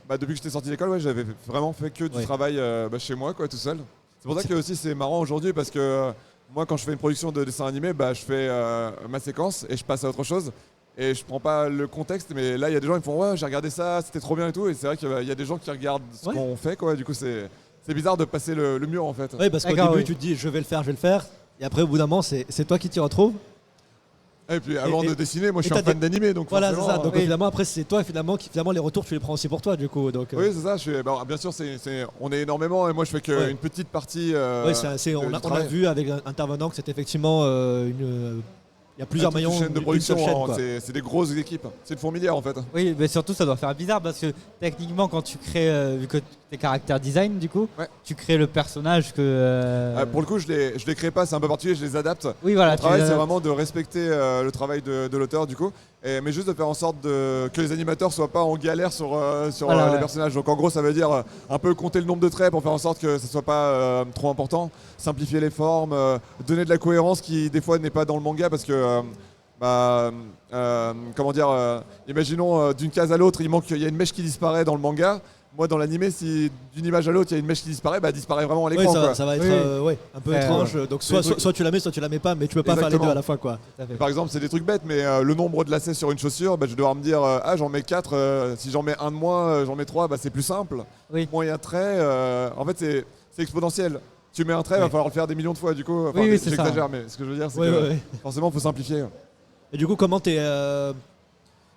Depuis que j'étais sorti d'école, ouais, j'avais vraiment fait que du travail chez moi, quoi, tout seul. C'est pour ça que aussi c'est marrant aujourd'hui parce que moi, quand je fais une production de dessin animé, je fais ma séquence et je passe à autre chose. Et je prends pas le contexte, mais là, il y a des gens qui me font ouais, j'ai regardé ça, c'était trop bien et tout. Et c'est vrai qu'il y a des gens qui regardent ce qu'on fait, quoi. Du coup, c'est bizarre de passer le mur en fait. Oui, parce qu'au début tu te dis je vais le faire, et après au bout d'un moment c'est toi qui t'y retrouves. Et puis avant de dessiner, moi je suis un fan d'animé, donc voilà, c'est ça. Donc évidemment après c'est toi finalement les retours tu les prends aussi pour toi du coup. Donc, oui, c'est ça. Bien sûr, on est énormément et moi je fais qu'une petite partie. On a vu avec l'intervenant que c'est effectivement il y a plusieurs maillons. Chaîne de production, c'est des grosses équipes. C'est une fourmilière en fait. Oui, mais surtout ça doit faire bizarre parce que techniquement quand tu crées, vu que t'es caractère design du coup, tu crées le personnage que. Pour le coup, je les crée pas, c'est un peu particulier, je les adapte. Oui, voilà. Mon travail, c'est vraiment de respecter le travail de l'auteur du coup, mais juste de faire en sorte que les animateurs soient pas en galère sur les personnages. Donc en gros, ça veut dire un peu compter le nombre de traits pour faire en sorte que ça soit pas trop important, simplifier les formes, donner de la cohérence qui des fois n'est pas dans le manga parce que imaginons d'une case à l'autre, il y a une mèche qui disparaît dans le manga. Moi, dans l'animé, si d'une image à l'autre, il y a une mèche qui disparaît, elle disparaît vraiment à l'écran. Ça va être un peu étrange. Donc soit tu la mets, soit tu la mets pas, mais tu peux pas faire les deux à la fois, quoi. Par exemple, c'est des trucs bêtes, mais le nombre de lacets sur une chaussure, je vais devoir me dire j'en mets 4, si j'en mets un de moins, j'en mets 3, c'est plus simple. Moins il y a un trait, en fait c'est exponentiel. Tu mets un trait, il va falloir le faire des millions de fois, du coup. J'exagère, mais ce que je veux dire, c'est que forcément, il faut simplifier. Et du coup, comment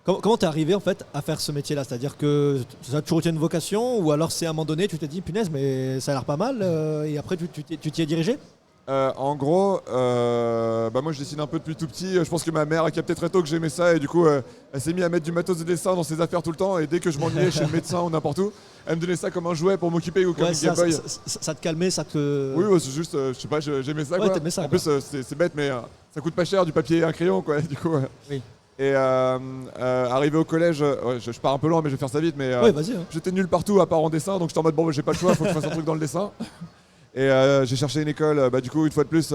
Comment t'es arrivé en fait à faire ce métier-là? C'est-à-dire que ça a toujours été une vocation ou alors c'est à un moment donné tu t'es dit punaise mais ça a l'air pas mal et après tu t'y es dirigé? En gros, moi je dessine un peu depuis tout petit. Je pense que ma mère a capté très tôt que j'aimais ça et du coup elle s'est mise à mettre du matos de dessin dans ses affaires tout le temps et dès que je m'ennuyais chez le médecin ou n'importe où, elle me donnait ça comme un jouet pour m'occuper ou comme une Game Boy. Ça te calmait, ça te... Oui, c'est juste, je sais pas, j'aimais ça quoi. T'aimais ça, en plus c'est bête mais ça coûte pas cher, du papier et un crayon quoi du coup. Oui. Et arrivé au collège, je pars un peu loin mais je vais faire ça vite mais vas-y, hein. J'étais nul partout à part en dessin donc j'étais en mode bon j'ai pas le choix, faut que je fasse un truc dans le dessin. Et j'ai cherché une école, du coup une fois de plus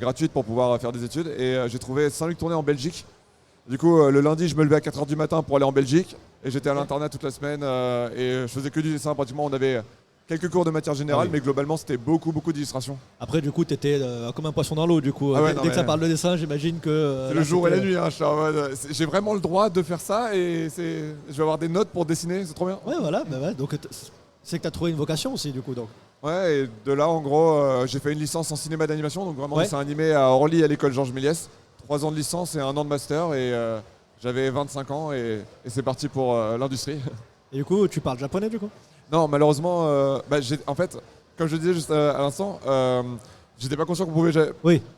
gratuite pour pouvoir faire des études et j'ai trouvé Saint-Luc Tournai en Belgique. Du coup le lundi je me levais à 4h du matin pour aller en Belgique et j'étais à l'internat toute la semaine et je faisais que du dessin pratiquement. On avait quelques cours de matière générale mais globalement c'était beaucoup d'illustrations. Après du coup t'étais comme un poisson dans l'eau du coup. Dès que ça parle de dessin j'imagine que... c'est le jour et la nuit, hein, je suis en mode, j'ai vraiment le droit de faire ça et je vais avoir des notes pour dessiner, c'est trop bien. Ouais voilà, donc c'est que t'as trouvé une vocation aussi du coup donc. Ouais, et de là, en gros, j'ai fait une licence en cinéma d'animation, donc vraiment dessin animé à Orly à l'école Georges Méliès. 3 ans de licence et 1 an de master, et j'avais 25 ans, et c'est parti pour l'industrie. Et du coup, tu parles japonais du coup? Non, malheureusement, en fait, comme je disais juste à l'instant, j'étais pas conscient qu'on pouvait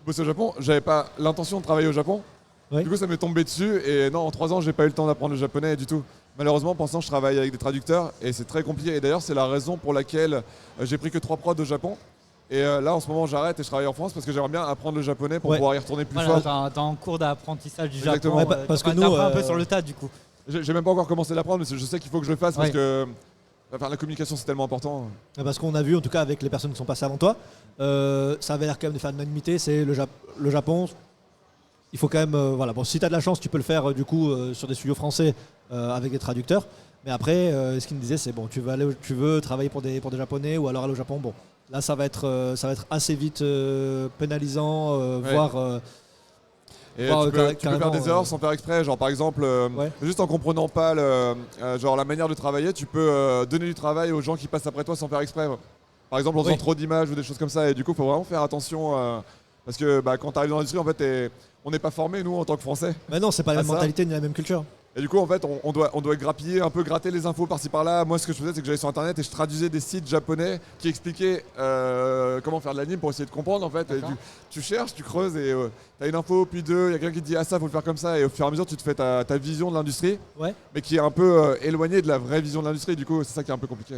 bosser au Japon. J'avais pas l'intention de travailler au Japon. Oui. Du coup, ça m'est tombé dessus, et non, en 3 ans, j'ai pas eu le temps d'apprendre le japonais du tout. Malheureusement, pensant que je travaille avec des traducteurs et c'est très compliqué. Et d'ailleurs, c'est la raison pour laquelle j'ai pris que 3 prods au Japon. Et là, en ce moment, j'arrête et je travaille en France parce que j'aimerais bien apprendre le japonais pour pouvoir y retourner plus fort. T'es en cours d'apprentissage du Exactement. Japon. Parce que nous, un peu sur le tas, du coup. J'ai même pas encore commencé à l'apprendre, mais je sais qu'il faut que je le fasse parce que la communication, c'est tellement important. Parce qu'on a vu, en tout cas, avec les personnes qui sont passées avant toi, ça avait l'air quand même de faire une unanimité. C'est le Japon. Il faut quand même, si tu as de la chance, tu peux le faire du coup sur des studios français avec des traducteurs. Mais après, ce qu'il me disait, c'est bon, tu veux travailler pour des Japonais ou alors aller au Japon. Bon, là, ça va être assez vite pénalisant, voire. Et tu peux faire des erreurs sans faire exprès. Genre, par exemple, juste en comprenant pas la manière de travailler, tu peux donner du travail aux gens qui passent après toi sans faire exprès. Par exemple, en faisant trop d'images ou des choses comme ça. Et du coup, il faut vraiment faire attention. Parce que quand tu arrives dans l'industrie, en fait, on n'est pas formés, nous, en tant que Français. Mais non, c'est pas la même mentalité ni la même culture. Et du coup, en fait, on doit grappiller, un peu gratter les infos par-ci par-là. Moi, ce que je faisais, c'est que j'allais sur Internet et je traduisais des sites japonais qui expliquaient comment faire de l'anime pour essayer de comprendre, en fait. Et tu cherches, tu creuses et tu as une info, puis deux, il y a quelqu'un qui te dit « Ah, ça, faut le faire comme ça ». Et au fur et à mesure, tu te fais ta vision de l'industrie, mais qui est un peu éloignée de la vraie vision de l'industrie. Du coup, c'est ça qui est un peu compliqué.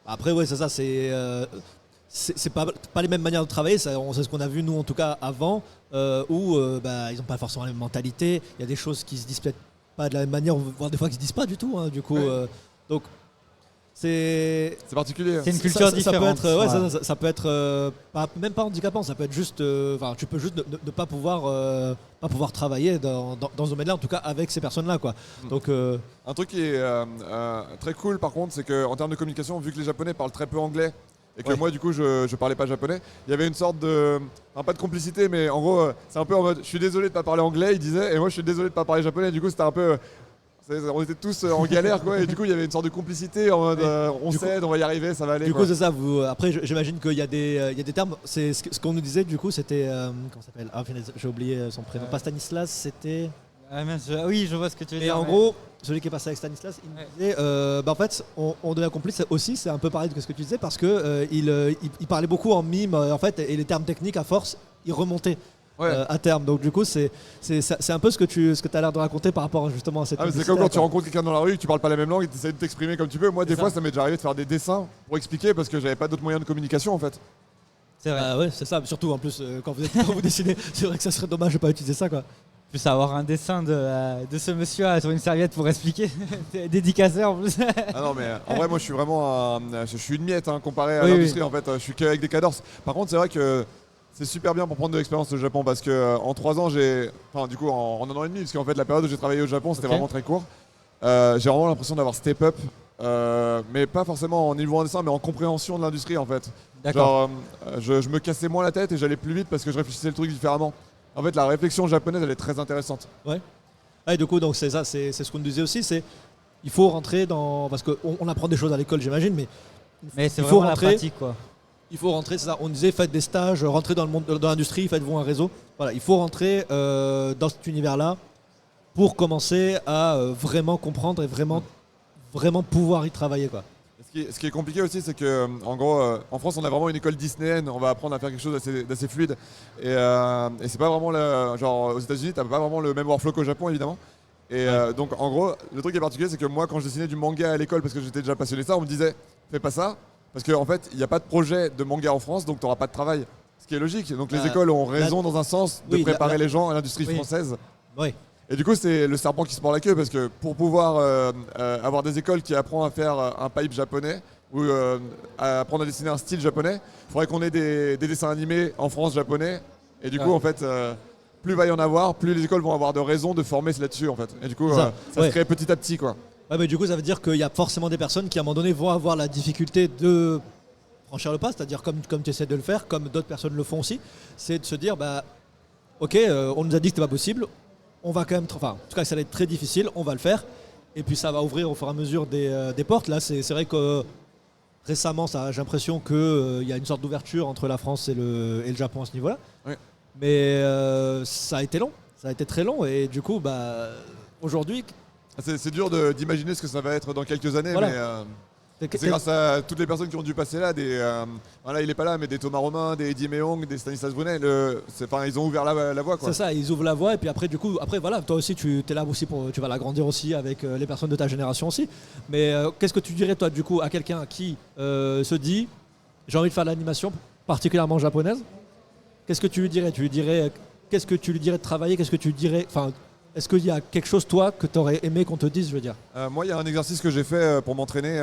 Après, c'est ça, c'est pas les mêmes manières de travailler, c'est ce qu'on a vu nous en tout cas avant, où ils n'ont pas forcément la même mentalité, il y a des choses qui se disent peut-être pas de la même manière, voire des fois qui se disent pas du tout, hein, du coup, donc c'est particulier. C'est une culture différente. Ça peut être même pas handicapant, ça peut être juste, tu peux juste ne pas pouvoir travailler dans ce domaine-là, en tout cas avec ces personnes-là, quoi. Donc un truc qui est très cool par contre, c'est qu'en termes de communication, vu que les Japonais parlent très peu anglais, et que moi du coup je parlais pas japonais, il y avait une sorte de, pas de complicité, mais en gros c'est un peu en mode je suis désolé de pas parler anglais, il disait, et moi je suis désolé de pas parler japonais. Du coup c'était un peu, on était tous en galère quoi, et du coup il y avait une sorte de complicité en mode on s'aide, on va y arriver, ça va aller. Du coup c'est ça, après j'imagine qu'il y a des termes, c'est ce qu'on nous disait du coup, c'était comment ça s'appelle, j'ai oublié son prénom, pas Stanislas, c'était... Oui, je vois ce que tu veux dire. Et en gros, celui qui est passé avec Stanislas, il me disait, en fait, on devient complice aussi, c'est un peu pareil que ce que tu disais, parce que il parlait beaucoup en mime, en fait, et les termes techniques, à force, ils remontaient à terme. Donc du coup, c'est un peu ce que tu as l'air de raconter par rapport justement à cette c'est comme quand tu rencontres quelqu'un dans la rue, que tu parles pas la même langue et tu essaies de t'exprimer comme tu peux. Moi, des fois, ça m'est déjà arrivé de faire des dessins pour expliquer, parce que j'avais pas d'autres moyens de communication, en fait. C'est vrai. C'est ça, surtout en plus, quand vous dessinez, c'est vrai que ça serait dommage de pas utiliser ça, quoi. Plus avoir un dessin de ce monsieur sur une serviette pour expliquer, dédicacé en plus. Ah non mais en vrai moi je suis vraiment je suis une miette comparé à l'industrie en fait, je suis qu'avec des cadors. Par contre c'est vrai que c'est super bien pour prendre de l'expérience au Japon parce que en 3 ans du coup en 1 an et demi, parce qu'en fait la période où j'ai travaillé au Japon c'était vraiment très court, j'ai vraiment l'impression d'avoir step up, mais pas forcément en niveau en dessin mais en compréhension de l'industrie en fait. Genre je me cassais moins la tête et j'allais plus vite parce que je réfléchissais le truc différemment. En fait, la réflexion japonaise, elle est très intéressante. Ouais. Et du coup, donc c'est ça, c'est ce qu'on nous disait aussi, c'est il faut rentrer dans, parce qu'on apprend des choses à l'école, j'imagine, mais c'est vraiment la pratique, quoi. Il faut rentrer, c'est ça. On disait faites des stages, rentrez dans le monde, dans l'industrie, faites-vous un réseau. Voilà, il faut rentrer dans cet univers-là pour commencer à vraiment comprendre et vraiment pouvoir y travailler, quoi. Ce qui est compliqué aussi, c'est que en gros, en France, on a vraiment une école disneyenne. On va apprendre à faire quelque chose d'assez fluide. Et c'est pas vraiment genre aux États-Unis, t'as pas vraiment le même workflow qu'au Japon, évidemment. Et donc, en gros, le truc qui est particulier, c'est que moi, quand je dessinais du manga à l'école, parce que j'étais déjà passionné de ça, on me disait, fais pas ça, parce qu'en fait, il n'y a pas de projet de manga en France, donc t'auras pas de travail. Ce qui est logique. Donc, les écoles ont raison dans un sens de préparer les gens à l'industrie française. Oui. Et du coup, c'est le serpent qui se mord la queue, parce que pour pouvoir avoir des écoles qui apprennent à faire un pipe japonais ou à apprendre à dessiner un style japonais, il faudrait qu'on ait des dessins animés en France japonais. Et du coup, en fait, plus il va y en avoir, plus les écoles vont avoir de raisons de former là-dessus, en fait. Et du coup, ça se crée petit à petit, quoi. Ouais, mais du coup, ça veut dire qu'il y a forcément des personnes qui, à un moment donné, vont avoir la difficulté de franchir le pas, c'est-à-dire comme tu essaies de le faire, comme d'autres personnes le font aussi, c'est de se dire, ok, on nous a dit que c'était pas possible. On va quand même, en tout cas, ça va être très difficile, on va le faire. Et puis ça va ouvrir au fur et à mesure des portes. Là, c'est vrai que récemment, j'ai l'impression qu'il y a une sorte d'ouverture entre la France et le Japon à ce niveau-là. Oui. Mais ça a été long, ça a été très long. Et du coup, aujourd'hui... C'est dur d'imaginer ce que ça va être dans quelques années, mais... C'est grâce à toutes les personnes qui ont dû passer là, voilà, il est pas là, mais des Thomas Romain, des Eddie Meong, des Stanislas Brunet, ils ont ouvert la voie, quoi. C'est ça, ils ouvrent la voie et puis après, voilà, toi aussi tu es là aussi tu vas l'agrandir aussi avec les personnes de ta génération aussi. Mais qu'est-ce que tu dirais toi du coup à quelqu'un qui se dit j'ai envie de faire de l'animation, particulièrement japonaise? Qu'est-ce que tu lui dirais? Qu'est-ce que tu lui dirais de travailler? Qu'est-ce que tu dirais? Est-ce qu'il y a quelque chose, toi, que tu aurais aimé qu'on te dise, je veux dire? Moi, il y a un exercice que j'ai fait pour m'entraîner.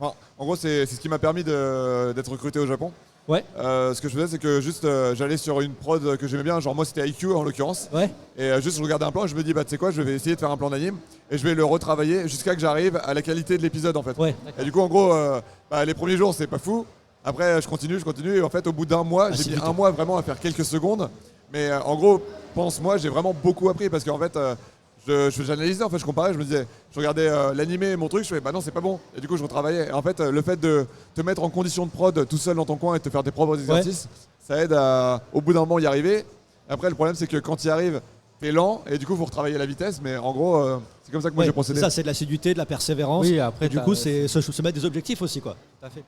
En gros, c'est ce qui m'a permis d'être recruté au Japon. Ouais. Ce que je faisais, c'est que juste j'allais sur une prod que j'aimais bien, genre moi c'était IQ en l'occurrence. Ouais. Et juste je regardais un plan et je me dis, tu sais quoi, je vais essayer de faire un plan d'anime et je vais le retravailler jusqu'à que j'arrive à la qualité de l'épisode, en fait. Ouais, et du coup, en gros, les premiers jours, c'est pas fou. Après, je continue. Et en fait, au bout d'un mois, j'ai mis un mois vraiment à faire quelques secondes. Mais en gros, pense-moi, j'ai vraiment beaucoup appris parce qu'en fait, j'analysais, en fait, je comparais, je me disais, je regardais l'animé, mon truc, je fais, non, c'est pas bon. Et du coup, je retravaillais. Et en fait, le fait de te mettre en condition de prod tout seul dans ton coin et de te faire tes propres exercices, ça aide à, au bout d'un moment, y arriver. Après, le problème, c'est que quand tu y arrives, t'es lent et du coup, il faut retravailler la vitesse. Mais en gros, c'est comme ça que moi j'ai procédé. Ça, c'est de l'assiduité, de la persévérance. Oui, après, et du coup, c'est se mettre des objectifs aussi, quoi. Tout à fait.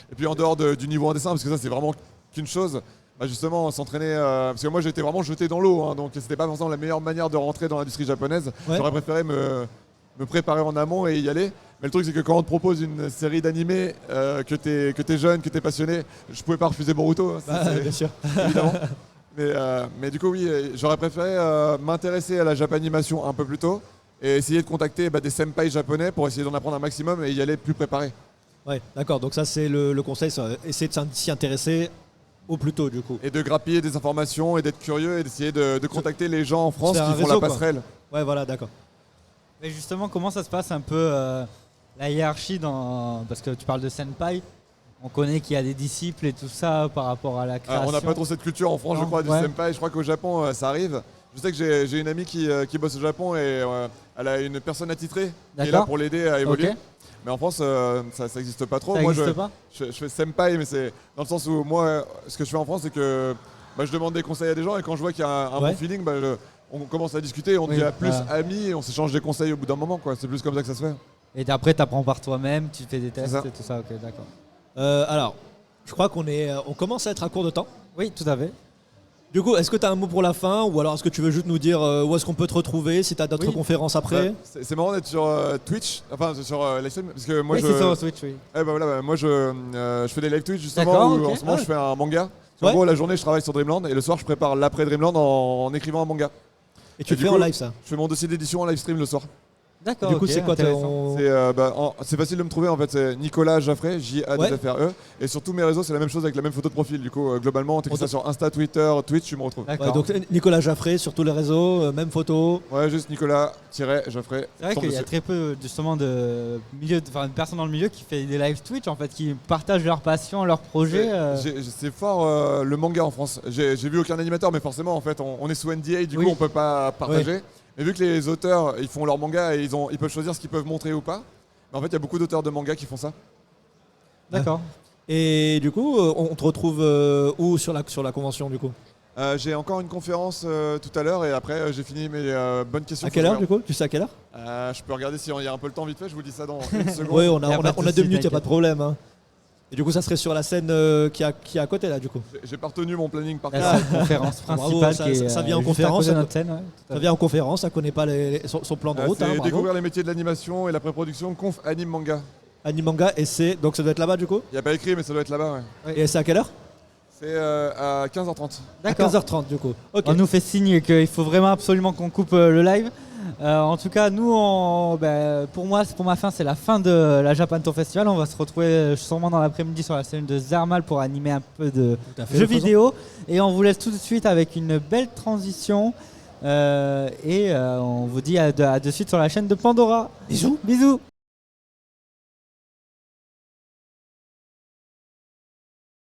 Et puis en dehors du niveau en dessin, parce que ça, c'est vraiment qu'une chose. Justement, s'entraîner, parce que moi j'étais vraiment jeté dans l'eau, donc c'était pas forcément la meilleure manière de rentrer dans l'industrie japonaise. Ouais. J'aurais préféré me préparer en amont et y aller. Mais le truc, c'est que quand on te propose une série d'animés, que t'es jeune, que t'es passionné, je pouvais pas refuser Boruto. Bien sûr. Évidemment. Mais du coup, oui, j'aurais préféré m'intéresser à la japanimation un peu plus tôt et essayer de contacter des senpai japonais pour essayer d'en apprendre un maximum et y aller plus préparé. Ouais, d'accord. Donc ça, c'est le conseil, essayer de s'y intéresser au plus tôt, du coup. Et de grappiller des informations et d'être curieux et d'essayer de contacter les gens en France qui font la passerelle. Ouais, voilà, d'accord. Mais justement, comment ça se passe un peu la hiérarchie parce que tu parles de senpai, on connaît qu'il y a des disciples et tout ça par rapport à la création. On n'a pas trop cette culture en France, je crois, du senpai. Je crois qu'au Japon, ça arrive. Je sais que j'ai une amie qui bosse au Japon et elle a une personne attitrée qui est là pour l'aider à évoluer. Okay. Mais en France, ça n'existe pas trop. Moi, je fais senpai, mais c'est dans le sens où moi, ce que je fais en France, c'est que je demande des conseils à des gens et quand je vois qu'il y a un bon feeling, on commence à discuter, on devient plus amis et on s'échange des conseils au bout d'un moment. C'est plus comme ça que ça se fait. Et après, tu apprends par toi-même, tu fais des tests et tout ça. Ok, d'accord. Alors, je crois qu'on commence à être à court de temps. Oui, tout à fait. Du coup, est-ce que tu as un mot pour la fin ou alors est-ce que tu veux juste nous dire où est-ce qu'on peut te retrouver, si tu as d'autres conférences après? C'est marrant d'être sur Twitch, enfin sur live stream, parce que moi c'est sur Twitch, oui. Moi je fais des live Twitch justement où en ce moment je fais un manga. En gros, la journée je travaille sur Dreamland et le soir je prépare l'après Dreamland en écrivant un manga. Et tu le fais en live ça? Je fais mon dossier d'édition en live stream le soir. D'accord. Du coup, c'est quoi c'est facile de me trouver en fait, c'est Nicolas Jaffré, J-A-D-F-R-E. Et sur tous mes réseaux, c'est la même chose avec la même photo de profil. Du coup, globalement, on t'écrit ça sur Insta, Twitter, Twitch, tu me retrouves. Donc Nicolas Jaffré sur tous les réseaux, même photo. Ouais, juste Nicolas-Jaffré. C'est vrai qu'il y a très peu justement de personnes dans le milieu qui fait des live Twitch en fait, qui partagent leur passion, leur projet. C'est fort le manga en France. J'ai vu aucun animateur, mais forcément, en fait, on est sous NDA, du coup, on peut pas partager. Oui. Mais vu que les auteurs, ils font leur manga et ils peuvent choisir ce qu'ils peuvent montrer ou pas, mais en fait, il y a beaucoup d'auteurs de manga qui font ça. D'accord. Et du coup, on te retrouve où sur la convention, du coup? J'ai encore une conférence tout à l'heure et après j'ai fini mes bonnes questions. À quelle heure du coup? Tu sais à quelle heure? Je peux regarder s'il y a un peu le temps vite fait, je vous dis ça dans une seconde. Oui, on a 2 minutes, il n'y a pas de problème. Hein. Et du coup, ça serait sur la scène qui est à côté là, du coup. J'ai pas retenu mon planning par contre. C'est la conférence principale. Bravo, ça vient en conférence. Scène, ça vient en conférence, ça connaît pas son plan de route. C'est découvrir les métiers de l'animation et la pré-production, conf Anime Manga. Anime Manga, et c'est. Donc ça doit être là-bas du coup? Il n'y a pas écrit, mais ça doit être là-bas, ouais. Et c'est à quelle heure? C'est à 15h30. D'accord. À 15h30 du coup. Okay. On nous fait signe qu'il faut vraiment absolument qu'on coupe le live. En tout cas, nous, pour ma fin, c'est la fin de la Japanto Festival. On va se retrouver sûrement dans l'après-midi sur la scène de Zermal pour animer un peu de jeux vidéo. Et on vous laisse tout de suite avec une belle transition. Et on vous dit à de suite sur la chaîne de Pandora. Bisous. Bisous.